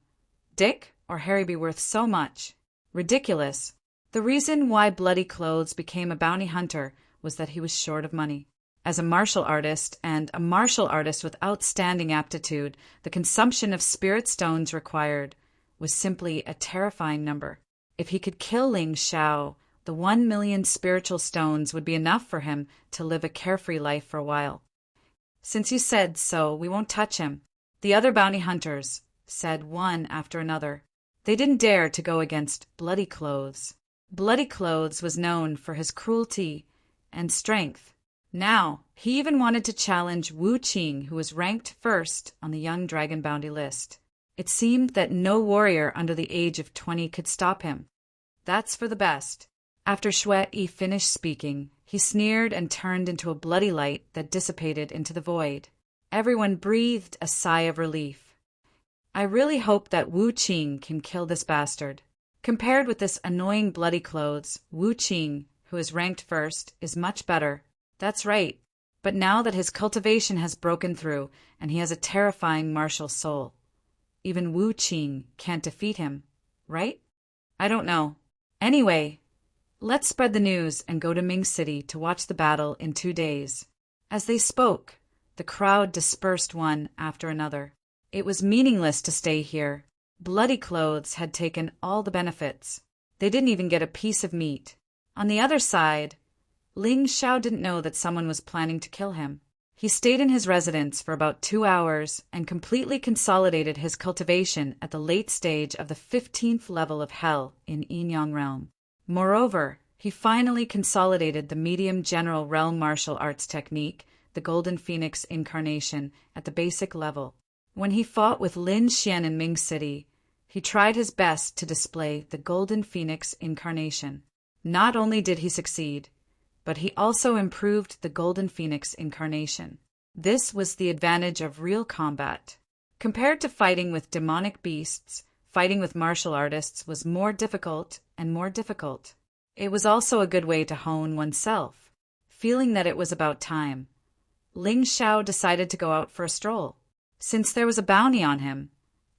Dick, or Harry be worth so much? Ridiculous. The reason why Bloody Clothes became a bounty hunter was that he was short of money. As a martial artist, and a martial artist with outstanding aptitude, the consumption of spirit stones required was simply a terrifying number. If he could kill Ling Xiao, the 1 million spiritual stones would be enough for him to live a carefree life for a while. Since you said so, we won't touch him. The other bounty hunters said one after another. They didn't dare to go against Bloody Clothes. Bloody Clothes was known for his cruelty and strength. Now, he even wanted to challenge Wu Qing, who was ranked first on the young dragon bounty list. It seemed that no warrior under the age of 20 could stop him. That's for the best. After Xue Yi finished speaking, he sneered and turned into a bloody light that dissipated into the void. Everyone breathed a sigh of relief. I really hope that Wu Qing can kill this bastard. Compared with this annoying Bloody Clothes, Wu Qing, who is ranked first, is much better. That's right. But now that his cultivation has broken through and he has a terrifying martial soul, even Wu Qing can't defeat him, right? I don't know. Anyway, let's spread the news and go to Ming City to watch the battle in 2 days. As they spoke, the crowd dispersed one after another. It was meaningless to stay here. Bloody Clothes had taken all the benefits. They didn't even get a piece of meat. On the other side, Ling Xiao didn't know that someone was planning to kill him. He stayed in his residence for about 2 hours and completely consolidated his cultivation at the late stage of the 15th level of hell in Yinyang Realm. Moreover, he finally consolidated the medium general realm martial arts technique, the Golden Phoenix Incarnation, at the basic level. When he fought with Lin Xian in Ming City, he tried his best to display the Golden Phoenix Incarnation. Not only did he succeed, but he also improved the Golden Phoenix Incarnation. This was the advantage of real combat. Compared to fighting with demonic beasts, fighting with martial artists was more difficult and more difficult. It was also a good way to hone oneself. Feeling that it was about time, Ling Xiao decided to go out for a stroll. Since there was a bounty on him,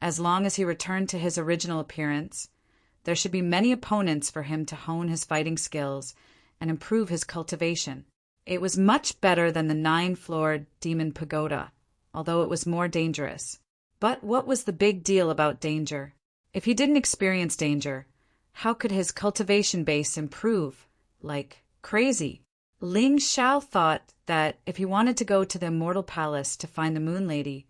as long as he returned to his original appearance, there should be many opponents for him to hone his fighting skills and improve his cultivation. It was much better than the 9-floored demon pagoda, although it was more dangerous. But what was the big deal about danger? If he didn't experience danger, how could his cultivation base improve? Like crazy. Ling Xiao thought that if he wanted to go to the Immortal Palace to find the Moon Lady,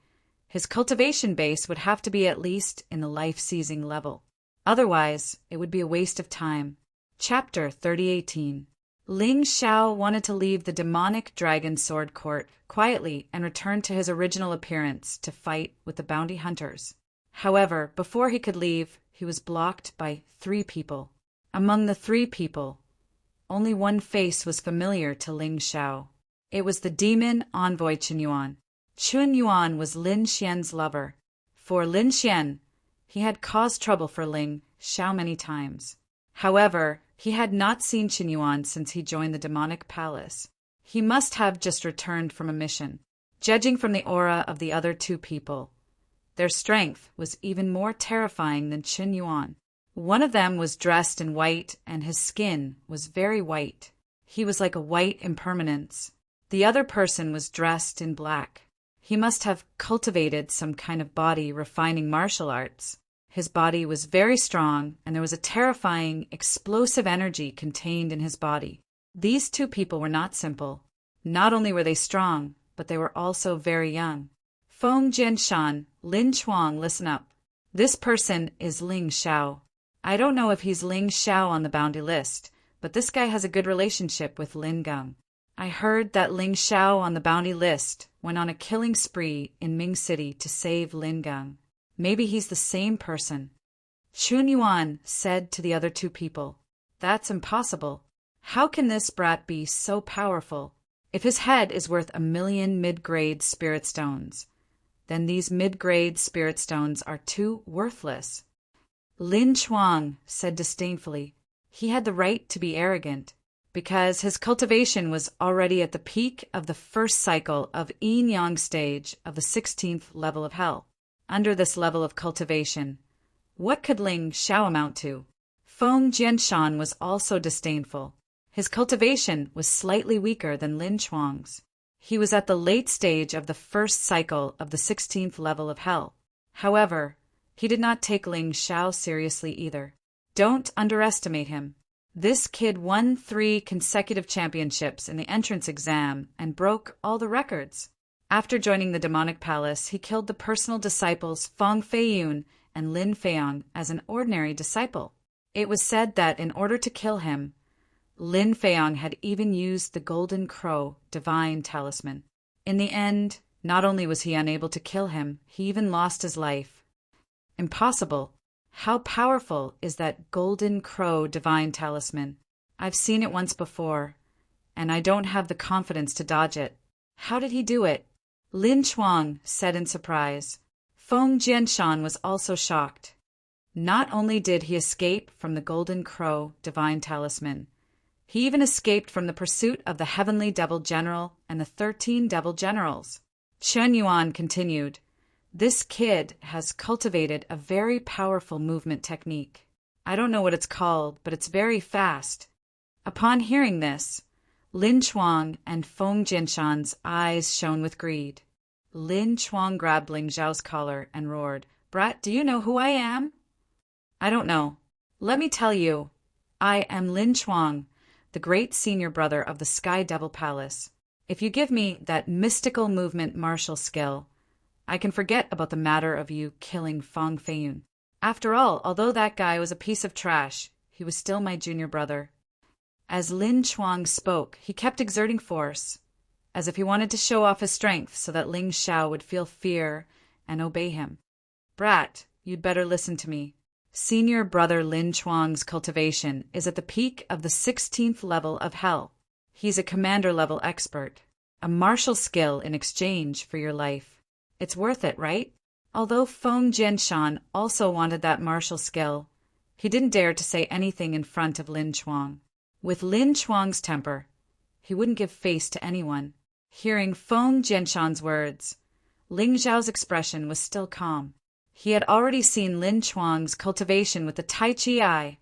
his cultivation base would have to be at least in the life-seizing level. Otherwise, it would be a waste of time. Chapter 3018. Ling Xiao wanted to leave the demonic dragon sword court quietly and return to his original appearance to fight with the bounty hunters. However, before he could leave, he was blocked by 3 people. Among the 3 people, only one face was familiar to Ling Xiao. It was the demon envoy Chen Yuan. Chen Yuan was Lin Xian's lover. For Lin Xian, he had caused trouble for Ling Xiao many times. However, he had not seen Chen Yuan since he joined the demonic palace. He must have just returned from a mission. Judging from the aura of the other 2 people, their strength was even more terrifying than Chen Yuan. One of them was dressed in white and his skin was very white. He was like a white impermanence. The other person was dressed in black. He must have cultivated some kind of body refining martial arts. His body was very strong, and there was a terrifying, explosive energy contained in his body. These two people were not simple. Not only were they strong, but they were also very young. Feng Jianshan, Lin Chuang, listen up. This person is Ling Xiao. I don't know if he's Ling Xiao on the bounty list, but this guy has a good relationship with Lin Geng. I heard that Ling Xiao on the bounty list went on a killing spree in Ming City to save Lin Geng. Maybe he's the same person. Chun Yuan said to the other two people, "That's impossible. How can this brat be so powerful? If his head is worth 1,000,000 mid-grade spirit stones, then these mid-grade spirit stones are too worthless." Lin Chuang said disdainfully, he had the right to be arrogant, because his cultivation was already at the peak of the first cycle of yin-yang stage of the 16th level of hell. Under this level of cultivation, what could Ling Xiao amount to? Feng Jianshan was also disdainful. His cultivation was slightly weaker than Lin Chuang's. He was at the late stage of the first cycle of the 16th level of hell. However, he did not take Ling Xiao seriously either. Don't underestimate him. This kid won 3 consecutive championships in the entrance exam and broke all the records. After joining the demonic palace, he killed the personal disciples Fang Feiyun and Lin Feiyang as an ordinary disciple. It was said that in order to kill him, Lin Feiyang had even used the Golden Crow divine talisman. In the end, not only was he unable to kill him, he even lost his life. Impossible. How powerful is that Golden Crow divine talisman? I've seen it once before, and I don't have the confidence to dodge it. How did he do it? Lin Chuang said in surprise. Feng Jianshan was also shocked. Not only did he escape from the Golden Crow divine talisman, he even escaped from the pursuit of the Heavenly Devil General and the 13 Devil Generals. Chen Yuan continued, "This kid has cultivated a very powerful movement technique. I don't know what it's called, but it's very fast." Upon hearing this, Lin Chuang and Feng Jianshan's eyes shone with greed. Lin Chuang grabbed Ling Xiao's collar and roared, "Brat, do you know who I am?" "I don't know. Let me tell you. I am Lin Chuang, the great senior brother of the Sky Devil Palace. If you give me that mystical movement martial skill, I can forget about the matter of you killing Fang Feiyun. After all, although that guy was a piece of trash, he was still my junior brother." As Lin Chuang spoke, he kept exerting force, as if he wanted to show off his strength so that Ling Xiao would feel fear and obey him. "Brat, you'd better listen to me. Senior brother Lin Chuang's cultivation is at the peak of the 16th level of hell. He's a commander-level expert, a martial skill in exchange for your life. It's worth it, right?" Although Feng Jianshan also wanted that martial skill, he didn't dare to say anything in front of Lin Chuang. With Lin Chuang's temper, he wouldn't give face to anyone. Hearing Feng Jianshan's words, Ling Xiao's expression was still calm. He had already seen Lin Chuang's cultivation with the Tai Chi eye,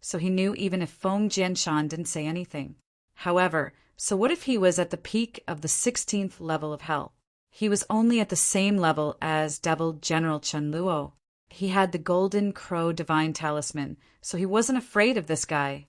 so he knew even if Feng Jianshan didn't say anything. However, so what if he was at the peak of the 16th level of hell? He was only at the same level as Devil General Chen Luo. He had the Golden Crow divine talisman, so he wasn't afraid of this guy.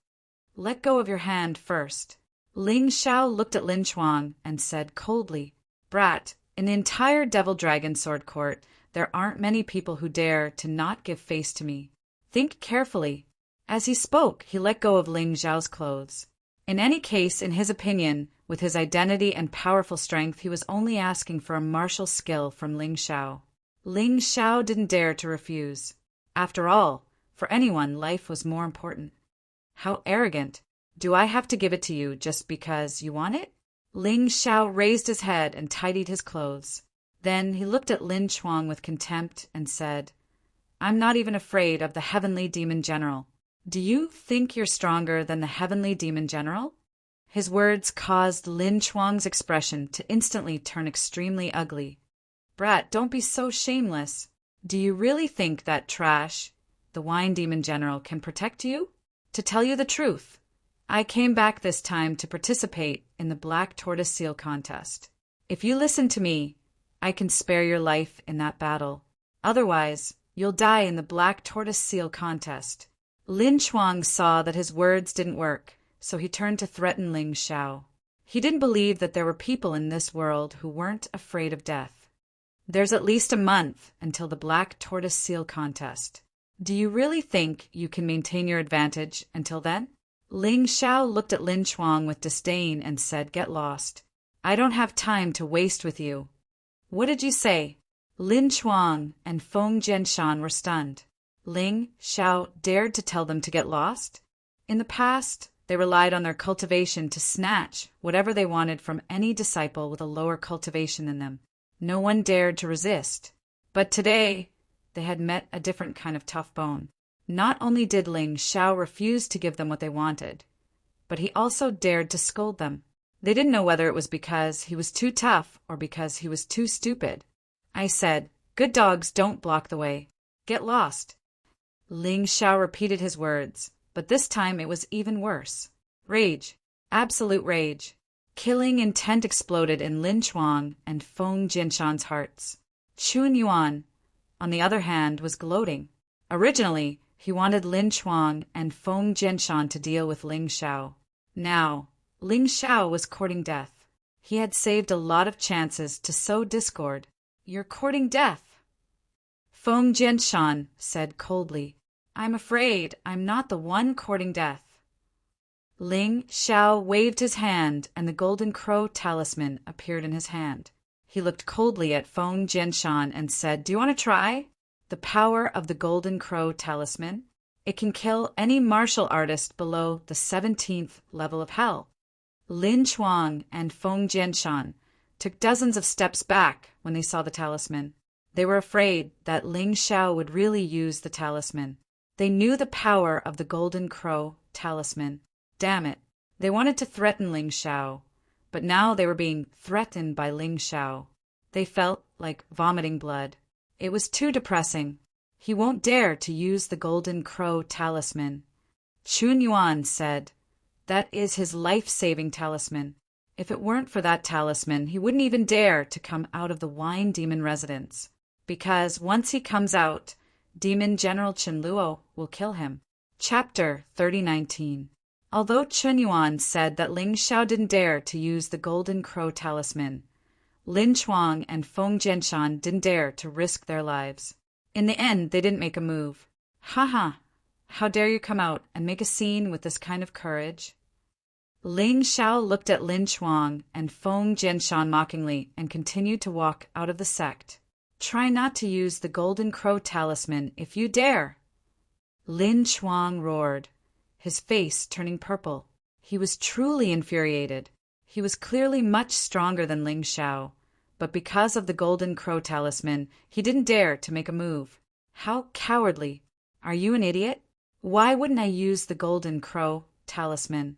"Let go of your hand first." Ling Xiao looked at Lin Chuang and said coldly, "Brat, in the entire Devil Dragon Sword Court, there aren't many people who dare to not give face to me. Think carefully." As he spoke, he let go of Ling Xiao's clothes. In any case, in his opinion, with his identity and powerful strength, he was only asking for a martial skill from Ling Xiao. Ling Xiao didn't dare to refuse. After all, for anyone, life was more important. How arrogant. "Do I have to give it to you just because you want it?" Ling Xiao raised his head and tidied his clothes. Then he looked at Lin Chuang with contempt and said, "I'm not even afraid of the Heavenly Demon General. Do you think you're stronger than the Heavenly Demon General?" His words caused Lin Chuang's expression to instantly turn extremely ugly. "Brat, don't be so shameless. Do you really think that trash, the Wine Demon General, can protect you? To tell you the truth, I came back this time to participate in the Black Tortoise Seal contest. If you listen to me, I can spare your life in that battle. Otherwise, you'll die in the black tortoise seal contest. Lin Chuang saw that his words didn't work, so he turned to threaten Ling Xiao. He didn't believe that there were people in this world who weren't afraid of death. There's at least a month until the black tortoise seal contest. Do you really think you can maintain your advantage until then? Ling Xiao looked at Lin Chuang with disdain and said, "Get lost. I don't have time to waste with you." "What did you say?" Lin Chuang and Feng Jianshan were stunned. Ling Xiao dared to tell them to get lost? In the past, they relied on their cultivation to snatch whatever they wanted from any disciple with a lower cultivation than them. No one dared to resist. But today, they had met a different kind of tough bone. Not only did Ling Xiao refuse to give them what they wanted, but he also dared to scold them. They didn't know whether it was because he was too tough or because he was too stupid. "I said, good dogs don't block the way. Get lost." Ling Xiao repeated his words, but this time it was even worse. Rage. Absolute rage. Killing intent exploded in Lin Chuang and Feng Jianshan's hearts. Chun Yuan, on the other hand, was gloating. Originally, he wanted Lin Chuang and Feng Jianshan to deal with Ling Xiao. Now, Ling Xiao was courting death. He had saved a lot of chances to sow discord. "You're courting death," Feng Jianshan said coldly. "I'm afraid I'm not the one courting death." Ling Xiao waved his hand and the golden crow talisman appeared in his hand. He looked coldly at Feng Jianshan and said, "Do you want to try?" The power of the golden crow talisman. It can kill any martial artist below the 17th level of hell. Lin Chuang and Feng Jianshan took dozens of steps back when they saw the talisman. They were afraid that Ling Xiao would really use the talisman. They knew the power of the golden crow talisman. Damn it. They wanted to threaten Ling Xiao, but now they were being threatened by Ling Xiao. They felt like vomiting blood. It was too depressing. He won't dare to use the golden crow talisman. Chun Yuan said, "That is his life-saving talisman. If it weren't for that talisman, he wouldn't even dare to come out of the Wine Demon residence. Because once he comes out, Demon General Chen Luo will kill him." Chapter 3019. Although Chun Yuan said that Ling Xiao didn't dare to use the golden crow talisman, Lin Chuang and Feng Jianshan didn't dare to risk their lives. In the end, they didn't make a move. "Haha, how dare you come out and make a scene with this kind of courage?" Ling Xiao looked at Lin Chuang and Feng Jianshan mockingly and continued to walk out of the sect. "Try not to use the golden crow talisman if you dare!" Lin Chuang roared, his face turning purple. He was truly infuriated. He was clearly much stronger than Ling Xiao, but because of the golden crow talisman, he didn't dare to make a move. How cowardly! Are you an idiot? Why wouldn't I use the golden crow talisman?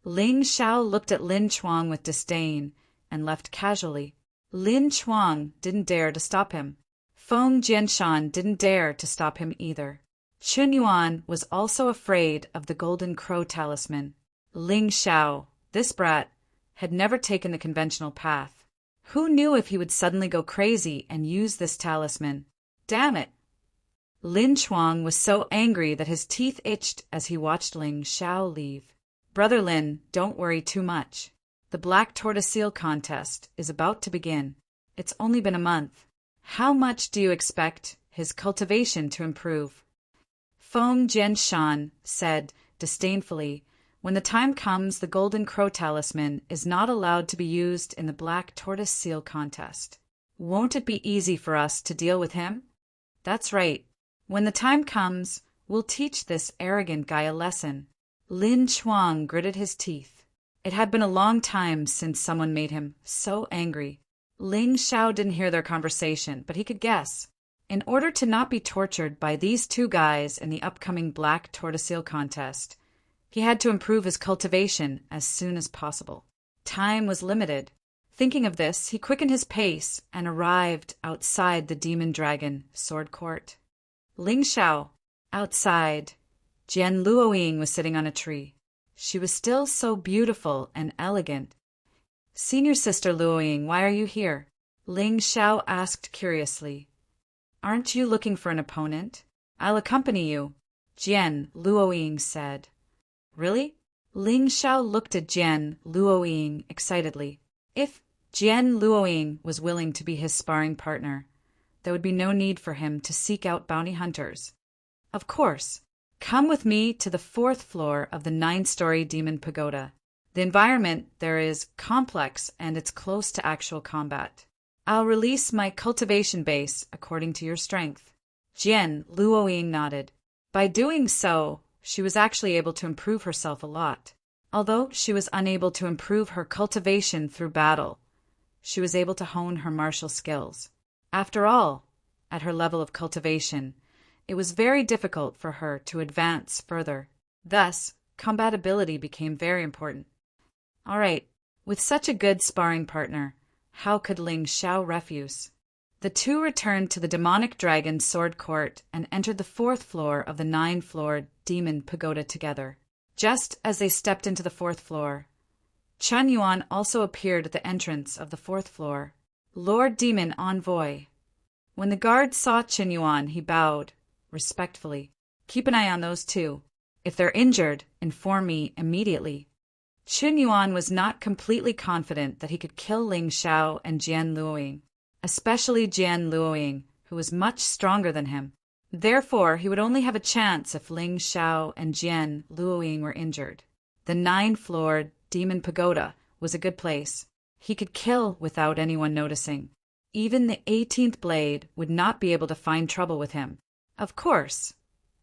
Ling Xiao looked at Lin Chuang with disdain and left casually. Lin Chuang didn't dare to stop him. Feng Jianshan didn't dare to stop him either. Chun Yuan was also afraid of the golden crow talisman. Ling Xiao, this brat, had never taken the conventional path. Who knew if he would suddenly go crazy and use this talisman? Damn it! Lin Chuang was so angry that his teeth itched as he watched Ling Xiao leave. "Brother Lin, don't worry too much. The black tortoise seal contest is about to begin. It's only been a month. How much do you expect his cultivation to improve?" Feng Jianshan said disdainfully, "When the time comes, the golden crow talisman is not allowed to be used in the black tortoise seal contest. Won't it be easy for us to deal with him?" "That's right. When the time comes, we'll teach this arrogant guy a lesson." Lin Chuang gritted his teeth. It had been a long time since someone made him so angry. Ling Xiao didn't hear their conversation, but he could guess. In order to not be tortured by these two guys in the upcoming black tortoise seal contest, he had to improve his cultivation as soon as possible. Time was limited. Thinking of this, he quickened his pace and arrived outside the Demon Dragon Sword Court. Ling Xiao. Outside, Jian Luoying was sitting on a tree. She was still so beautiful and elegant. "Senior Sister Luoying, why are you here?" Ling Xiao asked curiously. Aren't you looking for an opponent? I'll accompany you, Jian Luoying said. Really? Ling Xiao looked at Jian Luoying excitedly. If Jian Luoying was willing to be his sparring partner, there would be no need for him to seek out bounty hunters. Of course. Come with me to the 4th floor of the 9-story Demon Pagoda. The environment there is complex and it's close to actual combat. I'll release my cultivation base according to your strength. Jian Luoying nodded. By doing so, she was actually able to improve herself a lot. Although she was unable to improve her cultivation through battle, she was able to hone her martial skills. After all, at her level of cultivation, it was very difficult for her to advance further. Thus, combatability became very important. All right, with such a good sparring partner, how could Ling Xiao refuse? The two returned to the demonic dragon sword court and entered the 4th floor of the 9-floor demon pagoda together. Just as they stepped into the 4th floor, Chen Yuan also appeared at the entrance of the 4th floor. Lord Demon Envoy. When the guard saw Chen Yuan, he bowed respectfully. Keep an eye on those two. If they're injured, inform me immediately. Chen Yuan was not completely confident that he could kill Ling Xiao and Jian Luoying, especially Jian Luoying, who was much stronger than him. Therefore, he would only have a chance if Ling Xiao and Jian Luoying were injured. The 9-floor Demon Pagoda was a good place. He could kill without anyone noticing. Even the 18th blade would not be able to find trouble with him. Of course,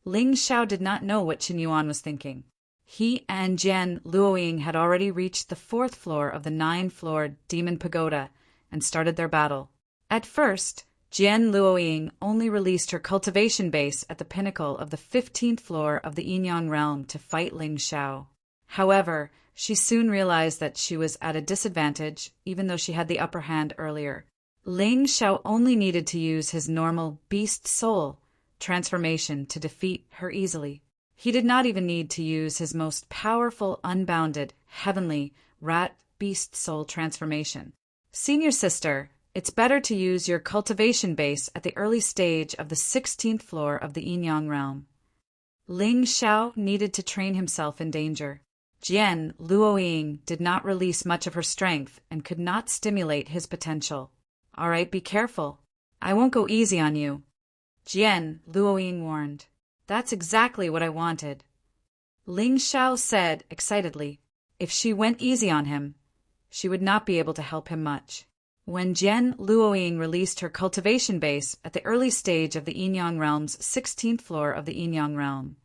Ling Xiao did not know what Chen Yuan was thinking. He and Jian Luoying had already reached the 4th floor of the 9-floor Demon Pagoda and started their battle. At first, Jian Luoying only released her cultivation base at the pinnacle of the 15th floor of the Yinyang realm to fight Ling Xiao. However, she soon realized that she was at a disadvantage, even though she had the upper hand earlier. Ling Xiao only needed to use his normal beast soul transformation to defeat her easily. He did not even need to use his most powerful unbounded heavenly rat beast soul transformation. Senior sister, it's better to use your cultivation base at the early stage of the 16th floor of the Yinyang realm. Ling Xiao needed to train himself in danger. Jian Luoying did not release much of her strength and could not stimulate his potential. All right, be careful. I won't go easy on you, Jian Luoying warned. That's exactly what I wanted, Ling Xiao said excitedly. If she went easy on him, she would not be able to help him much. When Jian Luoying released her cultivation base at the early stage of the Yinyang realm's 16th floor of the Yinyang realm,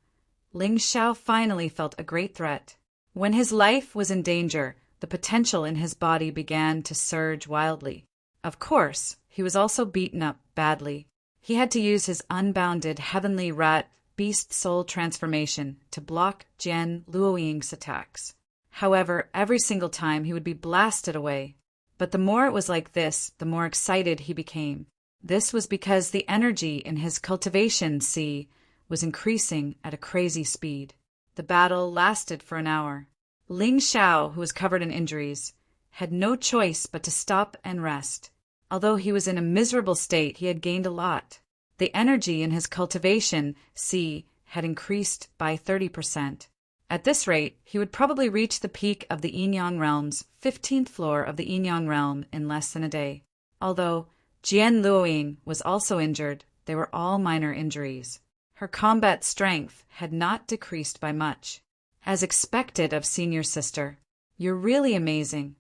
Ling Xiao finally felt a great threat. When his life was in danger, the potential in his body began to surge wildly. Of course, he was also beaten up badly. He had to use his unbounded heavenly rat beast soul transformation to block Jian Luoying's attacks. However, every single time he would be blasted away. But the more it was like this, the more excited he became. This was because the energy in his cultivation sea was increasing at a crazy speed. The battle lasted for an hour. Ling Xiao, who was covered in injuries, had no choice but to stop and rest. Although he was in a miserable state, he had gained a lot. The energy in his cultivation sea had increased by 30%. At this rate, he would probably reach the peak of the Yinyang realm's 15th floor of the Yinyang realm in less than a day. Although Jian Luoying was also injured, they were all minor injuries. Her combat strength had not decreased by much. As expected of senior sister, you're really amazing.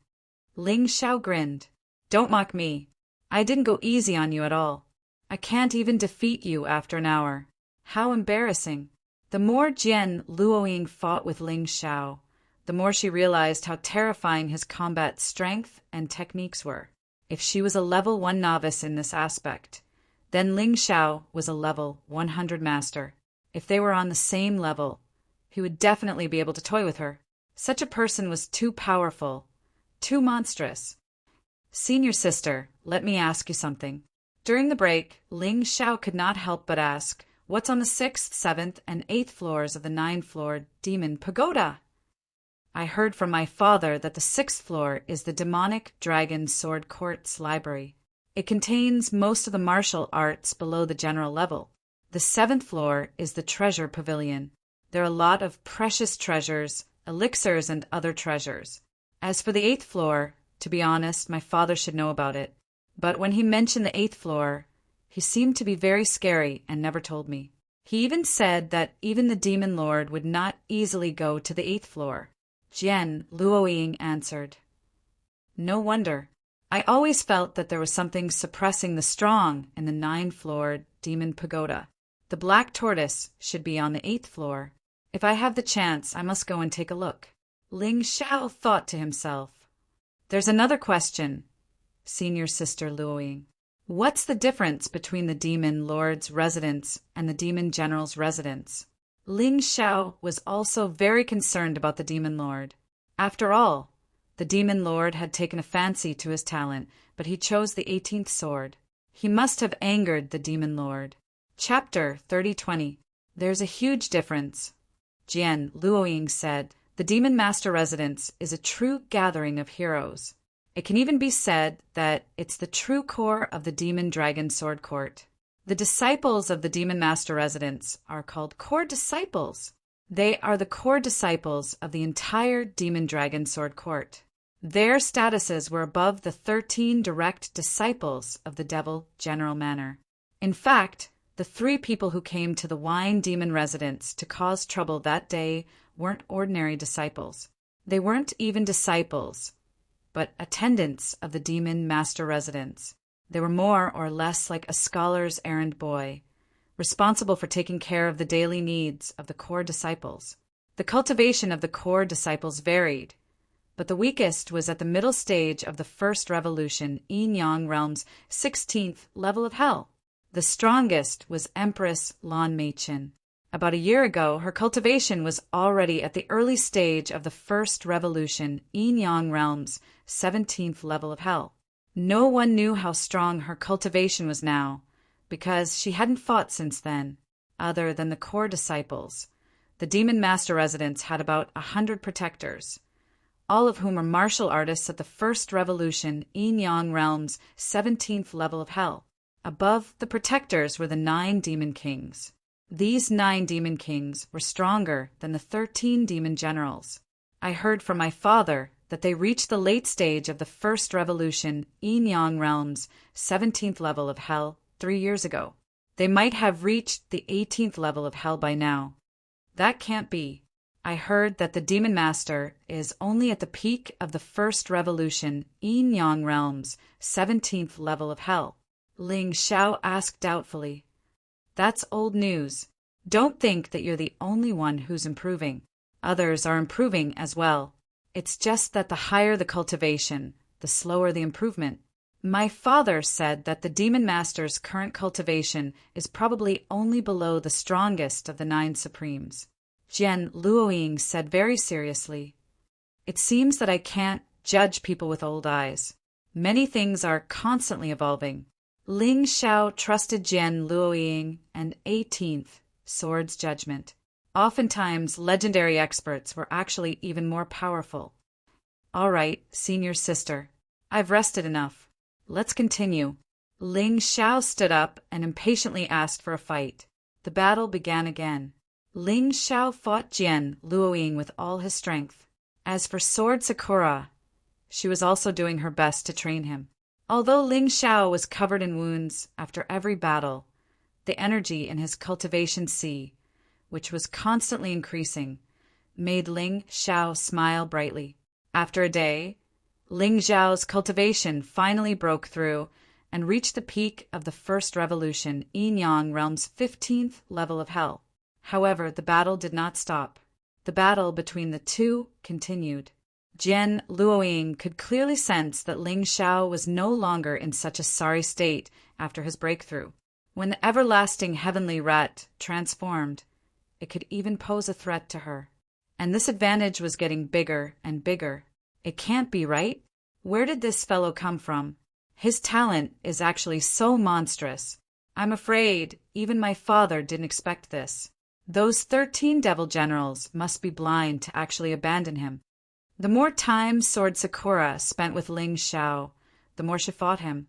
Ling Xiao grinned. Don't mock me. I didn't go easy on you at all. I can't even defeat you after an hour. How embarrassing. The more Jian Luoying fought with Ling Xiao, the more she realized how terrifying his combat strength and techniques were. If she was a level 1 novice in this aspect, then Ling Xiao was a level 100 master. If they were on the same level, he would definitely be able to toy with her. Such a person was too powerful, too monstrous. Senior sister, let me ask you something. During the break, Ling Xiao could not help but ask, what's on the 6th, 7th, and 8th floors of the 9-floor Demon Pagoda? I heard from my father that the 6th floor is the demonic dragon sword court's library. It contains most of the martial arts below the general level. The 7th floor is the treasure pavilion. There are a lot of precious treasures, elixirs, and other treasures. As for the 8th floor, to be honest, my father should know about it. But when he mentioned the 8th floor, he seemed to be very scary and never told me. He even said that even the demon lord would not easily go to the 8th floor. Jian Luoying answered. No wonder. I always felt that there was something suppressing the strong in the 9th-floor demon pagoda. The black tortoise should be on the 8th floor. If I have the chance, I must go and take a look. Ling Xiao thought to himself. There's another question, senior sister Luoying. What's the difference between the demon lord's residence and the demon general's residence? Ling Xiao was also very concerned about the demon lord. After all, the demon lord had taken a fancy to his talent, but he chose the 18th sword. He must have angered the demon lord. Chapter 3020. There's a huge difference. Jian Luoying said, the demon master residence is a true gathering of heroes. It can even be said that it's the true core of the demon dragon sword court. The disciples of the demon master residence are called core disciples. They are the core disciples of the entire demon dragon sword court. Their statuses were above the 13 direct disciples of the devil general manor. In fact, the 3 people who came to the wine demon residence to cause trouble that day weren't ordinary disciples. They weren't even disciples, but attendants of the demon master residence. They were more or less like a scholar's errand boy, responsible for taking care of the daily needs of the core disciples. The cultivation of the core disciples varied, but the weakest was at the middle stage of the first revolution, Yin-Yang realm's 16th level of hell. The strongest was Empress Lan Meichen. About a year ago, her cultivation was already at the early stage of the first revolution, Yin-Yang realm's 17th level of hell. No one knew how strong her cultivation was now, because she hadn't fought since then, other than the core disciples. The demon master residence had about 100 protectors, all of whom are martial artists at the first revolution, Yin-Yang realm's 17th level of hell. Above the protectors were the 9 demon kings. These 9 demon kings were stronger than the 13 demon generals. I heard from my father that they reached the late stage of the first revolution, Yin-Yang realm's 17th level of hell, 3 years ago. They might have reached the 18th level of hell by now. That can't be. I heard that the demon master is only at the peak of the first revolution, Yin-Yang realm's 17th level of hell. Ling Xiao asked doubtfully. That's old news. Don't think that you're the only one who's improving. Others are improving as well. It's just that the higher the cultivation, the slower the improvement. My father said that the demon master's current cultivation is probably only below the strongest of the 9 supremes. Jian Luoying said very seriously, it seems that I can't judge people with old eyes. Many things are constantly evolving. Ling Xiao trusted Jian Luoying and 18th Sword's judgment. Oftentimes, legendary experts were actually even more powerful. All right, senior sister. I've rested enough. Let's continue. Ling Xiao stood up and impatiently asked for a fight. The battle began again. Ling Xiao fought Jian Luoying with all his strength. As for Sword Sakura, she was also doing her best to train him. Although Ling Xiao was covered in wounds after every battle, the energy in his cultivation sea, which was constantly increasing, made Ling Xiao smile brightly. After a day, Ling Xiao's cultivation finally broke through and reached the peak of the first revolution, Yin-Yang realm's 15th level of hell. However, the battle did not stop. The battle between the two continued. Jian Luoying could clearly sense that Ling Xiao was no longer in such a sorry state after his breakthrough. When the everlasting heavenly rat transformed, it could even pose a threat to her. And this advantage was getting bigger and bigger. It can't be right. Where did this fellow come from? His talent is actually so monstrous. I'm afraid even my father didn't expect this. Those 13 devil generals must be blind to actually abandon him. The more time Sword Sakura spent with Ling Xiao, the more she fought him,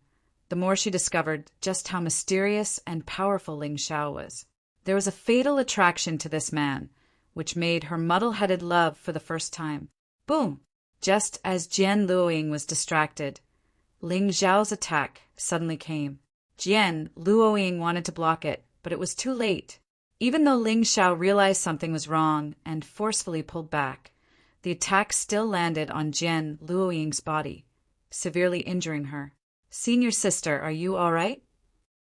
the the more she discovered just how mysterious and powerful Ling Xiao was. There was a fatal attraction to this man, which made her muddle-headed love for the first time. Boom! Just as Jian Luoying was distracted, Ling Xiao's attack suddenly came. Jian Luoying wanted to block it, but it was too late. Even though Ling Xiao realized something was wrong and forcefully pulled back, the attack still landed on Jian Luoying's body, severely injuring her. "Senior sister, are you all right?"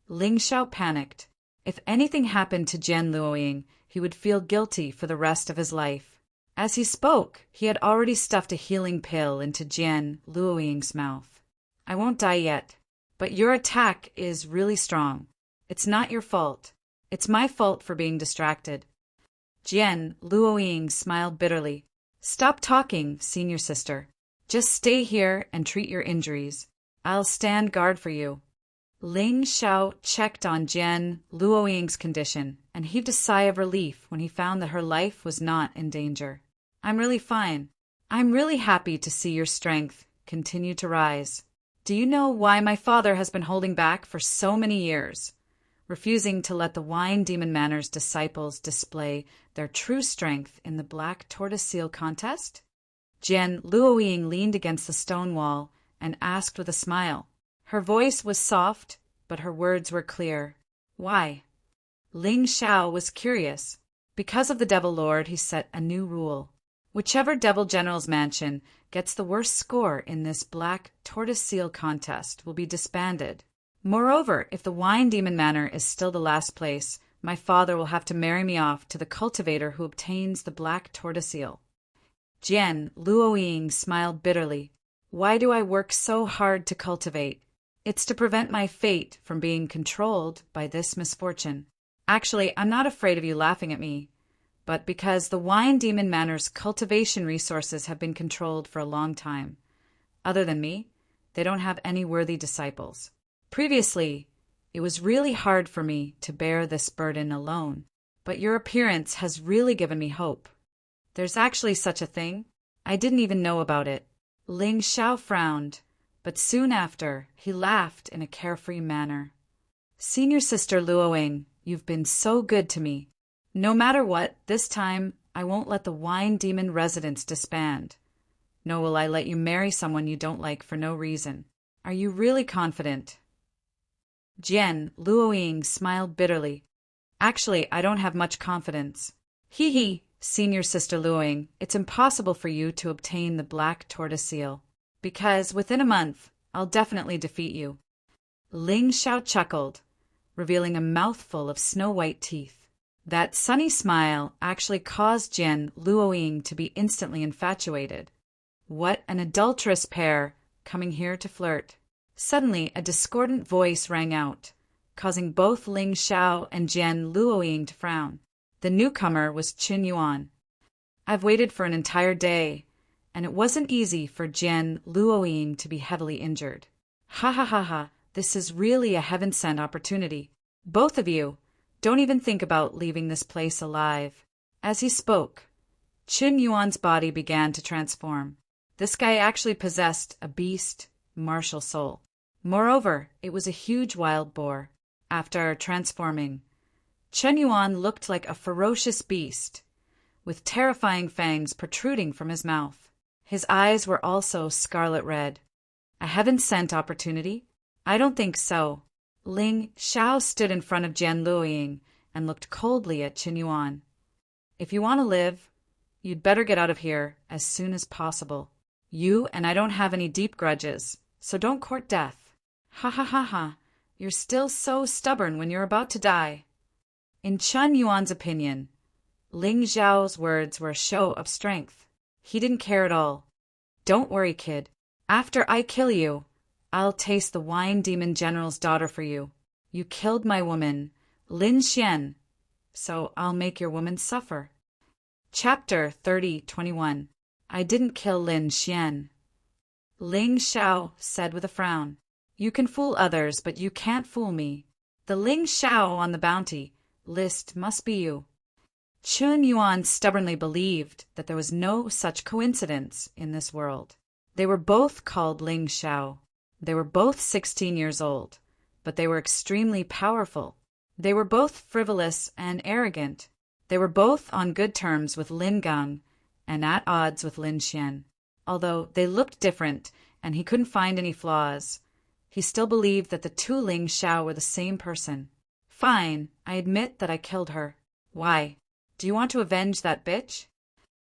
Ling Xiao panicked. If anything happened to Jian Luoying, he would feel guilty for the rest of his life. As he spoke, he had already stuffed a healing pill into Jian Luoying's mouth. "I won't die yet, but your attack is really strong. It's not your fault. It's my fault for being distracted." Jian Luoying smiled bitterly. "Stop talking, senior sister. Just stay here and treat your injuries. I'll stand guard for you." Ling Xiao checked on Jian Luoying's condition and heaved a sigh of relief when he found that her life was not in danger. "I'm really fine. I'm really happy to see your strength continue to rise. Do you know why my father has been holding back for so many years, refusing to let the Wine Demon Manor's disciples display their true strength in the Black Tortoise Seal contest?" Jian Luoying leaned against the stone wall and asked with a smile. Her voice was soft, but her words were clear. "Why?" Ling Xiao was curious. Because of the Devil Lord, he set a new rule. Whichever Devil General's mansion gets the worst score in this Black Tortoise Seal contest will be disbanded. Moreover, if the Wine Demon Manor is still the last place, my father will have to marry me off to the cultivator who obtains the Black Tortoise Seal. Jian Luoying smiled bitterly. "Why do I work so hard to cultivate? It's to prevent my fate from being controlled by this misfortune. Actually, I'm not afraid of you laughing at me, but because the Wine Demon Manor's cultivation resources have been controlled for a long time. Other than me, they don't have any worthy disciples. Previously, it was really hard for me to bear this burden alone, but your appearance has really given me hope. There's actually such a thing? I didn't even know about it." Ling Xiao frowned, but soon after, he laughed in a carefree manner. "Senior sister Luoying, you've been so good to me. No matter what, this time I won't let the Wine Demon residence disband. Nor will I let you marry someone you don't like for no reason. Are you really confident?" Jian Luoying smiled bitterly. "Actually, I don't have much confidence. Hee hee, senior sister Luoying, it's impossible for you to obtain the Black Tortoise Seal, because within a month I'll definitely defeat you." Ling Xiao chuckled, revealing a mouthful of snow-white teeth. That sunny smile actually caused Jian Luoying to be instantly infatuated. What an adulterous pair, coming here to flirt. Suddenly, a discordant voice rang out, causing both Ling Xiao and Jian Luoying to frown. The newcomer was Qin Yuan. "I've waited for an entire day, and it wasn't easy for Jian Luoying to be heavily injured. Ha ha ha ha, this is really a heaven-sent opportunity. Both of you, don't even think about leaving this place alive." As he spoke, Qin Yuan's body began to transform. This guy actually possessed a beast, martial soul. Moreover, it was a huge wild boar. After transforming, Chen Yuan looked like a ferocious beast, with terrifying fangs protruding from his mouth. His eyes were also scarlet red. A heaven-sent opportunity? I don't think so. Ling Xiao stood in front of Jian Luoying and looked coldly at Qin Yuan. "If you want to live, you'd better get out of here as soon as possible. You and I don't have any deep grudges, so don't court death." "Ha ha ha ha, you're still so stubborn when you're about to die." In Chen Yuan's opinion, Ling Xiao's words were a show of strength. He didn't care at all. "Don't worry, kid. After I kill you, I'll taste the Wine Demon General's daughter for you. You killed my woman, Lin Xian, so I'll make your woman suffer." Chapter 30:21. I didn't kill Lin Xian. Ling Xiao said with a frown, "You can fool others, but you can't fool me. The Ling Xiao on the bounty list must be you." Qin Yuan stubbornly believed that there was no such coincidence in this world. They were both called Ling Xiao. They were both 16 years old, but they were extremely powerful. They were both frivolous and arrogant. They were both on good terms with Lin Gang and at odds with Lin Xian. Although they looked different and he couldn't find any flaws, he still believed that the two Ling Xiao were the same person. Fine, I admit that I killed her. Why? Do you want to avenge that bitch?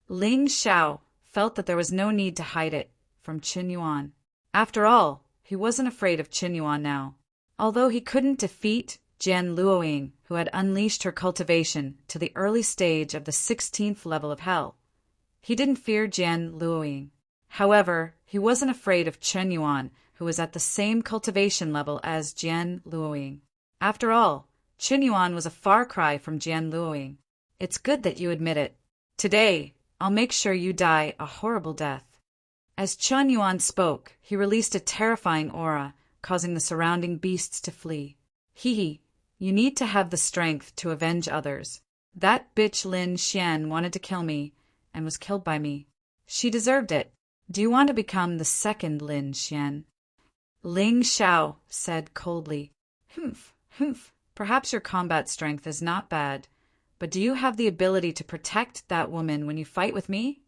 Ling Xiao felt that there was no need to hide it from Qin Yuan. After all, he wasn't afraid of Qin Yuan now. Although he couldn't defeat Jian Luoying, who had unleashed her cultivation to the early stage of the 16th level of hell, he didn't fear Jian Luoying. However, he wasn't afraid of Chen Yuan, who was at the same cultivation level as Jian Luoying. After all, Chen Yuan was a far cry from Jian Luoying. It's good that you admit it. Today, I'll make sure you die a horrible death. As Chen Yuan spoke, he released a terrifying aura, causing the surrounding beasts to flee. Hee, you need to have the strength to avenge others. That bitch Lin Xian wanted to kill me, and was killed by me. She deserved it. Do you want to become the second Lin Xian? Ling Xiao said coldly. Humph. Perhaps your combat strength is not bad, but do you have the ability to protect that woman when you fight with me?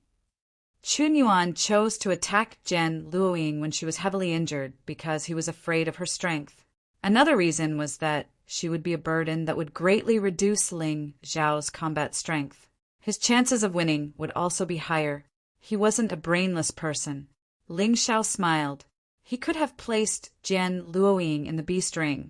Qin Yuan chose to attack Jian Luoying when she was heavily injured because he was afraid of her strength. Another reason was that she would be a burden that would greatly reduce Ling Xiao's combat strength. His chances of winning would also be higher. He wasn't a brainless person. Ling Xiao smiled. He could have placed Jian Luoying in the beast ring,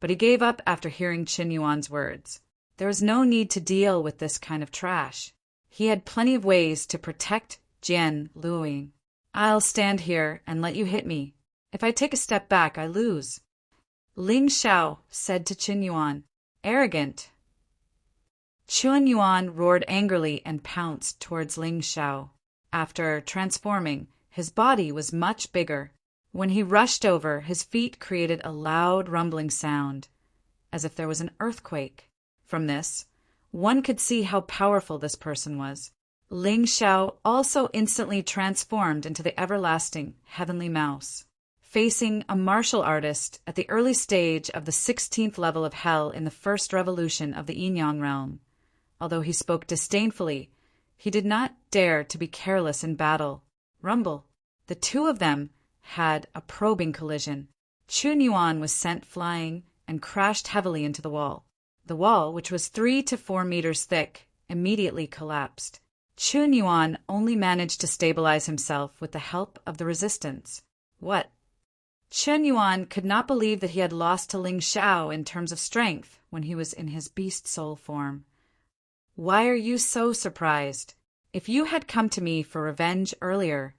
but he gave up after hearing Qin Yuan's words. There was no need to deal with this kind of trash. He had plenty of ways to protect Jian Luoying. I'll stand here and let you hit me. If I take a step back, I lose. Ling Xiao said to Qin Yuan. Arrogant. Qin Yuan roared angrily and pounced towards Ling Xiao. After transforming, his body was much bigger. When he rushed over, his feet created a loud rumbling sound, as if there was an earthquake. From this, one could see how powerful this person was. Ling Xiao also instantly transformed into the everlasting heavenly mouse. Facing a martial artist at the early stage of the 16th level of hell in the first revolution of the Yin-Yang realm, although he spoke disdainfully, he did not dare to be careless in battle. Rumble. The two of them had a probing collision. Qin Yuan was sent flying and crashed heavily into the wall. The wall, which was 3 to 4 meters thick, immediately collapsed. Qin Yuan only managed to stabilize himself with the help of the resistance. What? Qin Yuan could not believe that he had lost to Ling Xiao in terms of strength when he was in his beast soul form. Why are you so surprised? If you had come to me for revenge earlier,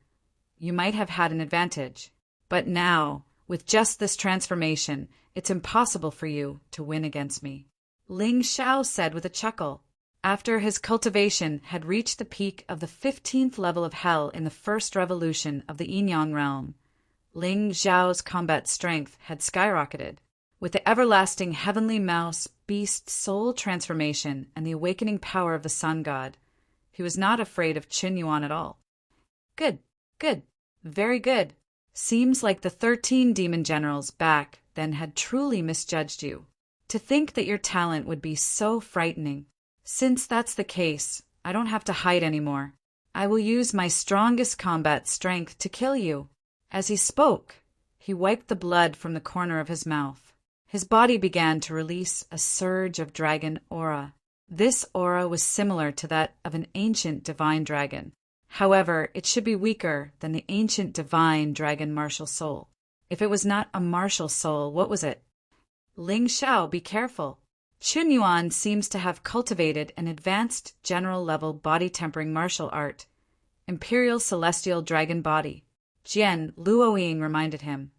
you might have had an advantage. But now, with just this transformation, it's impossible for you to win against me. Ling Xiao said with a chuckle. After his cultivation had reached the peak of the 15th level of hell in the first revolution of the Yin-Yang realm, Ling Xiao's combat strength had skyrocketed. With the everlasting heavenly mouse beast soul transformation and the awakening power of the sun god, he was not afraid of Qin Yuan at all. Good, very good. Seems like the 13 demon generals back then had truly misjudged you. To think that your talent would be so frightening. Since that's the case, I don't have to hide anymore. I will use my strongest combat strength to kill you. As he spoke, he wiped the blood from the corner of his mouth. His body began to release a surge of dragon aura. This aura was similar to that of an ancient divine dragon. However, it should be weaker than the ancient divine dragon martial soul. If it was not a martial soul, what was it? Ling Xiao, be careful. Qin Yuan seems to have cultivated an advanced general-level body-tempering martial art. Imperial Celestial Dragon Body. Jian Luoying reminded him.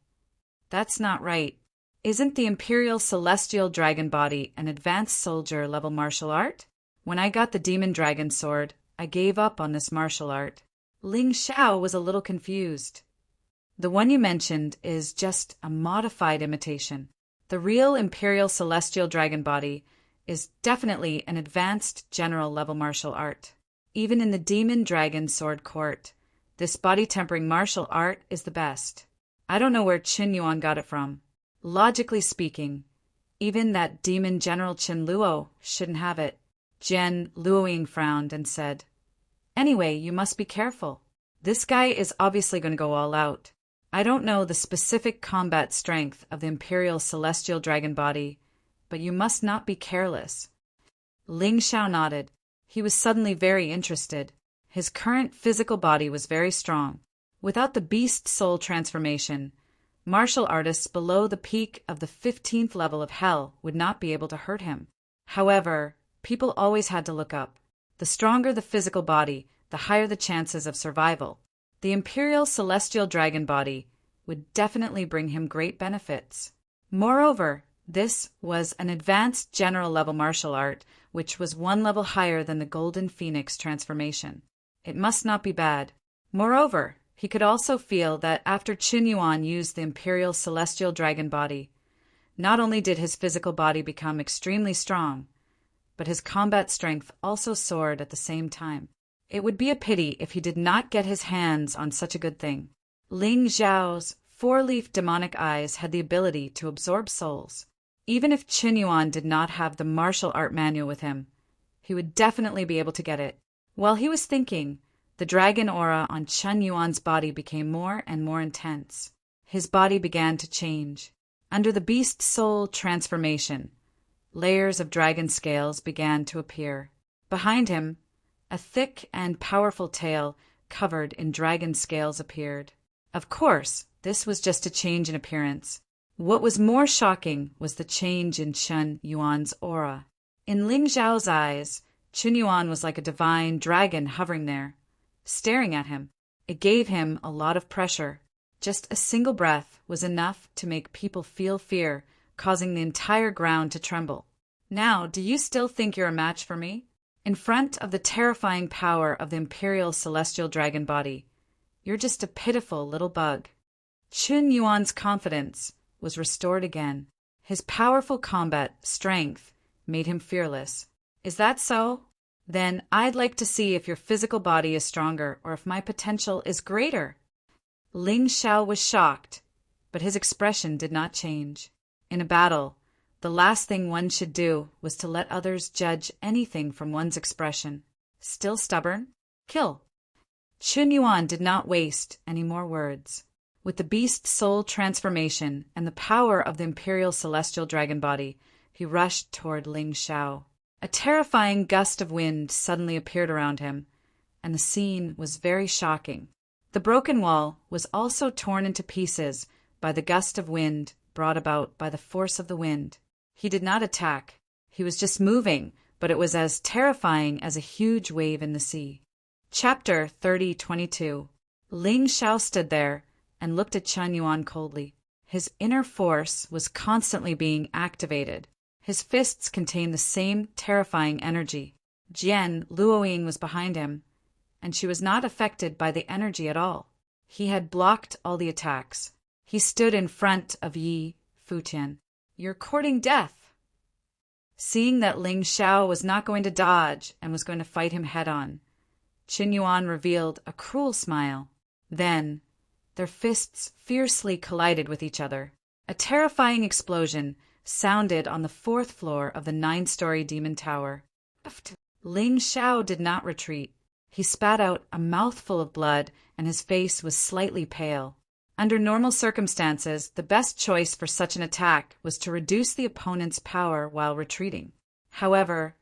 That's not right. Isn't the Imperial Celestial Dragon Body an advanced soldier-level martial art? When I got the Demon Dragon Sword, I gave up on this martial art. Ling Xiao was a little confused. The one you mentioned is just a modified imitation. The real Imperial Celestial Dragon Body is definitely an advanced general-level martial art. Even in the Demon Dragon Sword Court, this body-tempering martial art is the best. I don't know where Qin Yuan got it from. Logically speaking, even that demon General Qin Luo shouldn't have it. Jian Luoying frowned and said, Anyway, you must be careful. This guy is obviously going to go all out. I don't know the specific combat strength of the Imperial Celestial Dragon Body, but you must not be careless. Ling Xiao nodded. He was suddenly very interested. His current physical body was very strong. Without the beast soul transformation, martial artists below the peak of the 15th level of hell would not be able to hurt him. However, people always had to look up. The stronger the physical body, the higher the chances of survival. The Imperial Celestial Dragon Body would definitely bring him great benefits. Moreover, this was an advanced general-level martial art, which was one level higher than the Golden Phoenix transformation. It must not be bad. Moreover, he could also feel that after Qin Yuan used the Imperial Celestial Dragon Body, not only did his physical body become extremely strong, but his combat strength also soared at the same time. It would be a pity if he did not get his hands on such a good thing. Ling Xiao's four-leaf demonic eyes had the ability to absorb souls. Even if Qin Yuan did not have the martial art manual with him, he would definitely be able to get it. While he was thinking, the dragon aura on Qin Yuan's body became more and more intense. His body began to change. Under the beast soul transformation, layers of dragon scales began to appear. Behind him, a thick and powerful tail covered in dragon scales appeared. Of course, this was just a change in appearance. What was more shocking was the change in Qin Yuan's aura. In Ling Xiao's eyes, Qin Yuan was like a divine dragon hovering there, staring at him. It gave him a lot of pressure. Just a single breath was enough to make people feel fear, causing the entire ground to tremble. Now, do you still think you're a match for me? In front of the terrifying power of the Imperial Celestial Dragon Body, you're just a pitiful little bug. Qin Yuan's confidence was restored again. His powerful combat strength made him fearless. Is that so? Then I'd like to see if your physical body is stronger or if my potential is greater. Ling Xiao was shocked, but his expression did not change. In a battle, the last thing one should do was to let others judge anything from one's expression. Still stubborn? Kill. Qin Yuan did not waste any more words. With the beast soul transformation and the power of the Imperial Celestial Dragon Body, he rushed toward Ling Xiao. A terrifying gust of wind suddenly appeared around him, and the scene was very shocking. The broken wall was also torn into pieces by the gust of wind brought about by the force of the wind. He did not attack. He was just moving, but it was as terrifying as a huge wave in the sea. Chapter 30:22. Ling Xiao stood there and looked at Qin Yuan coldly. His inner force was constantly being activated. His fists contained the same terrifying energy. Jian Luoying was behind him, and she was not affected by the energy at all. He had blocked all the attacks. He stood in front of Yi Futian. You're courting death. Seeing that Ling Xiao was not going to dodge and was going to fight him head-on, Qin Yuan revealed a cruel smile. Then, their fists fiercely collided with each other. A terrifying explosion sounded on the 4th floor of the 9-story demon tower. Ling Xiao did not retreat. He spat out a mouthful of blood, and his face was slightly pale. Under normal circumstances, the best choice for such an attack was to reduce the opponent's power while retreating. However,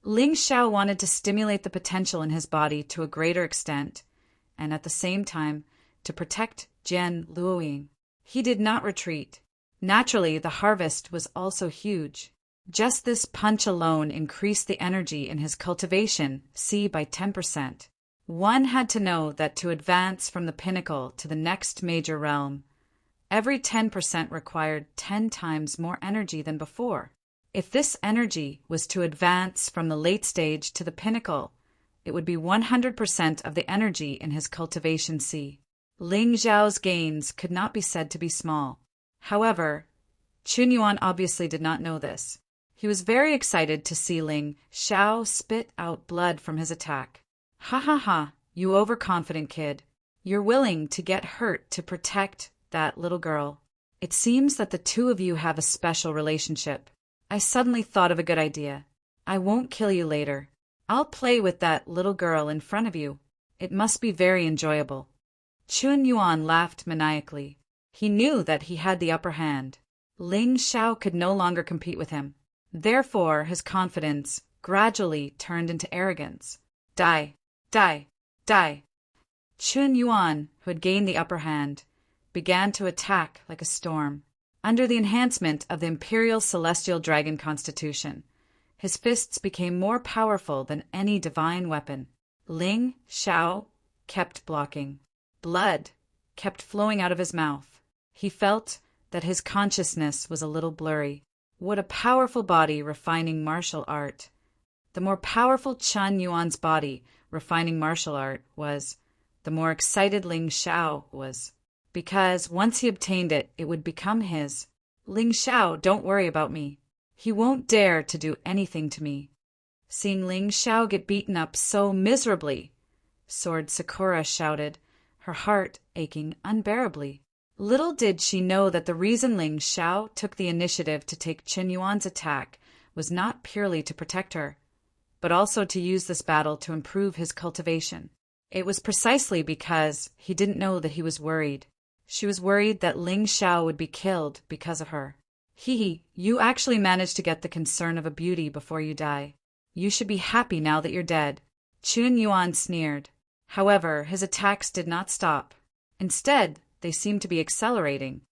Ling Xiao wanted to stimulate the potential in his body to a greater extent, and at the same time, to protect Jian Luoying. He did not retreat. Naturally, the harvest was also huge. Just this punch alone increased the energy in his cultivation, by 10%. One had to know that to advance from the pinnacle to the next major realm, every 10% required 10 times more energy than before. If this energy was to advance from the late stage to the pinnacle, it would be 100% of the energy in his cultivation C. Ling Xiao's gains could not be said to be small. However, Qin Yuan obviously did not know this. He was very excited to see Ling Xiao spit out blood from his attack. Ha ha ha, you overconfident kid. You're willing to get hurt to protect that little girl. It seems that the two of you have a special relationship. I suddenly thought of a good idea. I won't kill you later. I'll play with that little girl in front of you. It must be very enjoyable." Chun Yuan laughed maniacally. He knew that he had the upper hand. Ling Xiao could no longer compete with him. Therefore, his confidence gradually turned into arrogance. Die! Die! Die! Chun Yuan, who had gained the upper hand, began to attack like a storm. Under the enhancement of the Imperial Celestial Dragon Constitution, his fists became more powerful than any divine weapon. Ling Xiao kept blocking. Blood kept flowing out of his mouth. He felt that his consciousness was a little blurry. What a powerful body refining martial art. The more powerful Chun Yuan's body refining martial art was, the more excited Ling Xiao was. Because once he obtained it, it would become his. Ling Xiao, don't worry about me. He won't dare to do anything to me. Seeing Ling Xiao get beaten up so miserably, Sword Sakura shouted, her heart aching unbearably. Little did she know that the reason Ling Xiao took the initiative to take Chun Yuan's attack was not purely to protect her, but also to use this battle to improve his cultivation. It was precisely because he didn't know that he was worried. She was worried that Ling Xiao would be killed because of her. You actually managed to get the concern of a beauty before you die. You should be happy now that you're dead. Chun Yuan sneered. However, his attacks did not stop. Instead, they seemed to be accelerating.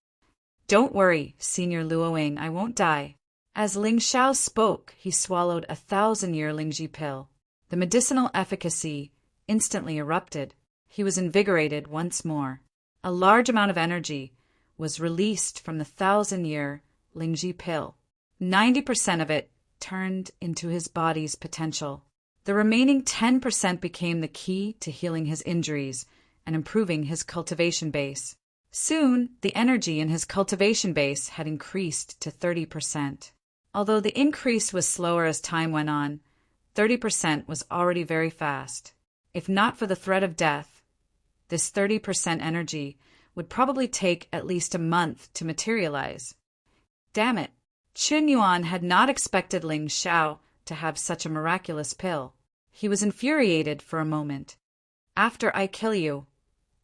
Don't worry, Senior Luoying, I won't die. As Ling Xiao spoke, he swallowed a 1,000-year Lingji pill. The medicinal efficacy instantly erupted. He was invigorated once more. A large amount of energy was released from the 1,000-year Lingji pill. 90% of it turned into his body's potential. The remaining 10% became the key to healing his injuries and improving his cultivation base. Soon, the energy in his cultivation base had increased to 30%. Although the increase was slower as time went on, 30% was already very fast. If not for the threat of death, this 30% energy would probably take at least a month to materialize. Damn it! Chun Yuan had not expected Ling Xiao to have such a miraculous pill. He was infuriated for a moment. After I kill you,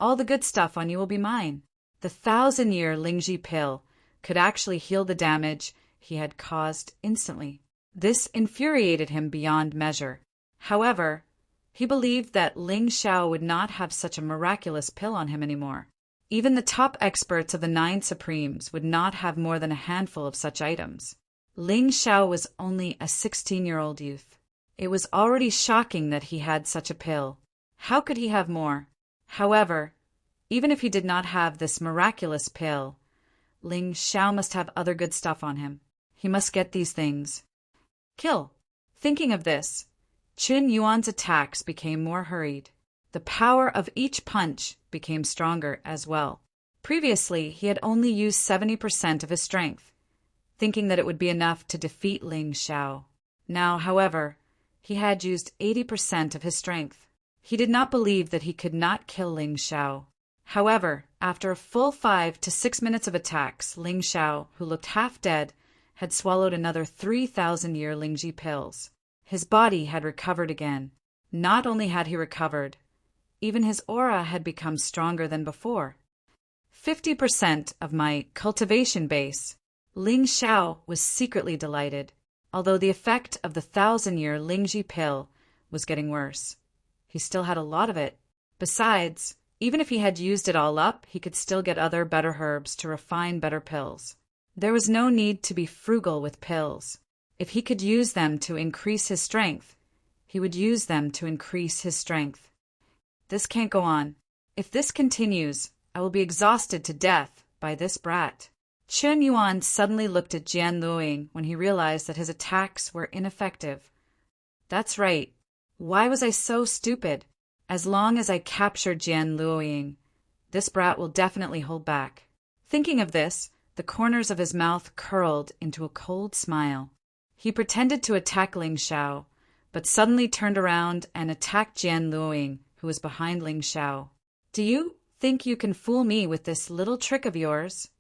all the good stuff on you will be mine. The 1,000-year Lingji pill could actually heal the damage he had caused instantly. This infuriated him beyond measure. However, he believed that Ling Xiao would not have such a miraculous pill on him anymore. Even the top experts of the 9 Supremes would not have more than a handful of such items. Ling Xiao was only a 16-year-old youth. It was already shocking that he had such a pill. How could he have more? However, even if he did not have this miraculous pill, Ling Xiao must have other good stuff on him. He must get these things. Kill. Thinking of this, Chun Yuan's attacks became more hurried. The power of each punch became stronger as well. Previously, he had only used 70% of his strength, thinking that it would be enough to defeat Ling Xiao. Now, however, he had used 80% of his strength. He did not believe that he could not kill Ling Xiao. However, after a full 5 to 6 minutes of attacks, Ling Xiao, who looked half dead, had swallowed another 3,000-year Lingji pills. His body had recovered again. Not only had he recovered, even his aura had become stronger than before. 50% of my cultivation base. Ling Xiao was secretly delighted, although the effect of the 1,000-year Lingji pill was getting worse. He still had a lot of it. Besides, even if he had used it all up, he could still get other better herbs to refine better pills. There was no need to be frugal with pills. If he could use them to increase his strength, he would use them to increase his strength. This can't go on. If this continues, I will be exhausted to death by this brat. Chun Yuan suddenly looked at Jian Luoying when he realized that his attacks were ineffective. That's right. Why was I so stupid? As long as I capture Jian Luoying, this brat will definitely hold back. Thinking of this, the corners of his mouth curled into a cold smile. He pretended to attack Ling Xiao, but suddenly turned around and attacked Jian Luoying, who was behind Ling Xiao. Do you think you can fool me with this little trick of yours?"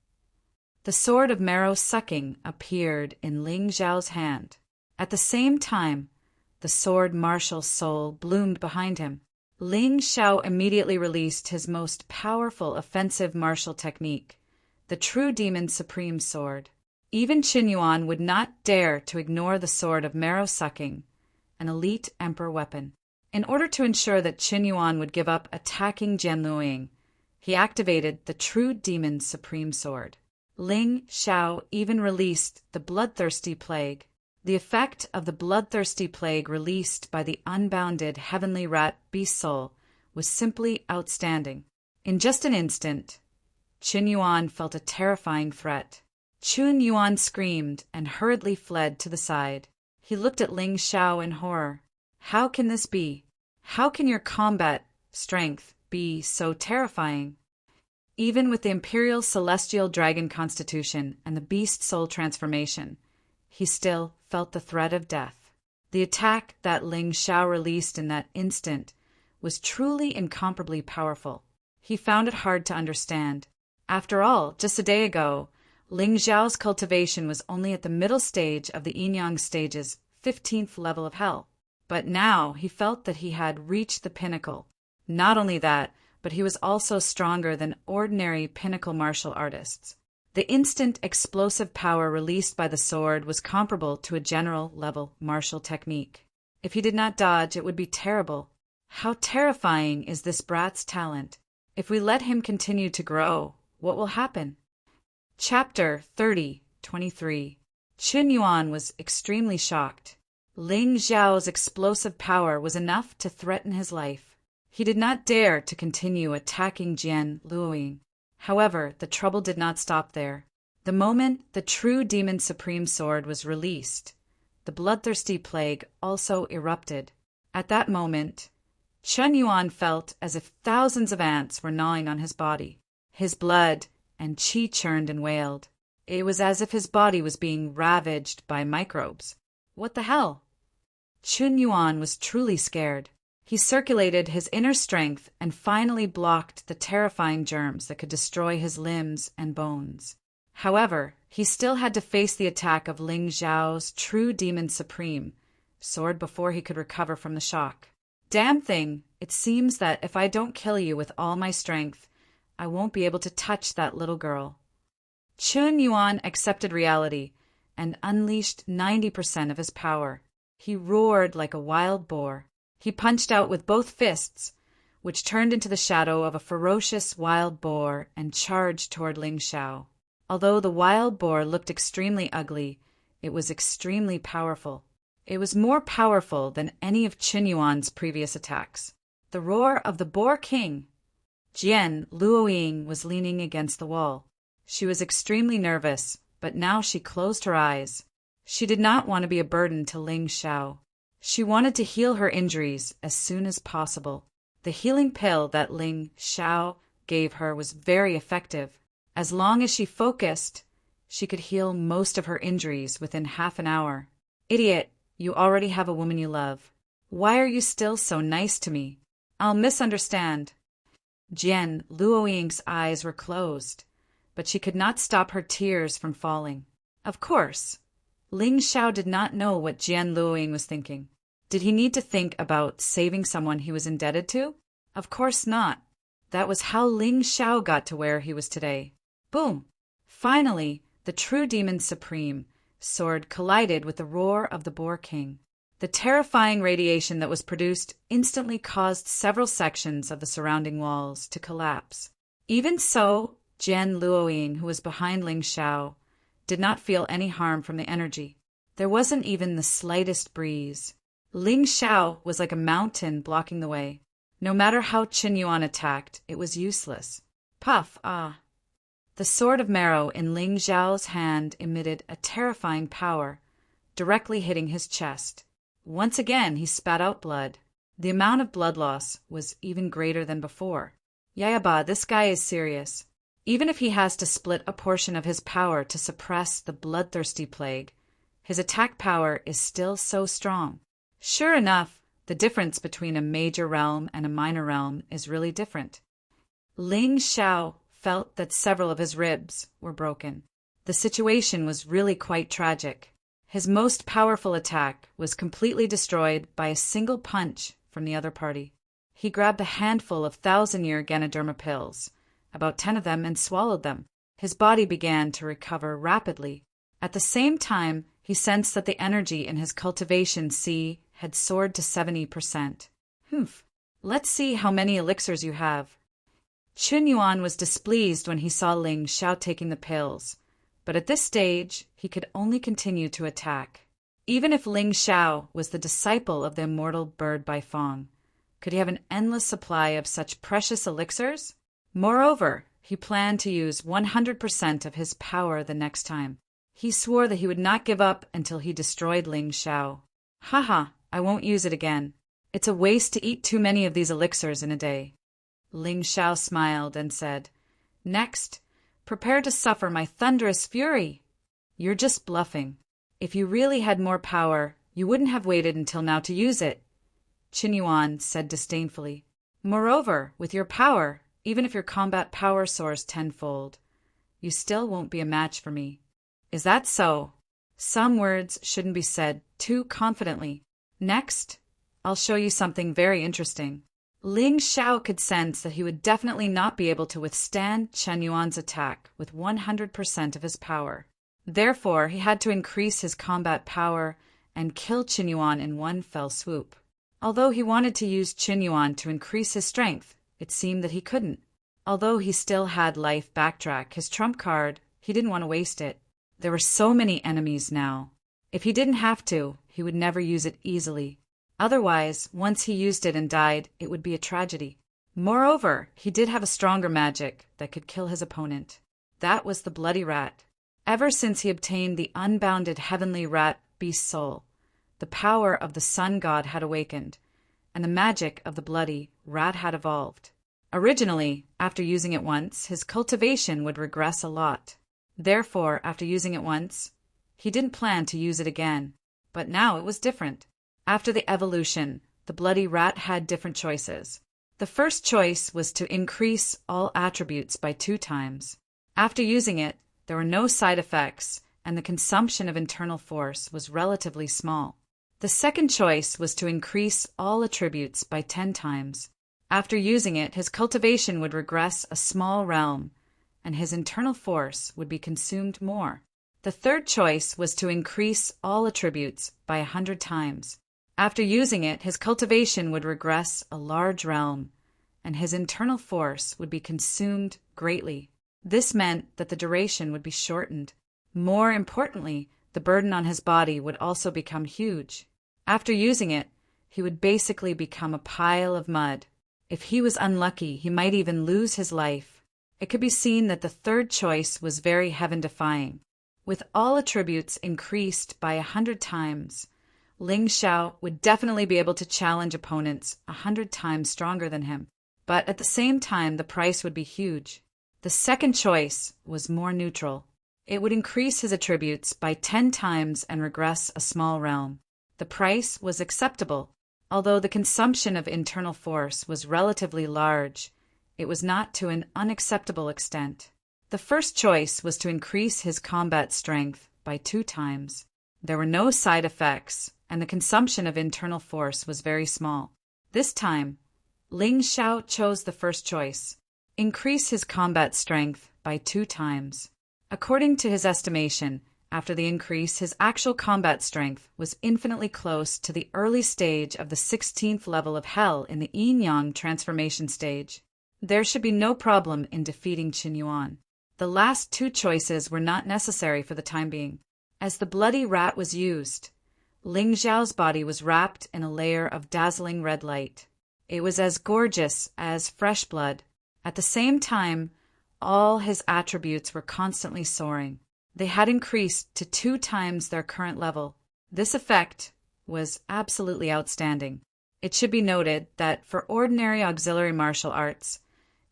The sword of marrow sucking appeared in Ling Zhao's hand. At the same time, the sword martial soul bloomed behind him. Ling Zhao immediately released his most powerful offensive martial technique, the True Demon Supreme Sword. Even Qin Yuan would not dare to ignore the sword of marrow sucking, an elite emperor weapon. In order to ensure that Qin Yuan would give up attacking Jian Luoying, he activated the True Demon Supreme Sword. Ling Zhao even released the Bloodthirsty Plague. The effect of the Bloodthirsty Plague released by the unbounded heavenly rat beast soul was simply outstanding. In just an instant, Qin Yuan felt a terrifying threat. Qin Yuan screamed and hurriedly fled to the side. He looked at Ling Zhao in horror. "How can this be? How can your combat strength be so terrifying?" Even with the Imperial Celestial Dragon Constitution and the Beast Soul transformation, he still felt the threat of death. The attack that Ling Zhao released in that instant was truly incomparably powerful. He found it hard to understand. After all, just a day ago, Ling Zhao's cultivation was only at the middle stage of the Yin-Yang stage's 15th level of hell. But now he felt that he had reached the pinnacle. Not only that, but he was also stronger than ordinary pinnacle martial artists. The instant explosive power released by the sword was comparable to a general-level martial technique. If he did not dodge, it would be terrible. How terrifying is this brat's talent? If we let him continue to grow, what will happen? Chapter 30:23. Qin Yuan was extremely shocked. Ling Zhao's explosive power was enough to threaten his life. He did not dare to continue attacking Jian Luoying. However, the trouble did not stop there. The moment the True Demon Supreme Sword was released, the Bloodthirsty Plague also erupted. At that moment, Qin Yuan felt as if thousands of ants were gnawing on his body. His blood and qi churned and wailed. It was as if his body was being ravaged by microbes. What the hell? Qin Yuan was truly scared. He circulated his inner strength and finally blocked the terrifying germs that could destroy his limbs and bones. However, he still had to face the attack of Ling Zhao's True Demon Supreme Sword before he could recover from the shock. Damn thing, it seems that if I don't kill you with all my strength, I won't be able to touch that little girl. Qin Yuan accepted reality and unleashed 90% of his power. He roared like a wild boar. He punched out with both fists, which turned into the shadow of a ferocious wild boar and charged toward Ling Zhao. Although the wild boar looked extremely ugly, it was extremely powerful. It was more powerful than any of Qin Yuan's previous attacks. The roar of the Boar King. Jian Luoying was leaning against the wall. She was extremely nervous, but now she closed her eyes. She did not want to be a burden to Ling Zhao. She wanted to heal her injuries as soon as possible. The healing pill that Ling Zhao gave her was very effective. As long as she focused, she could heal most of her injuries within half an hour. Idiot, you already have a woman you love. Why are you still so nice to me? I'll misunderstand. Jian Luoying's eyes were closed, but she could not stop her tears from falling. Of course, Ling Zhao did not know what Jian Luoying was thinking. Did he need to think about saving someone he was indebted to? Of course not. That was how Ling Zhao got to where he was today. Boom! Finally, the True Demon Supreme Sword collided with the roar of the Boar King. The terrifying radiation that was produced instantly caused several sections of the surrounding walls to collapse. Even so, Jian Luoying, who was behind Ling Zhao, did not feel any harm from the energy. There wasn't even the slightest breeze. Ling Zhao was like a mountain blocking the way. No matter how Qin Yuan attacked, it was useless. Puff, ah! The sword of marrow in Ling Zhao's hand emitted a terrifying power, directly hitting his chest. Once again, he spat out blood. The amount of blood loss was even greater than before. Yayaba, this guy is serious. Even if he has to split a portion of his power to suppress the bloodthirsty plague, his attack power is still so strong. Sure enough, the difference between a major realm and a minor realm is really different. Ling Xiao felt that several of his ribs were broken. The situation was really quite tragic. His most powerful attack was completely destroyed by a single punch from the other party. He grabbed a handful of 1,000-year Ganoderma pills, about 10 of them, and swallowed them. His body began to recover rapidly. At the same time, he sensed that the energy in his cultivation C had soared to 70%. Let's see how many elixirs you have. Qin Yuan was displeased when he saw Ling Xiao taking the pills, but at this stage, he could only continue to attack. Even if Ling Xiao was the disciple of the immortal bird by Fong, could he have an endless supply of such precious elixirs? Moreover, he planned to use 100% of his power the next time. He swore that he would not give up until he destroyed Ling Xiao. Haha, I won't use it again. It's a waste to eat too many of these elixirs in a day. Ling Xiao smiled and said, Next, prepare to suffer my thunderous fury. You're just bluffing. If you really had more power, you wouldn't have waited until now to use it, Qin Yuan said disdainfully. Moreover, with your power, even if your combat power soars tenfold, you still won't be a match for me. Is that so? Some words shouldn't be said too confidently. Next, I'll show you something very interesting. Ling Xiao could sense that he would definitely not be able to withstand Chen Yuan's attack with 100% of his power. Therefore, he had to increase his combat power and kill Qin Yuan in one fell swoop. Although he wanted to use Qin Yuan to increase his strength, it seemed that he couldn't. Although he still had life backtrack, his trump card, he didn't want to waste it. There were so many enemies now. If he didn't have to, he would never use it easily. Otherwise, once he used it and died, it would be a tragedy. Moreover, he did have a stronger magic that could kill his opponent. That was the bloody rat. Ever since he obtained the unbounded heavenly rat beast soul, the power of the sun god had awakened, and the magic of the bloody rat had evolved. Originally, after using it once, his cultivation would regress a lot. Therefore, after using it once, he didn't plan to use it again. But now it was different. After the evolution, the bloody rat had different choices. The first choice was to increase all attributes by 2 times. After using it, there were no side effects, and the consumption of internal force was relatively small. The second choice was to increase all attributes by 10 times. After using it, his cultivation would regress a small realm, and his internal force would be consumed more. The third choice was to increase all attributes by 100 times. After using it, his cultivation would regress a large realm, and his internal force would be consumed greatly. This meant that the duration would be shortened. More importantly, the burden on his body would also become huge. After using it, he would basically become a pile of mud. If he was unlucky, he might even lose his life. It could be seen that the third choice was very heaven-defying. With all attributes increased by 100 times, Ling Xiao would definitely be able to challenge opponents 100 times stronger than him. But at the same time, the price would be huge. The second choice was more neutral. It would increase his attributes by 10 times and regress a small realm. The price was acceptable. Although the consumption of internal force was relatively large, it was not to an unacceptable extent. The first choice was to increase his combat strength by 2 times. There were no side effects, and the consumption of internal force was very small. This time, Ling Xiao chose the first choice: increase his combat strength by 2 times. According to his estimation, after the increase, his actual combat strength was infinitely close to the early stage of the 16th level of Hell in the Yin-Yang transformation stage. There should be no problem in defeating Qin Yuan. The last 2 choices were not necessary for the time being. As the bloody rat was used, Ling Xiao's body was wrapped in a layer of dazzling red light. It was as gorgeous as fresh blood. At the same time, all his attributes were constantly soaring. They had increased to 2 times their current level. This effect was absolutely outstanding. It should be noted that for ordinary auxiliary martial arts,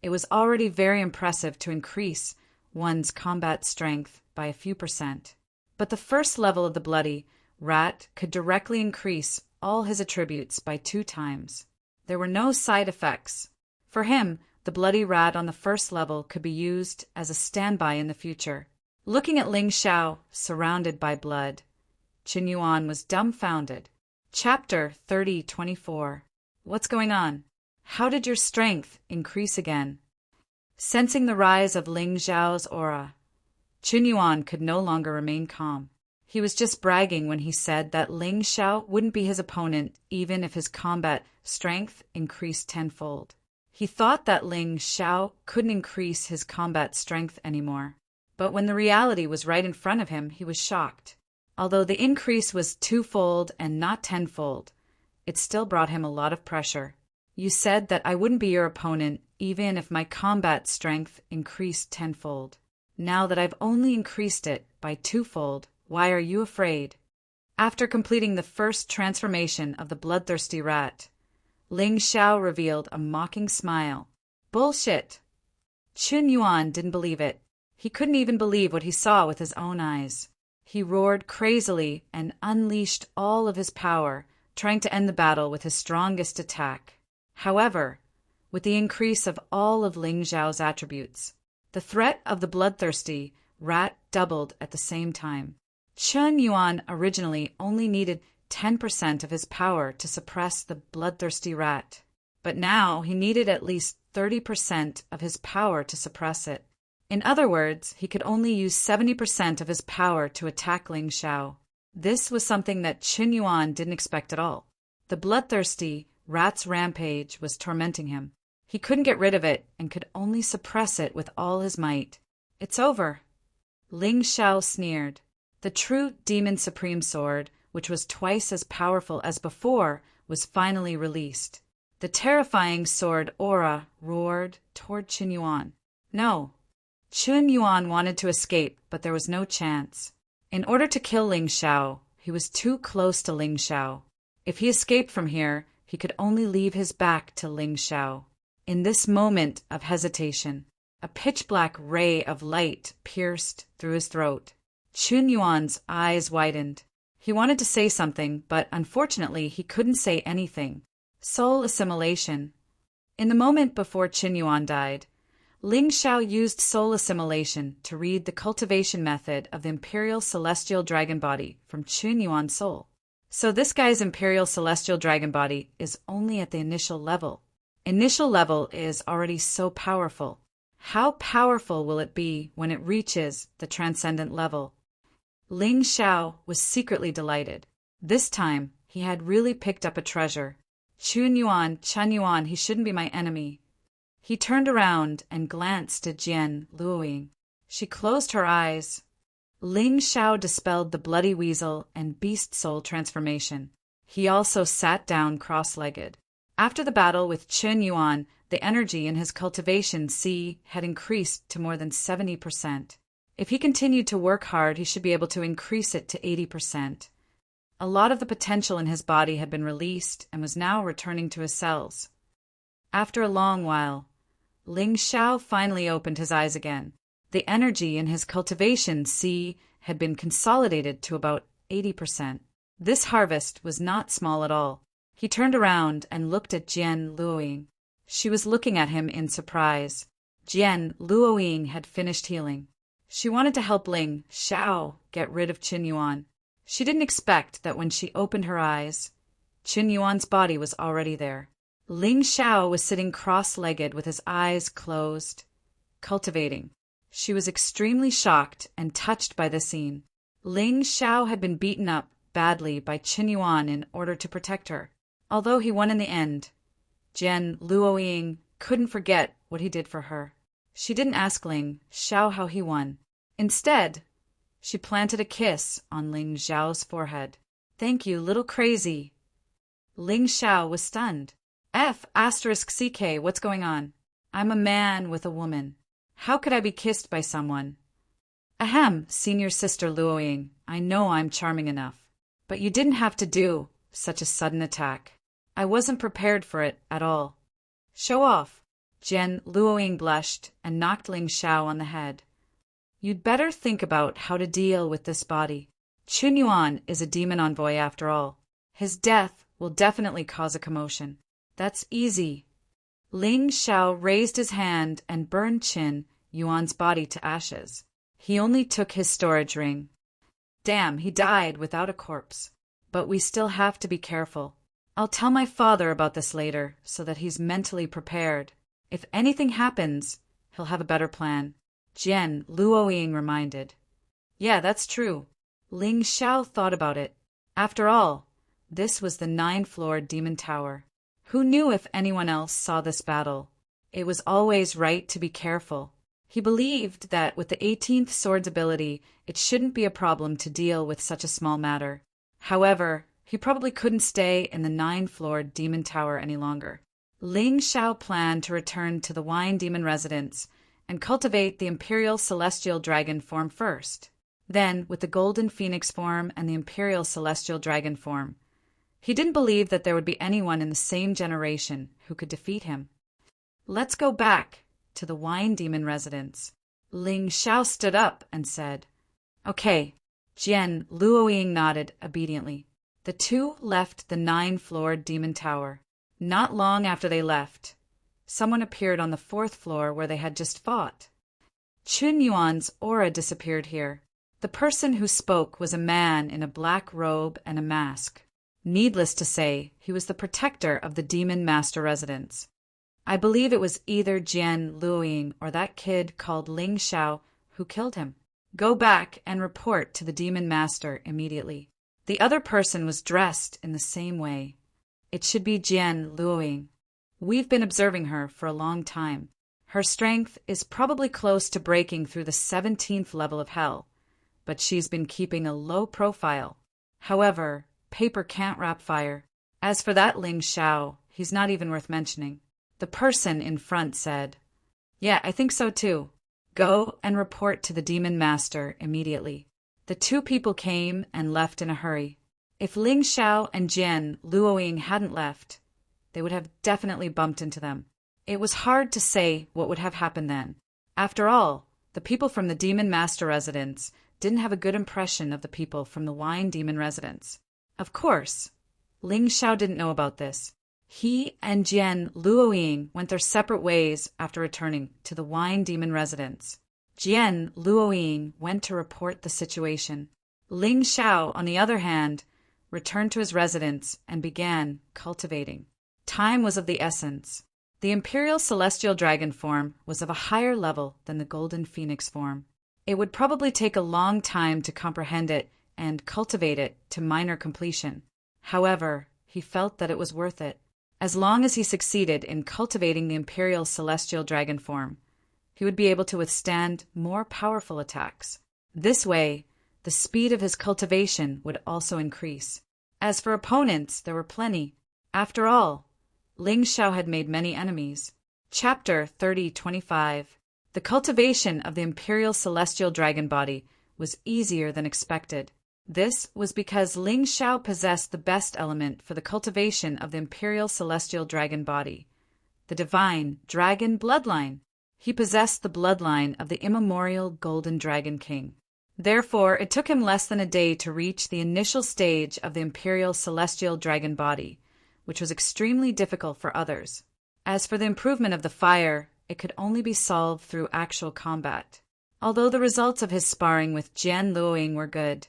it was already very impressive to increase one's combat strength by a few %. But the first level of the bloody rat could directly increase all his attributes by 2 times. There were no side effects. For him, The bloody rat on the first level could be used as a standby in the future. Looking at Ling Xiao, surrounded by blood, Qin Yuan was dumbfounded. Chapter 30:24. What's going on? How did your strength increase again? Sensing the rise of Ling Xiao's aura, Qin Yuan could no longer remain calm. He was just bragging when he said that Ling Xiao wouldn't be his opponent even if his combat strength increased tenfold. He thought that Ling Xiao couldn't increase his combat strength anymore. But when the reality was right in front of him, he was shocked. Although the increase was twofold and not tenfold, it still brought him a lot of pressure. You said that I wouldn't be your opponent even if my combat strength increased tenfold. Now that I've only increased it by twofold, why are you afraid? After completing the first transformation of the bloodthirsty rat, Ling Xiao revealed a mocking smile. Bullshit! Qin Yuan didn't believe it. He couldn't even believe what he saw with his own eyes. He roared crazily and unleashed all of his power, trying to end the battle with his strongest attack. However, with the increase of all of Ling Xiao's attributes, the threat of the bloodthirsty rat doubled at the same time. Qin Yuan originally only needed 10% of his power to suppress the bloodthirsty rat, but now he needed at least 30% of his power to suppress it. In other words, he could only use 70% of his power to attack Ling Xiao. This was something that Qin Yuan didn't expect at all. The bloodthirsty rat's rampage was tormenting him. He couldn't get rid of it and could only suppress it with all his might. It's over. Ling Xiao sneered. The true Demon Supreme Sword, which was twice as powerful as before, was finally released. The terrifying sword aura roared toward Qin Yuan. No. Qin Yuan wanted to escape, but there was no chance. In order to kill Ling Xiao, he was too close to Ling Xiao. If he escaped from here, he could only leave his back to Ling Xiao. In this moment of hesitation, a pitch-black ray of light pierced through his throat. Qin Yuan's eyes widened. He wanted to say something, but unfortunately he couldn't say anything. Soul assimilation. In the moment before Qin Yuan died, Ling Xiao used soul assimilation to read the cultivation method of the Imperial Celestial Dragon Body from Qin Yuan's soul. So this guy's Imperial Celestial Dragon Body is only at the initial level. Initial level is already so powerful. How powerful will it be when it reaches the transcendent level? Ling Xiao was secretly delighted. This time, he had really picked up a treasure. Qin Yuan, he shouldn't be my enemy. He turned around and glanced at Jian Luoying. She closed her eyes. Ling Xiao dispelled the bloody weasel and beast soul transformation. He also sat down cross-legged. After the battle with Qin Yuan, the energy in his cultivation C had increased to more than 70%. If he continued to work hard, he should be able to increase it to 80%. A lot of the potential in his body had been released and was now returning to his cells. After a long while, Ling Xiao finally opened his eyes again. The energy in his cultivation C had been consolidated to about 80%. This harvest was not small at all. He turned around and looked at Jian Luoying. She was looking at him in surprise. Jian Luoying had finished healing. She wanted to help Ling Xiao get rid of Qin Yuan. She didn't expect that when she opened her eyes, Qin Yuan's body was already there. Ling Xiao was sitting cross-legged with his eyes closed, cultivating. She was extremely shocked and touched by the scene. Ling Xiao had been beaten up badly by Qin Yuan in order to protect her. Although he won in the end, Jian Luoying couldn't forget what he did for her. She didn't ask Ling Xiao how he won. Instead, she planted a kiss on Ling Xiao's forehead. "Thank you, little crazy." Ling Xiao was stunned. F***CK, what's going on? I'm a man with a woman. How could I be kissed by someone? Ahem, senior sister Luoying, I know I'm charming enough. But you didn't have to do such a sudden attack. I wasn't prepared for it at all. Show off. Jian Luoying blushed and knocked Ling Xiao on the head. You'd better think about how to deal with this body. Qin Yuan is a demon envoy after all. His death will definitely cause a commotion. That's easy. Ling Xiao raised his hand and burned Qin Yuan's body to ashes. He only took his storage ring. Damn, he died without a corpse. But we still have to be careful. I'll tell my father about this later so that he's mentally prepared. If anything happens, he'll have a better plan. Jian Luoying reminded. Yeah, that's true. Ling Xiao thought about it. After all, this was the 9th-floored demon tower. Who knew if anyone else saw this battle? It was always right to be careful. He believed that with the 18th sword's ability, it shouldn't be a problem to deal with such a small matter. However, he probably couldn't stay in the 9th-floored demon tower any longer. Ling Xiao planned to return to the Wine Demon residence and cultivate the Imperial Celestial Dragon form first. Then, with the Golden Phoenix form and the Imperial Celestial Dragon form, he didn't believe that there would be anyone in the same generation who could defeat him. Let's go back to the Wine Demon residence. Ling Xiao stood up and said, Okay. Jian Luoying nodded obediently. The two left the 9th-floored demon tower. Not long after they left, someone appeared on the 4th floor where they had just fought. Qin Yuan's aura disappeared here. The person who spoke was a man in a black robe and a mask. Needless to say, he was the protector of the Demon Master residence. I believe it was either Jian Luoying or that kid called Ling Xiao who killed him. Go back and report to the Demon Master immediately. The other person was dressed in the same way. It should be Jian Luoying. We've been observing her for a long time. Her strength is probably close to breaking through the 17th level of hell, but she's been keeping a low profile. However, paper can't wrap fire. As for that Ling Xiao, he's not even worth mentioning. The person in front said, Yeah, I think so too. Go and report to the Demon Master immediately. The two people came and left in a hurry. If Ling Xiao and Jian Luoying hadn't left, they would have definitely bumped into them. It was hard to say what would have happened then. After all, the people from the Demon Master residence didn't have a good impression of the people from the Wine Demon residence. Of course, Ling Xiao didn't know about this. He and Jian Luoying went their separate ways after returning to the Wine Demon residence. Jian Luoying went to report the situation. Ling Xiao, on the other hand, returned to his residence and began cultivating. Time was of the essence. The Imperial Celestial Dragon form was of a higher level than the Golden Phoenix form. It would probably take a long time to comprehend it and cultivate it to minor completion. However, he felt that it was worth it. As long as he succeeded in cultivating the Imperial Celestial Dragon form, he would be able to withstand more powerful attacks. This way, the speed of his cultivation would also increase. As for opponents, there were plenty. After all, Ling Xiao had made many enemies. Chapter 3025. The cultivation of the Imperial Celestial Dragon body was easier than expected. This was because Ling Xiao possessed the best element for the cultivation of the Imperial Celestial Dragon body, the divine dragon bloodline. He possessed the bloodline of the immemorial Golden Dragon King. Therefore, it took him less than a day to reach the initial stage of the Imperial Celestial Dragon body, which was extremely difficult for others. As for the improvement of the fire, it could only be solved through actual combat. Although the results of his sparring with Jian Luoying were good,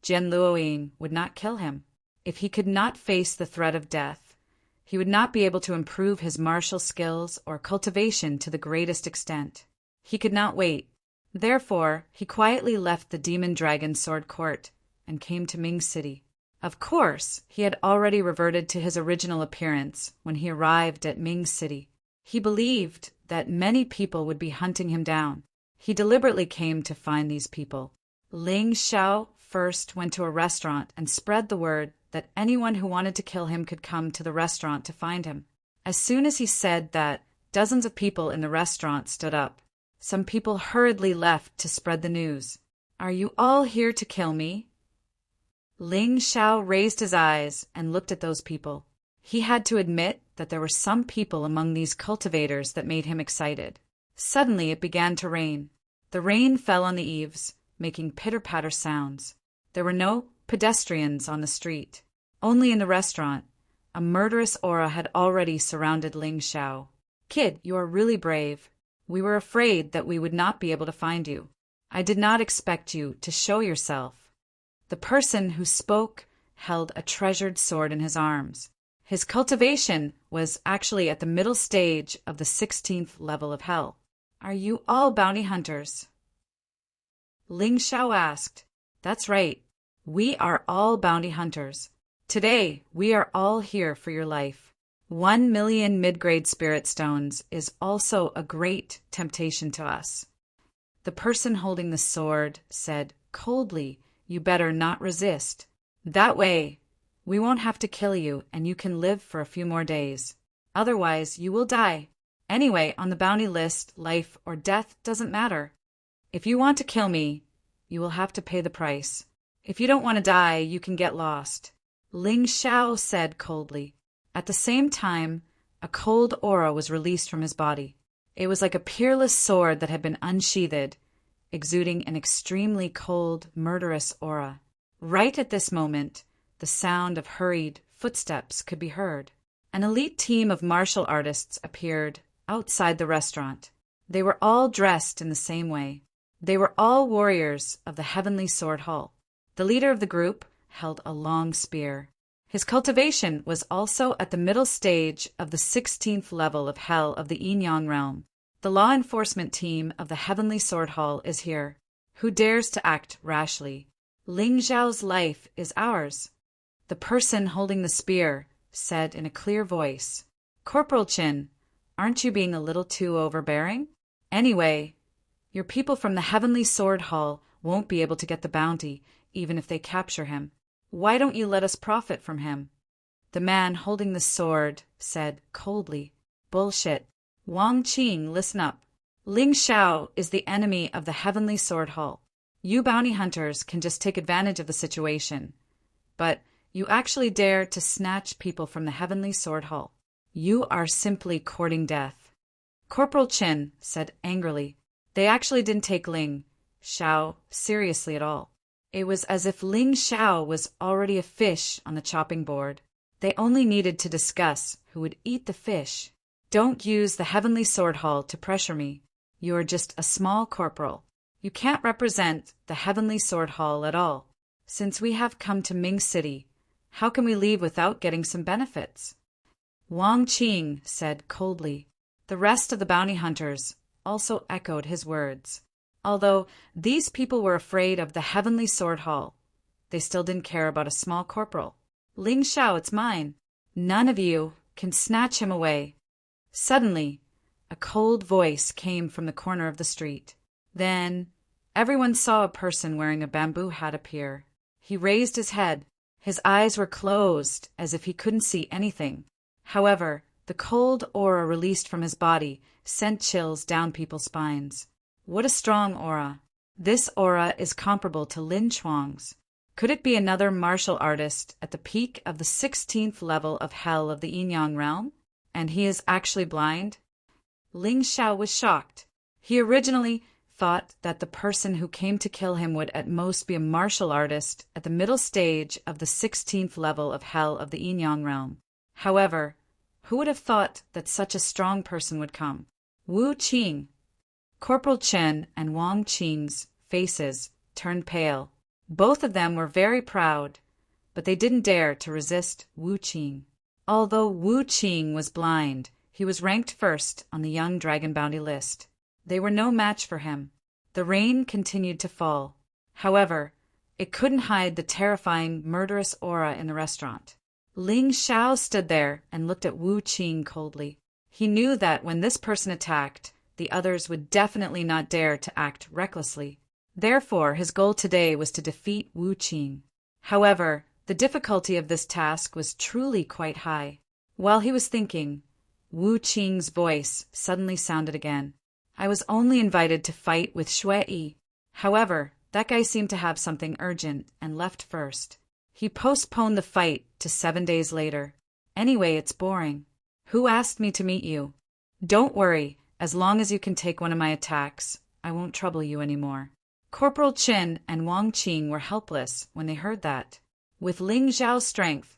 Jian Luoying would not kill him. If he could not face the threat of death, he would not be able to improve his martial skills or cultivation to the greatest extent. He could not wait. Therefore, he quietly left the Demon Dragon Sword Court and came to Ming City. Of course, he had already reverted to his original appearance when he arrived at Ming City. He believed that many people would be hunting him down. He deliberately came to find these people. Ling Xiao first went to a restaurant and spread the word that anyone who wanted to kill him could come to the restaurant to find him. As soon as he said that, dozens of people in the restaurant stood up. Some people hurriedly left to spread the news. Are you all here to kill me? Ling Xiao raised his eyes and looked at those people. He had to admit that there were some people among these cultivators that made him excited. Suddenly it began to rain. The rain fell on the eaves, making pitter-patter sounds. There were no pedestrians on the street. Only in the restaurant, a murderous aura had already surrounded Ling Xiao. Kid, you are really brave. We were afraid that we would not be able to find you. I did not expect you to show yourself. The person who spoke held a treasured sword in his arms. His cultivation was actually at the middle stage of the 16th level of hell. Are you all bounty hunters? Ling Xiao asked. That's right. We are all bounty hunters. Today, we are all here for your life. 1 million mid-grade spirit stones is also a great temptation to us. The person holding the sword said coldly, you better not resist. That way, we won't have to kill you and you can live for a few more days. Otherwise, you will die. Anyway, on the bounty list, life or death doesn't matter. If you want to kill me, you will have to pay the price. If you don't want to die, you can get lost. Ling Xiao said coldly. At the same time, a cold aura was released from his body. It was like a peerless sword that had been unsheathed, exuding an extremely cold, murderous aura. Right at this moment, the sound of hurried footsteps could be heard. An elite team of martial artists appeared outside the restaurant. They were all dressed in the same way. They were all warriors of the Heavenly Sword Hall. The leader of the group held a long spear. His cultivation was also at the middle stage of the 16th level of hell of the Yin-Yang realm. The law enforcement team of the Heavenly Sword Hall is here. Who dares to act rashly? Ling Zhao's life is ours. The person holding the spear said in a clear voice. Corporal Chin, aren't you being a little too overbearing? Anyway, your people from the Heavenly Sword Hall won't be able to get the bounty, even if they capture him. Why don't you let us profit from him? The man holding the sword said coldly. Bullshit. Wang Qing, listen up. Ling Xiao is the enemy of the Heavenly Sword Hall. You bounty hunters can just take advantage of the situation. But you actually dare to snatch people from the Heavenly Sword Hall. You are simply courting death. Corporal Chin said angrily. They actually didn't take Ling Xiao seriously at all. It was as if Ling Xiao was already a fish on the chopping board. They only needed to discuss who would eat the fish. Don't use the Heavenly Sword Hall to pressure me. You are just a small corporal. You can't represent the Heavenly Sword Hall at all. Since we have come to Ming City, how can we leave without getting some benefits? Wang Qing said coldly. The rest of the bounty hunters also echoed his words. Although these people were afraid of the Heavenly Sword Hall, they still didn't care about a small corporal. Ling Xiao, it's mine. None of you can snatch him away. Suddenly, a cold voice came from the corner of the street. Then, everyone saw a person wearing a bamboo hat appear. He raised his head. His eyes were closed, as if he couldn't see anything. However, the cold aura released from his body sent chills down people's spines. What a strong aura. This aura is comparable to Lin Chuang's. Could it be another martial artist at the peak of the 16th level of hell of the Yin-Yang realm? And he is actually blind? Ling Xiao was shocked. He originally thought that the person who came to kill him would at most be a martial artist at the middle stage of the 16th level of hell of the Yin-Yang realm. However, who would have thought that such a strong person would come? Wu Qing. Corporal Chen and Wang Qing's faces turned pale. Both of them were very proud, but they didn't dare to resist Wu Qing. Although Wu Qing was blind, he was ranked first on the Young Dragon Bounty list. They were no match for him. The rain continued to fall. However, it couldn't hide the terrifying, murderous aura in the restaurant. Ling Xiao stood there and looked at Wu Qing coldly. He knew that when this person attacked, the others would definitely not dare to act recklessly. Therefore, his goal today was to defeat Wu Qing. However, the difficulty of this task was truly quite high. While he was thinking, Wu Qing's voice suddenly sounded again. I was only invited to fight with Shui. However, that guy seemed to have something urgent and left first. He postponed the fight to 7 days later. Anyway, it's boring. Who asked me to meet you? Don't worry. As long as you can take one of my attacks, I won't trouble you anymore. Corporal Chin and Wang Qing were helpless when they heard that. With Ling Zhao's strength,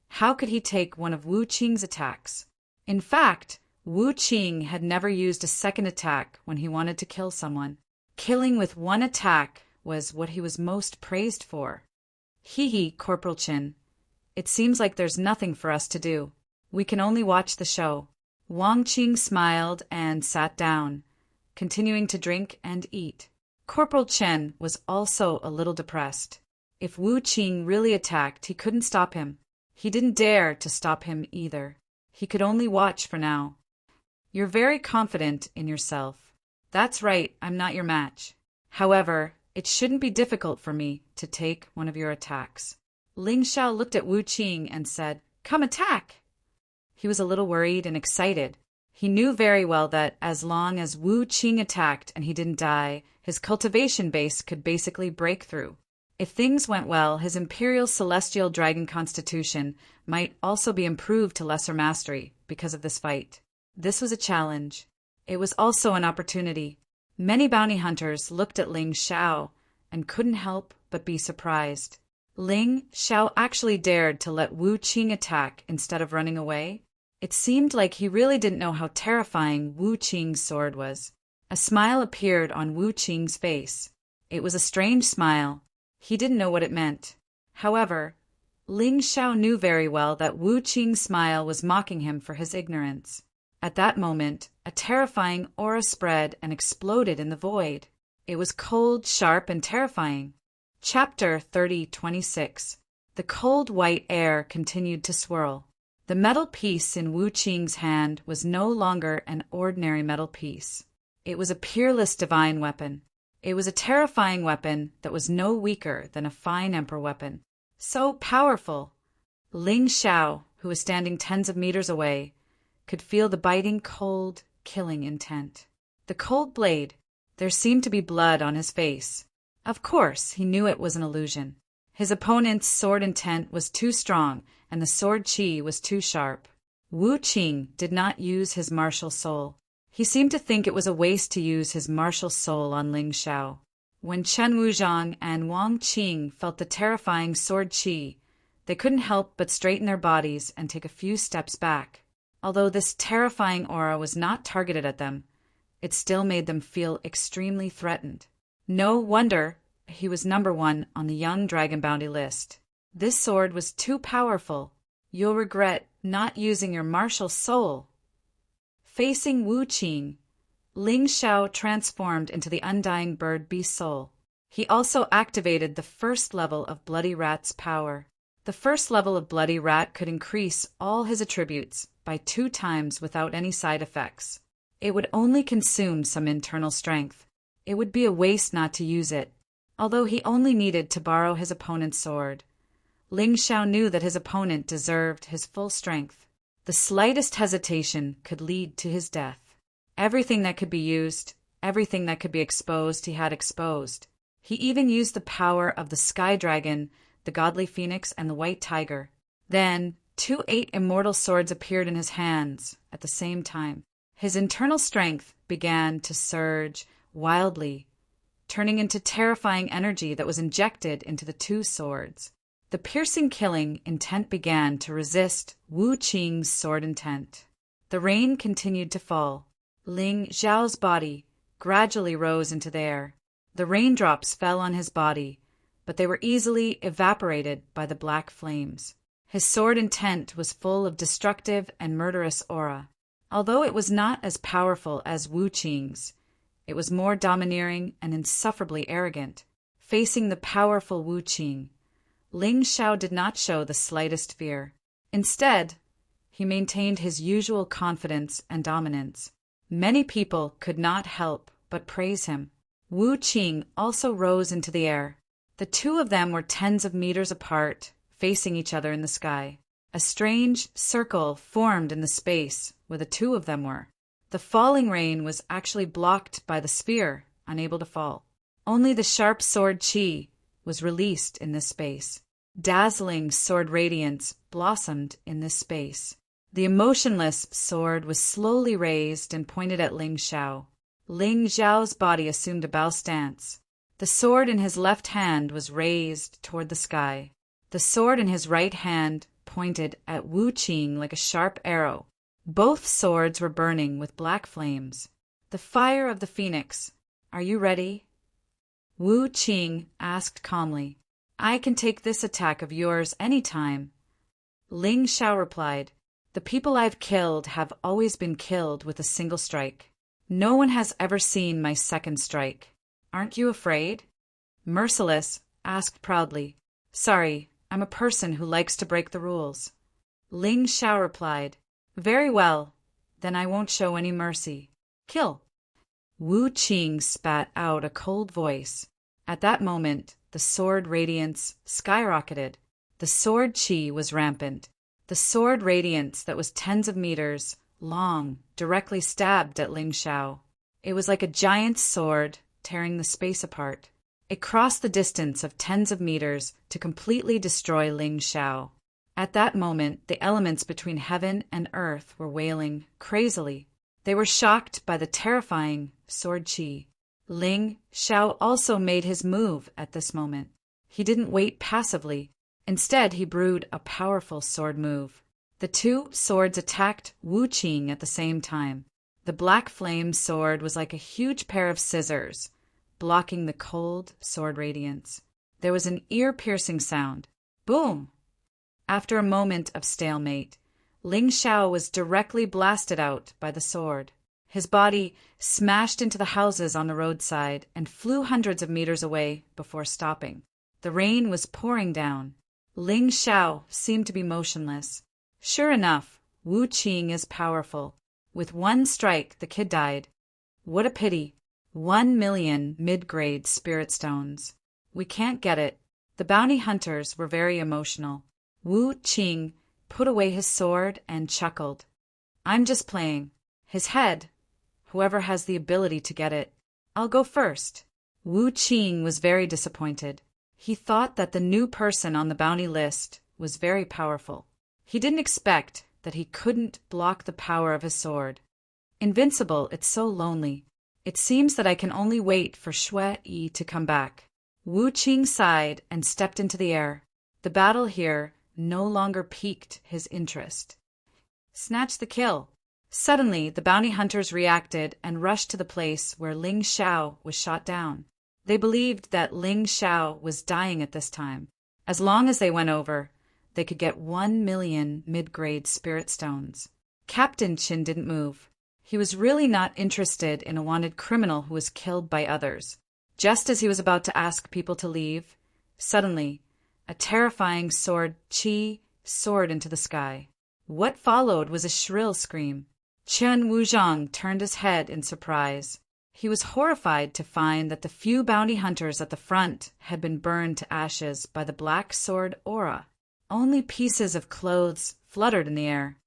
how could he take one of Wu Qing's attacks? In fact, Wu Qing had never used a second attack when he wanted to kill someone. Killing with one attack was what he was most praised for. Hee, Corporal Chin. It seems like there's nothing for us to do. We can only watch the show. Wang Qing smiled and sat down, continuing to drink and eat. Corporal Chen was also a little depressed. If Wu Qing really attacked, he couldn't stop him. He didn't dare to stop him either. He could only watch for now. You're very confident in yourself. That's right, I'm not your match. However, it shouldn't be difficult for me to take one of your attacks. Ling Xiao looked at Wu Qing and said, "Come attack!" He was a little worried and excited. He knew very well that as long as Wu Qing attacked and he didn't die, his cultivation base could basically break through. If things went well, his Imperial Celestial Dragon Constitution might also be improved to lesser mastery because of this fight. This was a challenge. It was also an opportunity. Many bounty hunters looked at Ling Xiao and couldn't help but be surprised. Ling Xiao actually dared to let Wu Qing attack instead of running away. It seemed like he really didn't know how terrifying Wu Qing's sword was. A smile appeared on Wu Qing's face. It was a strange smile. He didn't know what it meant. However, Ling Xiao knew very well that Wu Qing's smile was mocking him for his ignorance. At that moment, a terrifying aura spread and exploded in the void. It was cold, sharp, and terrifying. Chapter 30:26. The cold white air continued to swirl. The metal piece in Wu Qing's hand was no longer an ordinary metal piece. It was a peerless divine weapon. It was a terrifying weapon that was no weaker than a fine emperor weapon. So powerful! Ling Xiao, who was standing tens of meters away, could feel the biting, cold, killing intent. The cold blade. There seemed to be blood on his face. Of course, he knew it was an illusion. His opponent's sword intent was too strong, and the sword chi was too sharp. Wu Qing did not use his martial soul. He seemed to think it was a waste to use his martial soul on Ling Xiao. When Chen Wuzhang and Wang Qing felt the terrifying sword chi, they couldn't help but straighten their bodies and take a few steps back. Although this terrifying aura was not targeted at them, it still made them feel extremely threatened. No wonder he was number 1 on the young dragon bounty list. This sword was too powerful. You'll regret not using your martial soul. Facing Wu Qing, Ling Xiao transformed into the undying bird beast soul. He also activated the first level of Bloody Rat's power. The first level of Bloody Rat could increase all his attributes by 2 times without any side effects. It would only consume some internal strength. It would be a waste not to use it. Although he only needed to borrow his opponent's sword, Ling Xiao knew that his opponent deserved his full strength. The slightest hesitation could lead to his death. Everything that could be used, everything that could be exposed, he had exposed. He even used the power of the Sky Dragon, the Godly Phoenix, and the White Tiger. Then, 2 immortal swords appeared in his hands at the same time. His internal strength began to surge wildly, turning into terrifying energy that was injected into the 2 swords. The piercing killing intent began to resist Wu Qing's sword intent. The rain continued to fall. Ling Xiao's body gradually rose into the air. The raindrops fell on his body, but they were easily evaporated by the black flames. His sword intent was full of destructive and murderous aura. Although it was not as powerful as Wu Qing's, it was more domineering and insufferably arrogant. Facing the powerful Wu Qing, Ling Xiao did not show the slightest fear. Instead, he maintained his usual confidence and dominance. Many people could not help but praise him. Wu Qing also rose into the air. The 2 of them were tens of meters apart, facing each other in the sky. A strange circle formed in the space where the 2 of them were. The falling rain was actually blocked by the sphere, unable to fall. Only the sharp sword chi was released in this space. Dazzling sword radiance blossomed in this space. The emotionless sword was slowly raised and pointed at Ling Xiao. Ling Xiao's body assumed a bow stance. The sword in his left hand was raised toward the sky. The sword in his right hand pointed at Wu Qing like a sharp arrow. Both swords were burning with black flames. The fire of the phoenix. Are you ready? Wu Qing asked calmly. I can take this attack of yours any time. Ling Xiao replied, the people I've killed have always been killed with a single strike. No one has ever seen my second strike. Aren't you afraid? Merciless asked proudly. Sorry, I'm a person who likes to break the rules. Ling Xiao replied, very well, then I won't show any mercy. Kill. Wu Qing spat out a cold voice. At that moment, the sword radiance skyrocketed. The sword chi was rampant. The sword radiance that was tens of meters long directly stabbed at Ling Xiao. It was like a giant sword tearing the space apart. It crossed the distance of tens of meters to completely destroy Ling Xiao. At that moment, the elements between heaven and earth were wailing crazily. They were shocked by the terrifying sword chi. Ling Xiao also made his move at this moment. He didn't wait passively. Instead, he brewed a powerful sword move. The two swords attacked Wu Qing at the same time. The black flame sword was like a huge pair of scissors, blocking the cold sword radiance. There was an ear-piercing sound. Boom! After a moment of stalemate, Ling Xiao was directly blasted out by the sword. His body smashed into the houses on the roadside and flew hundreds of meters away before stopping. The rain was pouring down. Ling Xiao seemed to be motionless. Sure enough, Wu Qing is powerful. With one strike, the kid died. What a pity. 1 million mid-grade spirit stones. We can't get it. The bounty hunters were very emotional. Wu Qing put away his sword and chuckled. I'm just playing. His head. Whoever has the ability to get it. I'll go first. Wu Qing was very disappointed. He thought that the new person on the bounty list was very powerful. He didn't expect that he couldn't block the power of his sword. Invincible, it's so lonely. It seems that I can only wait for Xue Yi to come back. Wu Qing sighed and stepped into the air. The battle here no longer piqued his interest. Snatch the kill. Suddenly, the bounty hunters reacted and rushed to the place where Ling Xiao was shot down. They believed that Ling Xiao was dying at this time. As long as they went over, they could get 1 million mid-grade spirit stones. Captain Qin didn't move. He was really not interested in a wanted criminal who was killed by others. Just as he was about to ask people to leave, suddenly, a terrifying sword chi soared into the sky. What followed was a shrill scream. Chen Wuzhang turned his head in surprise. He was horrified to find that the few bounty hunters at the front had been burned to ashes by the black sword aura. Only pieces of clothes fluttered in the air.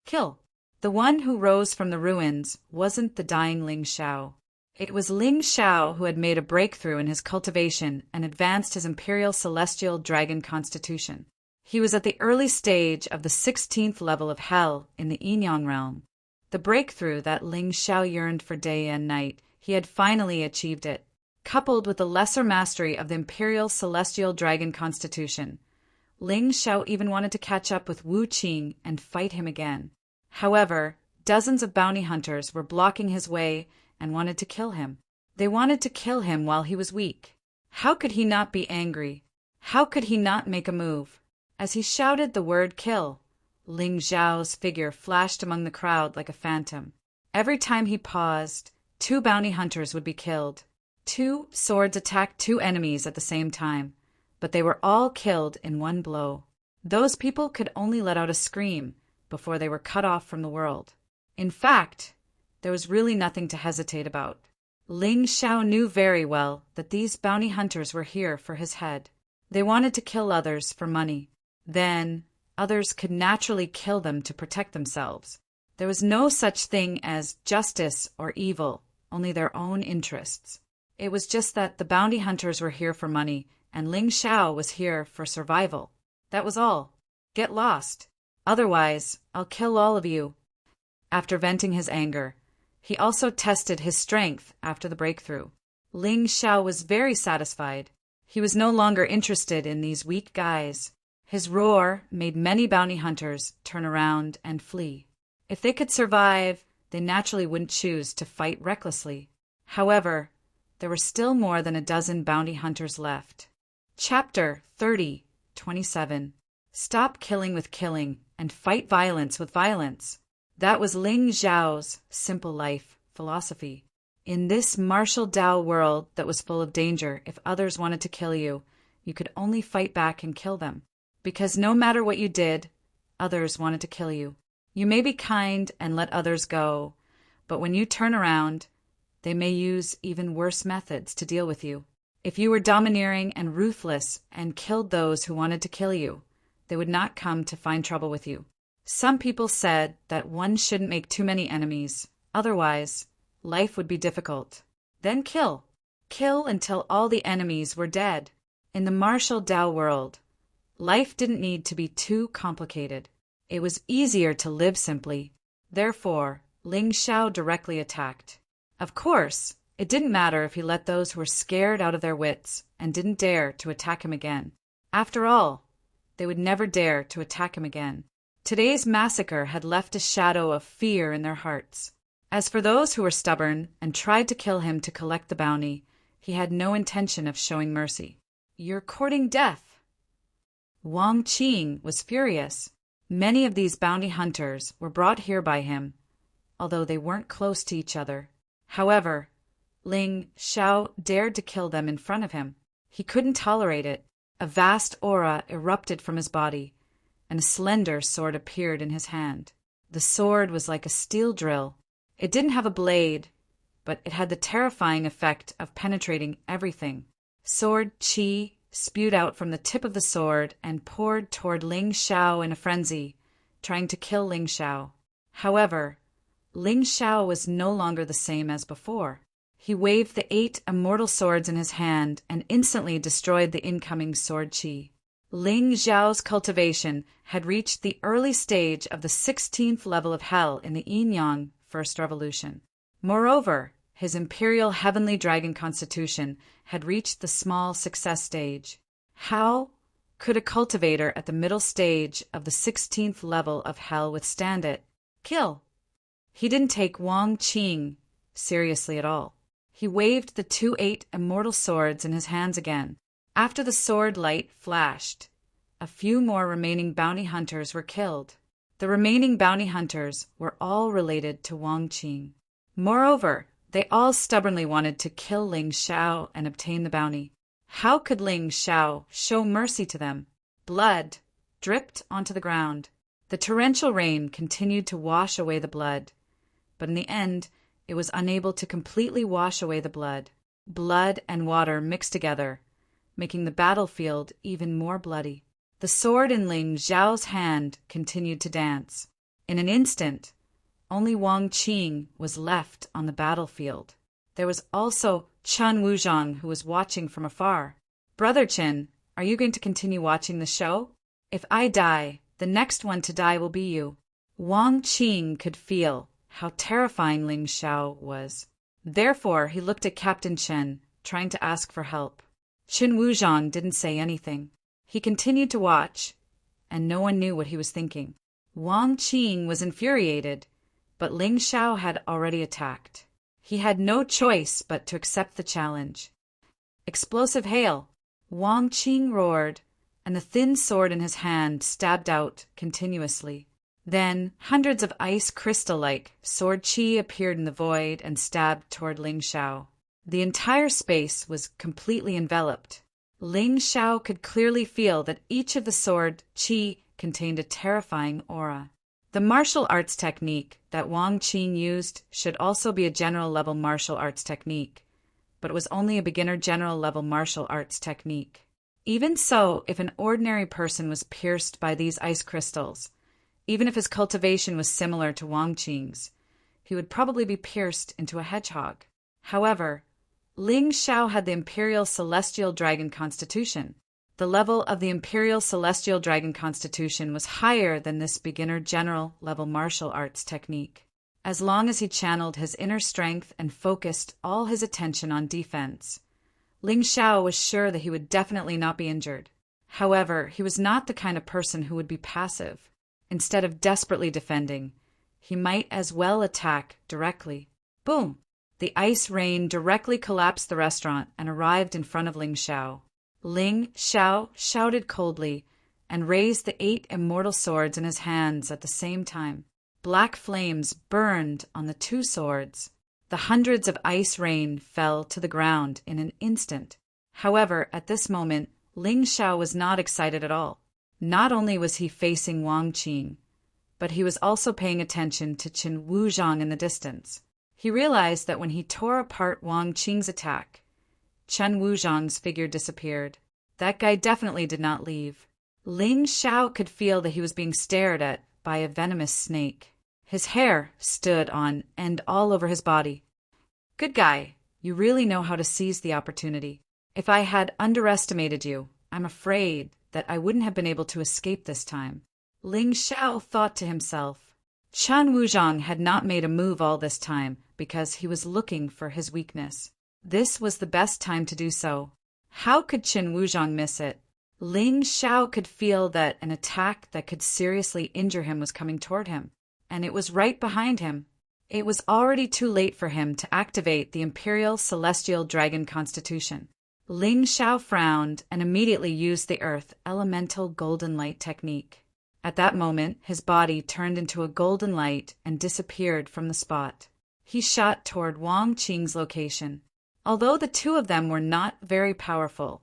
Kill. The one who rose from the ruins wasn't the dying Ling Xiao. It was Ling Xiao who had made a breakthrough in his cultivation and advanced his imperial celestial dragon constitution. He was at the early stage of the 16th level of hell in the Yinyang realm. The breakthrough that Ling Xiao yearned for day and night, he had finally achieved it. Coupled with the lesser mastery of the imperial celestial dragon constitution, Ling Xiao even wanted to catch up with Wu Qing and fight him again. However, dozens of bounty hunters were blocking his way and wanted to kill him. They wanted to kill him while he was weak. How could he not be angry? How could he not make a move? As he shouted the word kill, Ling Xiao's figure flashed among the crowd like a phantom. Every time he paused, 2 bounty hunters would be killed. 2 swords attacked 2 enemies at the same time, but they were all killed in one blow. Those people could only let out a scream before they were cut off from the world. In fact, there was really nothing to hesitate about. Ling Xiao knew very well that these bounty hunters were here for his head. They wanted to kill others for money. Then, others could naturally kill them to protect themselves. There was no such thing as justice or evil, only their own interests. It was just that the bounty hunters were here for money, and Ling Xiao was here for survival. That was all. Get lost. Otherwise, I'll kill all of you. After venting his anger, he also tested his strength after the breakthrough. Ling Xiao was very satisfied. He was no longer interested in these weak guys. His roar made many bounty hunters turn around and flee. If they could survive, they naturally wouldn't choose to fight recklessly. However, there were still more than a dozen bounty hunters left. Chapter 30:27. Stop killing with killing and fight violence with violence. That was Ling Zhao's simple life philosophy. In this martial Tao world that was full of danger, if others wanted to kill you, you could only fight back and kill them. Because no matter what you did, others wanted to kill you. You may be kind and let others go, but when you turn around, they may use even worse methods to deal with you. If you were domineering and ruthless and killed those who wanted to kill you, they would not come to find trouble with you. Some people said that one shouldn't make too many enemies, otherwise, life would be difficult. Then kill. Kill until all the enemies were dead. In the martial Tao world, life didn't need to be too complicated. It was easier to live simply. Therefore, Ling Zhao directly attacked. Of course, it didn't matter if he let those who were scared out of their wits and didn't dare to attack him again. After all, they would never dare to attack him again. Today's massacre had left a shadow of fear in their hearts. As for those who were stubborn and tried to kill him to collect the bounty, he had no intention of showing mercy. "You're courting death." Wang Qing was furious. Many of these bounty hunters were brought here by him, although they weren't close to each other. However, Ling Zhao dared to kill them in front of him. He couldn't tolerate it. A vast aura erupted from his body, and a slender sword appeared in his hand. The sword was like a steel drill. It didn't have a blade, but it had the terrifying effect of penetrating everything. Sword qi spewed out from the tip of the sword and poured toward Ling Zhao in a frenzy, trying to kill Ling Zhao. However, Ling Zhao was no longer the same as before. He waved the 8 immortal swords in his hand and instantly destroyed the incoming sword qi. Ling Zhao's cultivation had reached the early stage of the 16th level of hell in the Yin-Yang First Revolution. Moreover, his imperial heavenly dragon constitution had reached the small success stage. How could a cultivator at the middle stage of the 16th level of hell withstand it? Kill. He didn't take Wang Qing seriously at all. He waved the 2 8 immortal swords in his hands again. After the sword light flashed, a few more remaining bounty hunters were killed. The remaining bounty hunters were all related to Wang Qing. Moreover, they all stubbornly wanted to kill Ling Zhao and obtain the bounty. How could Ling Zhao show mercy to them? Blood dripped onto the ground. The torrential rain continued to wash away the blood, but in the end, it was unable to completely wash away the blood. Blood and water mixed together, making the battlefield even more bloody. The sword in Ling Zhao's hand continued to dance. In an instant, only Wang Qing was left on the battlefield. There was also Chen Wuzhang, who was watching from afar. "Brother Chen, are you going to continue watching the show? If I die, the next one to die will be you." Wang Qing could feel how terrifying Ling Zhao was. Therefore, he looked at Captain Chen, trying to ask for help. Chen Wuzhang didn't say anything. He continued to watch, and no one knew what he was thinking. Wang Qing was infuriated, but Ling Zhao had already attacked. He had no choice but to accept the challenge. Explosive hail! Wang Qing roared, and the thin sword in his hand stabbed out continuously. Then, hundreds of ice crystal-like sword qi appeared in the void and stabbed toward Ling Zhao. The entire space was completely enveloped. Ling Zhao could clearly feel that each of the sword qi contained a terrifying aura. The martial arts technique that Wang Qing used should also be a general-level martial arts technique, but it was only a beginner general-level martial arts technique. Even so, if an ordinary person was pierced by these ice crystals, even if his cultivation was similar to Wang Qing's, he would probably be pierced into a hedgehog. However, Ling Zhao had the Imperial Celestial Dragon Constitution. The level of the Imperial Celestial Dragon Constitution was higher than this beginner general level martial arts technique. As long as he channeled his inner strength and focused all his attention on defense, Ling Zhao was sure that he would definitely not be injured. However, he was not the kind of person who would be passive. Instead of desperately defending, he might as well attack directly. Boom! The ice rain directly collapsed the restaurant and arrived in front of Ling Xiao. Ling Xiao shouted coldly and raised the 8 immortal swords in his hands at the same time. Black flames burned on the 2 swords. The hundreds of ice rain fell to the ground in an instant. However, at this moment, Ling Xiao was not excited at all. Not only was he facing Wang Qing, but he was also paying attention to Qin Wuzhang in the distance. He realized that when he tore apart Wang Qing's attack, Chen Wuzhang's figure disappeared. That guy definitely did not leave. Ling Xiao could feel that he was being stared at by a venomous snake. His hair stood on end all over his body. Good guy, you really know how to seize the opportunity. If I had underestimated you, I'm afraid that I wouldn't have been able to escape this time. Ling Xiao thought to himself. Chen Wuzhang had not made a move all this time because he was looking for his weakness. This was the best time to do so. How could Qin Wuzhang miss it? Ling Xiao could feel that an attack that could seriously injure him was coming toward him, and it was right behind him. It was already too late for him to activate the Imperial Celestial Dragon Constitution. Ling Xiao frowned and immediately used the Earth Elemental Golden Light technique. At that moment, his body turned into a golden light and disappeared from the spot. He shot toward Wang Qing's location. Although the 2 of them were not very powerful,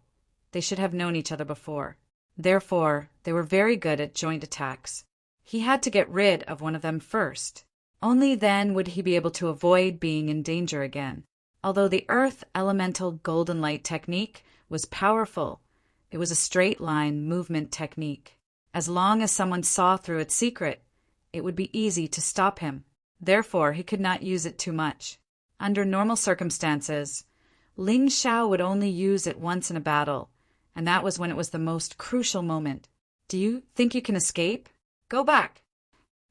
they should have known each other before. Therefore, they were very good at joint attacks. He had to get rid of one of them first. Only then would he be able to avoid being in danger again. Although the Earth Elemental Golden Light technique was powerful, it was a straight-line movement technique. As long as someone saw through its secret, it would be easy to stop him. Therefore, he could not use it too much. Under normal circumstances, Ling Xiao would only use it once in a battle, and that was when it was the most crucial moment. Do you think you can escape? Go back!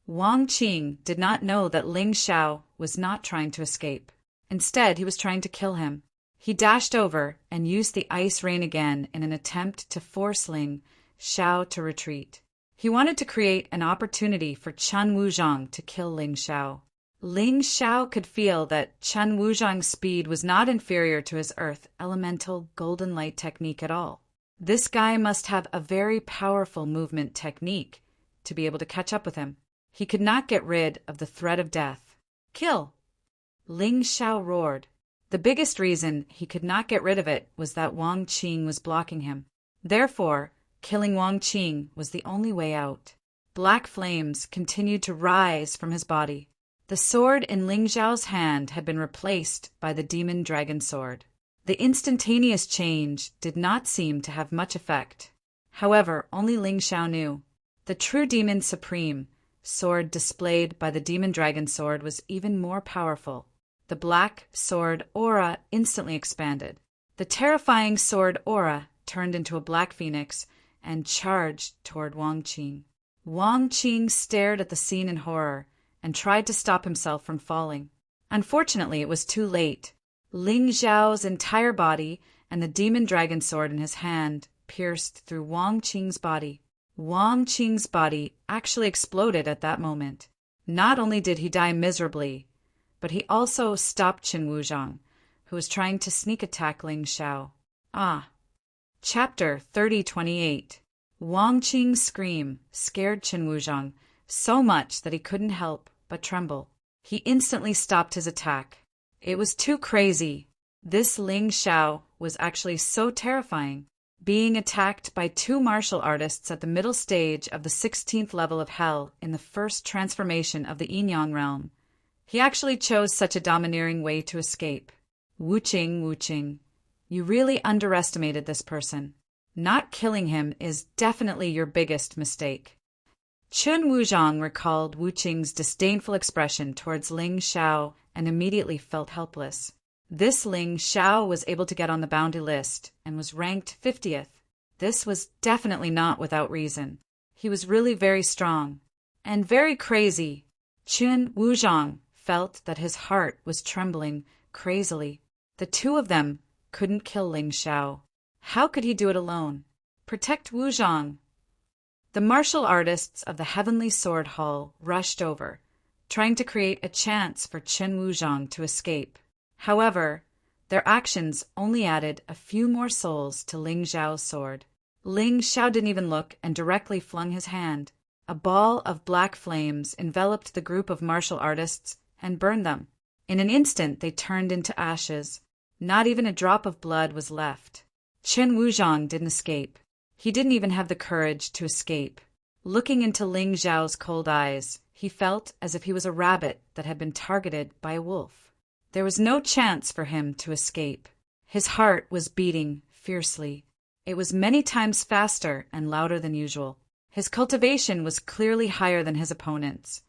Wang Qing did not know that Ling Xiao was not trying to escape. Instead, he was trying to kill him. He dashed over and used the ice rain again in an attempt to force Ling Xiao to retreat. He wanted to create an opportunity for Chen Wuzhang to kill Ling Xiao. Ling Xiao could feel that Chen Wuzhang's speed was not inferior to his Earth Elemental Golden Light technique at all. This guy must have a very powerful movement technique to be able to catch up with him. He could not get rid of the threat of death. Kill! Ling Xiao roared. The biggest reason he could not get rid of it was that Wang Qing was blocking him. Therefore, killing Wang Qing was the only way out. Black flames continued to rise from his body. The sword in Ling Xiao's hand had been replaced by the demon dragon sword. The instantaneous change did not seem to have much effect. However, only Ling Xiao knew. The true demon supreme sword displayed by the demon dragon sword was even more powerful. The black sword aura instantly expanded. The terrifying sword aura turned into a black phoenix and charged toward Wang Qing. Wang Qing stared at the scene in horror and tried to stop himself from falling. Unfortunately, it was too late. Ling Xiao's entire body and the demon dragon sword in his hand pierced through Wang Qing's body. Wang Qing's body actually exploded at that moment. Not only did he die miserably, but he also stopped Qin Wuzhang, who was trying to sneak attack Ling Xiao. Chapter 3028. Wang Qing's scream scared Qin Wuzhang so much that he couldn't help but tremble. He instantly stopped his attack. It was too crazy. This Ling Xiao was actually so terrifying. Being attacked by 2 martial artists at the middle stage of the 16th level of Hell in the first transformation of the Yin-Yang realm, he actually chose such a domineering way to escape. Wu Qing, you really underestimated this person. Not killing him is definitely your biggest mistake. Qin Wuzhang recalled Wu Qing's disdainful expression towards Ling Xiao and immediately felt helpless. This Ling Xiao was able to get on the bounty list and was ranked 50th. This was definitely not without reason. He was really very strong and very crazy. Qin Wuzhang felt that his heart was trembling crazily. The 2 of them couldn't kill Ling Xiao. How could he do it alone? Protect Wuzhang. The martial artists of the Heavenly Sword Hall rushed over, trying to create a chance for Chen Wuzhong to escape. However, their actions only added a few more souls to Ling Xiao's sword. Ling Xiao didn't even look and directly flung his hand. A ball of black flames enveloped the group of martial artists and burned them. In an instant, they turned into ashes. Not even a drop of blood was left. Chen Wuzhong didn't escape. He didn't even have the courage to escape. Looking into Ling Xiao's cold eyes, he felt as if he was a rabbit that had been targeted by a wolf. There was no chance for him to escape. His heart was beating fiercely. It was many times faster and louder than usual. His cultivation was clearly higher than his opponent's,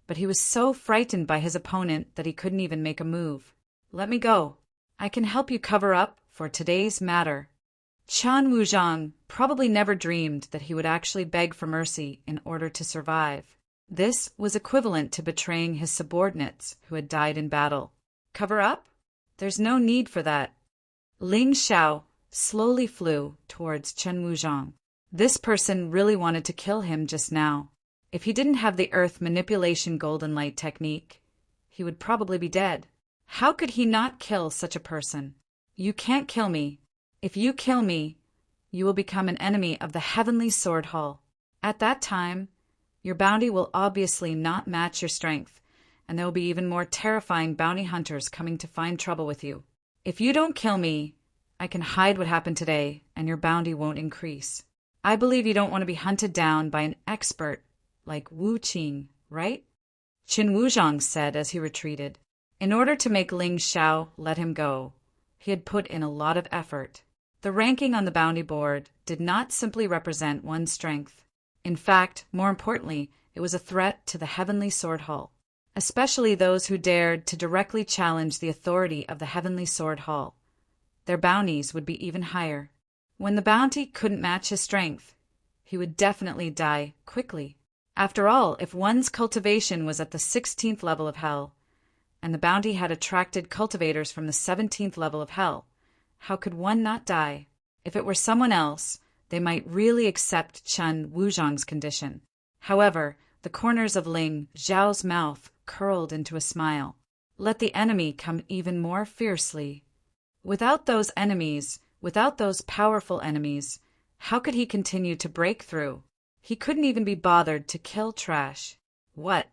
but he was so frightened by his opponent that he couldn't even make a move. "Let me go. I can help you cover up for today's matter." Chen Wuzhong probably never dreamed that he would actually beg for mercy in order to survive. This was equivalent to betraying his subordinates who had died in battle. Cover up? There's no need for that. Ling Xiao slowly flew towards Chen Wuzhong. This person really wanted to kill him just now. If he didn't have the earth manipulation golden light technique, he would probably be dead. How could he not kill such a person? "You can't kill me. If you kill me, you will become an enemy of the Heavenly Sword Hall. At that time, your bounty will obviously not match your strength, and there will be even more terrifying bounty hunters coming to find trouble with you. If you don't kill me, I can hide what happened today, and your bounty won't increase. I believe you don't want to be hunted down by an expert like Wu Qing, right?" Qin Wuzhong said as he retreated. In order to make Ling Xiao let him go, he had put in a lot of effort. The ranking on the bounty board did not simply represent one's strength. In fact, more importantly, it was a threat to the Heavenly Sword Hall, especially those who dared to directly challenge the authority of the Heavenly Sword Hall. Their bounties would be even higher. When the bounty couldn't match his strength, he would definitely die quickly. After all, if one's cultivation was at the 16th level of hell, and the bounty had attracted cultivators from the 17th level of hell, how could one not die? If it were someone else, they might really accept Chen Wuzhong's condition. However, the corners of Ling Xiao's mouth curled into a smile. Let the enemy come even more fiercely. Without those enemies, without those powerful enemies, how could he continue to break through? He couldn't even be bothered to kill trash. What?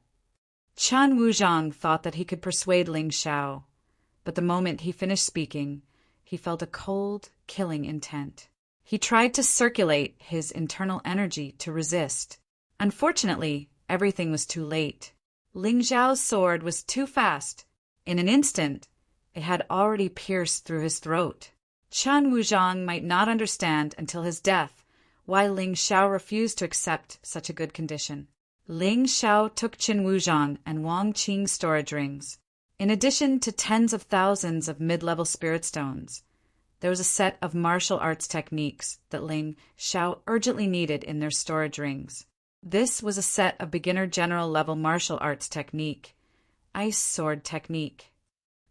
Chen Wuzhong thought that he could persuade Ling Xiao, but the moment he finished speaking, he felt a cold, killing intent. He tried to circulate his internal energy to resist. Unfortunately, everything was too late. Ling Xiao's sword was too fast. In an instant, it had already pierced through his throat. Chen Wuzhong might not understand until his death why Ling Xiao refused to accept such a good condition. Ling Xiao took Qin Wuzhong and Wang Qing's storage rings. In addition to tens of thousands of mid-level spirit stones, there was a set of martial arts techniques that Ling Xiao urgently needed in their storage rings. This was a set of beginner general level martial arts technique, Ice Sword Technique.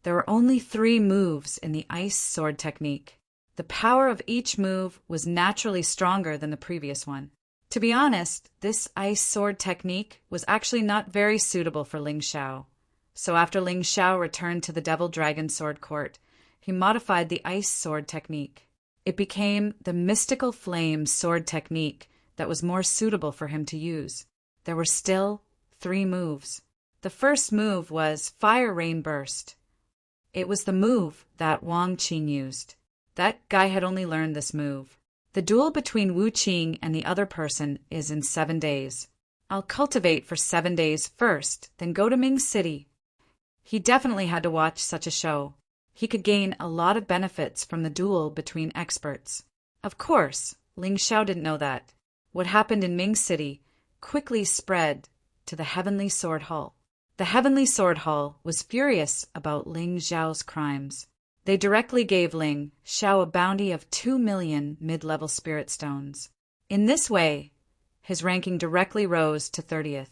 There were only 3 moves in the Ice Sword Technique. The power of each move was naturally stronger than the previous one. To be honest, this Ice Sword Technique was actually not very suitable for Ling Xiao. So after Ling Xiao returned to the Devil Dragon Sword Court, he modified the Ice Sword Technique. It became the Mystical Flame Sword Technique that was more suitable for him to use. There were still 3 moves. The first move was Fire Rain Burst. It was the move that Wang Qing used. That guy had only learned this move. The duel between Wu Qing and the other person is in 7 days. I'll cultivate for 7 days first, then go to Ming City. He definitely had to watch such a show. He could gain a lot of benefits from the duel between experts. Of course, Ling Xiao didn't know that. What happened in Ming City quickly spread to the Heavenly Sword Hall. The Heavenly Sword Hall was furious about Ling Xiao's crimes. They directly gave Ling Xiao a bounty of 2 million mid-level spirit stones. In this way, his ranking directly rose to 30th.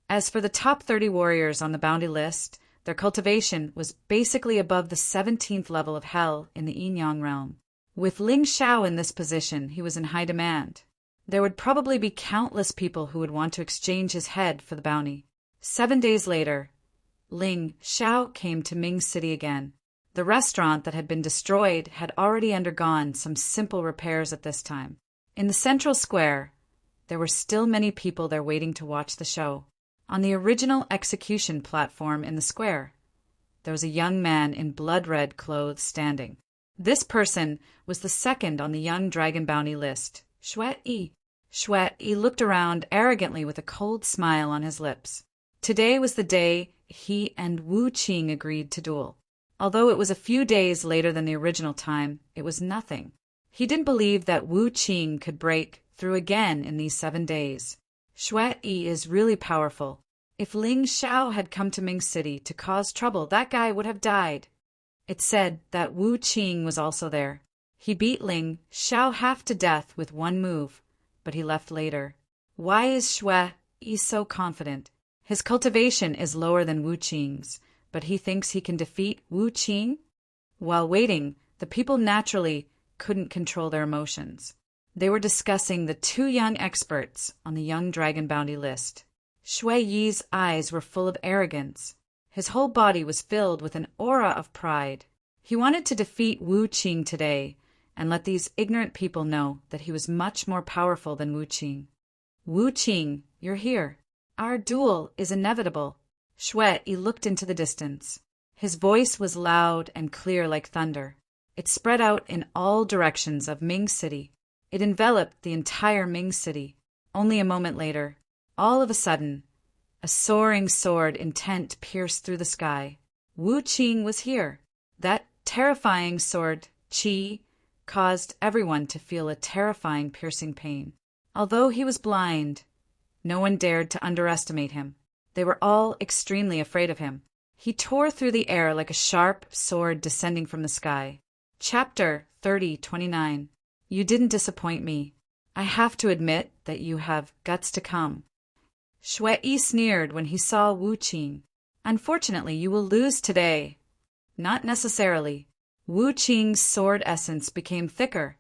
As for the top 30 warriors on the bounty list, their cultivation was basically above the 17th level of hell in the Yin-Yang realm. With Ling Xiao in this position, he was in high demand. There would probably be countless people who would want to exchange his head for the bounty. 7 days later, Ling Xiao came to Ming City again. The restaurant that had been destroyed had already undergone some simple repairs at this time. In the central square, there were still many people there waiting to watch the show. On the original execution platform in the square, there was a young man in blood-red clothes standing. This person was the second on the young dragon bounty list, Shui. Shui looked around arrogantly with a cold smile on his lips. Today was the day he and Wu Qing agreed to duel. Although it was a few days later than the original time, it was nothing. He didn't believe that Wu Qing could break through again in these 7 days. Shui is really powerful. If Ling Xiao had come to Ming City to cause trouble, that guy would have died. It said that Wu Qing was also there. He beat Ling Xiao half to death with one move, but he left later. Why is Shui so confident? His cultivation is lower than Wu Qing's, but he thinks he can defeat Wu Qing? While waiting, the people naturally couldn't control their emotions. They were discussing the 2 young experts on the young dragon bounty list. Shui Yi's eyes were full of arrogance. His whole body was filled with an aura of pride. He wanted to defeat Wu Qing today and let these ignorant people know that he was much more powerful than Wu Qing. Wu Qing, you're here. Our duel is inevitable. Shui looked into the distance. His voice was loud and clear like thunder. It spread out in all directions of Ming City. It enveloped the entire Ming City. Only a moment later, all of a sudden, a soaring sword intent pierced through the sky. Wu Qing was here. That terrifying sword, Qi, caused everyone to feel a terrifying piercing pain. Although he was blind, no one dared to underestimate him. They were all extremely afraid of him. He tore through the air like a sharp sword descending from the sky. Chapter 30:29. You didn't disappoint me. I have to admit that you have guts to come. Shui sneered when he saw Wu Qing. Unfortunately, you will lose today. Not necessarily. Wu Qing's sword essence became thicker,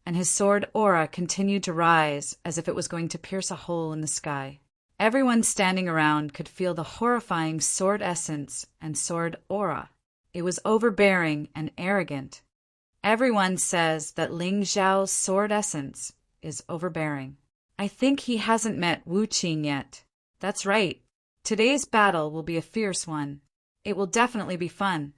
and his sword aura continued to rise as if it was going to pierce a hole in the sky. Everyone standing around could feel the horrifying sword essence and sword aura. It was overbearing and arrogant. Everyone says that Ling Xiao's sword essence is overbearing. I think he hasn't met Wu Qing yet. That's right. Today's battle will be a fierce one. It will definitely be fun.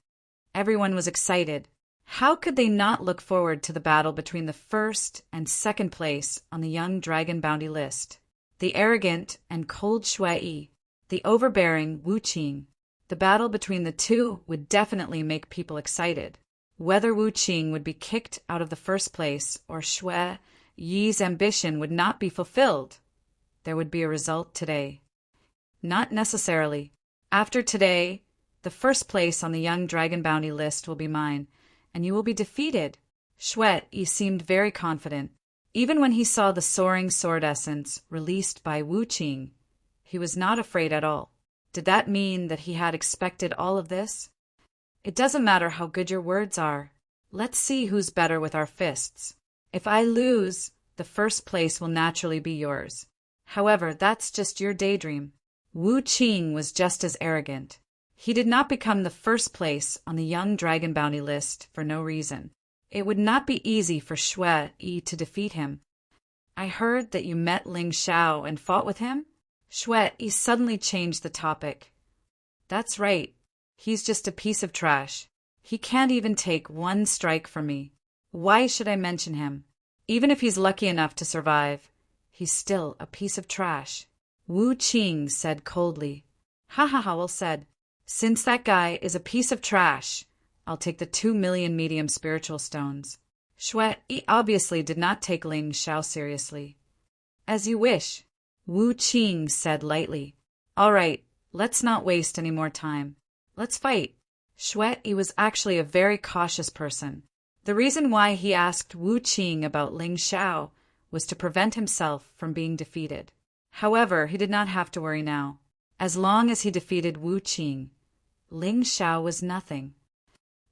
Everyone was excited. How could they not look forward to the battle between the first and second place on the young dragon bounty list? The arrogant and cold Shui, the overbearing Wu Qing. The battle between the two would definitely make people excited. Whether Wu Qing would be kicked out of the first place or Shui Yi's ambition would not be fulfilled, there would be a result today. Not necessarily. After today, the first place on the young dragon bounty list will be mine, and you will be defeated. Shui seemed very confident. Even when he saw the soaring sword essence released by Wu Qing, he was not afraid at all. Did that mean that he had expected all of this? It doesn't matter how good your words are. Let's see who's better with our fists. If I lose, the first place will naturally be yours. However, that's just your daydream. Wu Qing was just as arrogant. He did not become the first place on the young dragon bounty list for no reason. It would not be easy for Shui to defeat him. I heard that you met Ling Xiao and fought with him? Shui suddenly changed the topic. That's right. He's just a piece of trash. He can't even take one strike from me. Why should I mention him? Even if he's lucky enough to survive, he's still a piece of trash. Wu Qing said coldly. Ha ha ha, well said. Since that guy is a piece of trash, I'll take the 2 million medium spiritual stones. Shui obviously did not take Ling Xiao seriously. As you wish, Wu Qing said lightly. All right, let's not waste any more time. Let's fight. Shui was actually a very cautious person. The reason why he asked Wu Qing about Ling Xiao was to prevent himself from being defeated. However, he did not have to worry now. As long as he defeated Wu Qing, Ling Xiao was nothing.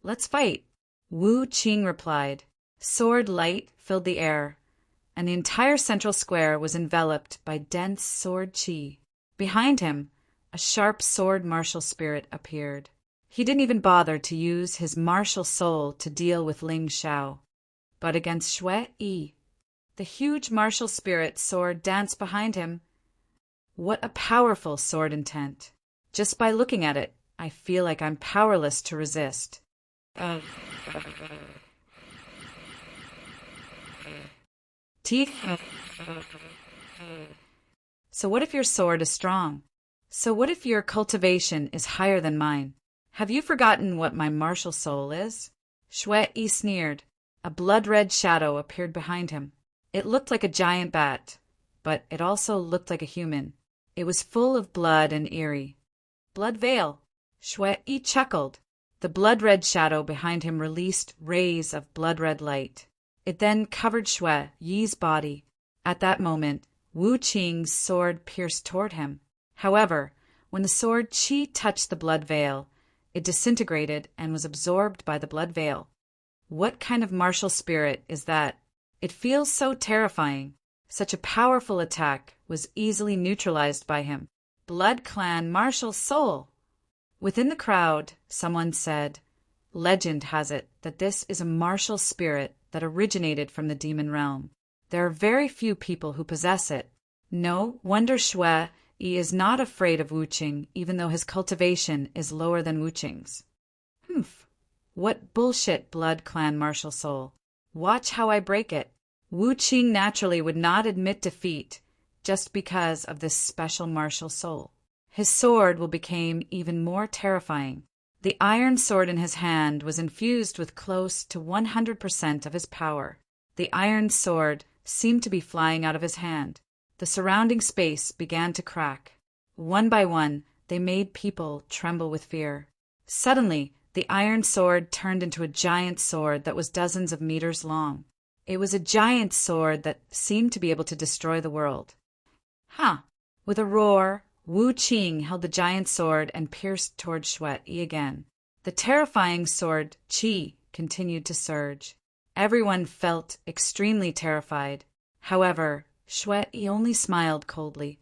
Let's fight, Wu Qing replied. Sword light filled the air, and the entire central square was enveloped by dense sword qi. Behind him, a sharp sword martial spirit appeared. He didn't even bother to use his martial soul to deal with Ling Xiao. But against Shui Yi, the huge martial spirit sword danced behind him. What a powerful sword intent. Just by looking at it, I feel like I'm powerless to resist. Teeth. So what if your sword is strong? So what if your cultivation is higher than mine? Have you forgotten what my martial soul is? Shui Yi sneered. A blood-red shadow appeared behind him. It looked like a giant bat, but it also looked like a human. It was full of blood and eerie. Blood veil. Shui Yi chuckled. The blood-red shadow behind him released rays of blood-red light. It then covered Shui Yi's body. At that moment, Wu Qing's sword pierced toward him. However, when the sword Qi touched the blood veil, it disintegrated and was absorbed by the blood veil. What kind of martial spirit is that? It feels so terrifying. Such a powerful attack was easily neutralized by him. Blood Clan martial soul. Within the crowd, someone said, "Legend has it that this is a martial spirit that originated from the demon realm. There are very few people who possess it. No wonder Shui Yi is not afraid of Wu Qing, even though his cultivation is lower than Wu Qing's." Humph. What bullshit, Blood Clan martial soul. Watch how I break it. Wu Qing naturally would not admit defeat just because of this special martial soul. His sword will become even more terrifying. The iron sword in his hand was infused with close to 100% of his power. The iron sword seemed to be flying out of his hand. The surrounding space began to crack. One by one, they made people tremble with fear. Suddenly, the iron sword turned into a giant sword that was dozens of meters long. It was a giant sword that seemed to be able to destroy the world. Ha! With a roar, Wu Qing held the giant sword and pierced toward Shui Yi again. The terrifying sword Qi continued to surge. Everyone felt extremely terrified. However, Shui Yi only smiled coldly.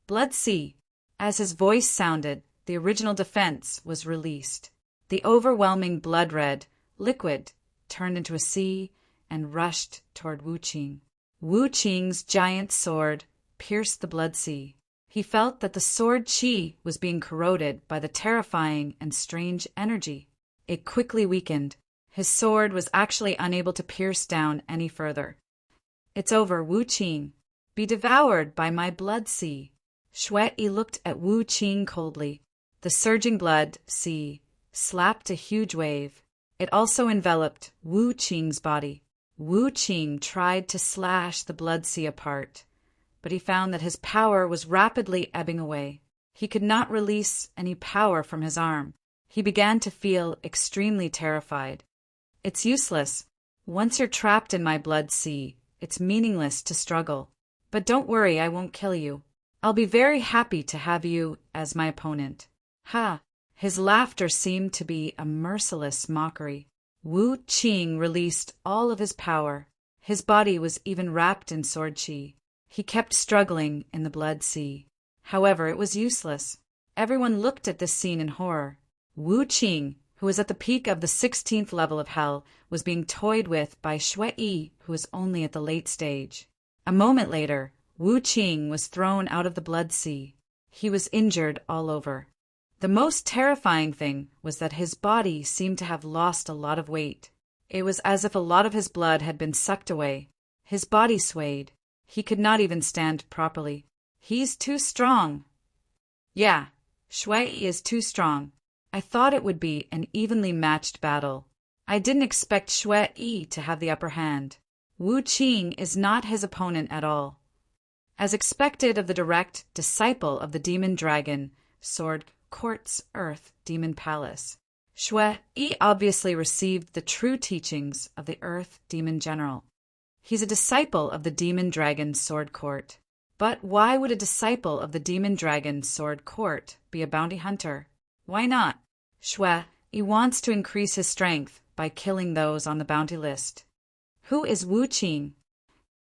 Blood Sea. As his voice sounded, the original defense was released. The overwhelming blood-red liquid turned into a sea and rushed toward Wu Qing. Wu Qing's giant sword pierced the blood sea. He felt that the sword Qi was being corroded by the terrifying and strange energy. It quickly weakened. His sword was actually unable to pierce down any further. It's over, Wu Qing. Be devoured by my blood sea. Shui Yi looked at Wu Qing coldly. The surging blood sea slapped a huge wave. It also enveloped Wu Qing's body. Wu Qing tried to slash the blood sea apart, but he found that his power was rapidly ebbing away. He could not release any power from his arm. He began to feel extremely terrified. It's useless. Once you're trapped in my blood sea, it's meaningless to struggle. But don't worry, I won't kill you. I'll be very happy to have you as my opponent. Ha! His laughter seemed to be a merciless mockery. Wu Qing released all of his power. His body was even wrapped in sword qi. He kept struggling in the blood sea. However, it was useless. Everyone looked at this scene in horror. Wu Qing, who was at the peak of the 16th level of hell, was being toyed with by Shui Yi, who was only at the late stage. A moment later, Wu Qing was thrown out of the blood sea. He was injured all over. The most terrifying thing was that his body seemed to have lost a lot of weight. It was as if a lot of his blood had been sucked away. His body swayed. He could not even stand properly. He's too strong. Yeah, Shui is too strong. I thought it would be an evenly matched battle. I didn't expect Shui Yi to have the upper hand. Wu Qing is not his opponent at all. As expected of the direct disciple of the demon dragon, Sword Court's Earth Demon Palace, Shui Yi obviously received the true teachings of the Earth Demon General. He's a disciple of the Demon Dragon Sword Court. But why would a disciple of the Demon Dragon Sword Court be a bounty hunter? Why not? Shui Yi wants to increase his strength by killing those on the bounty list. Who is Wu Qing?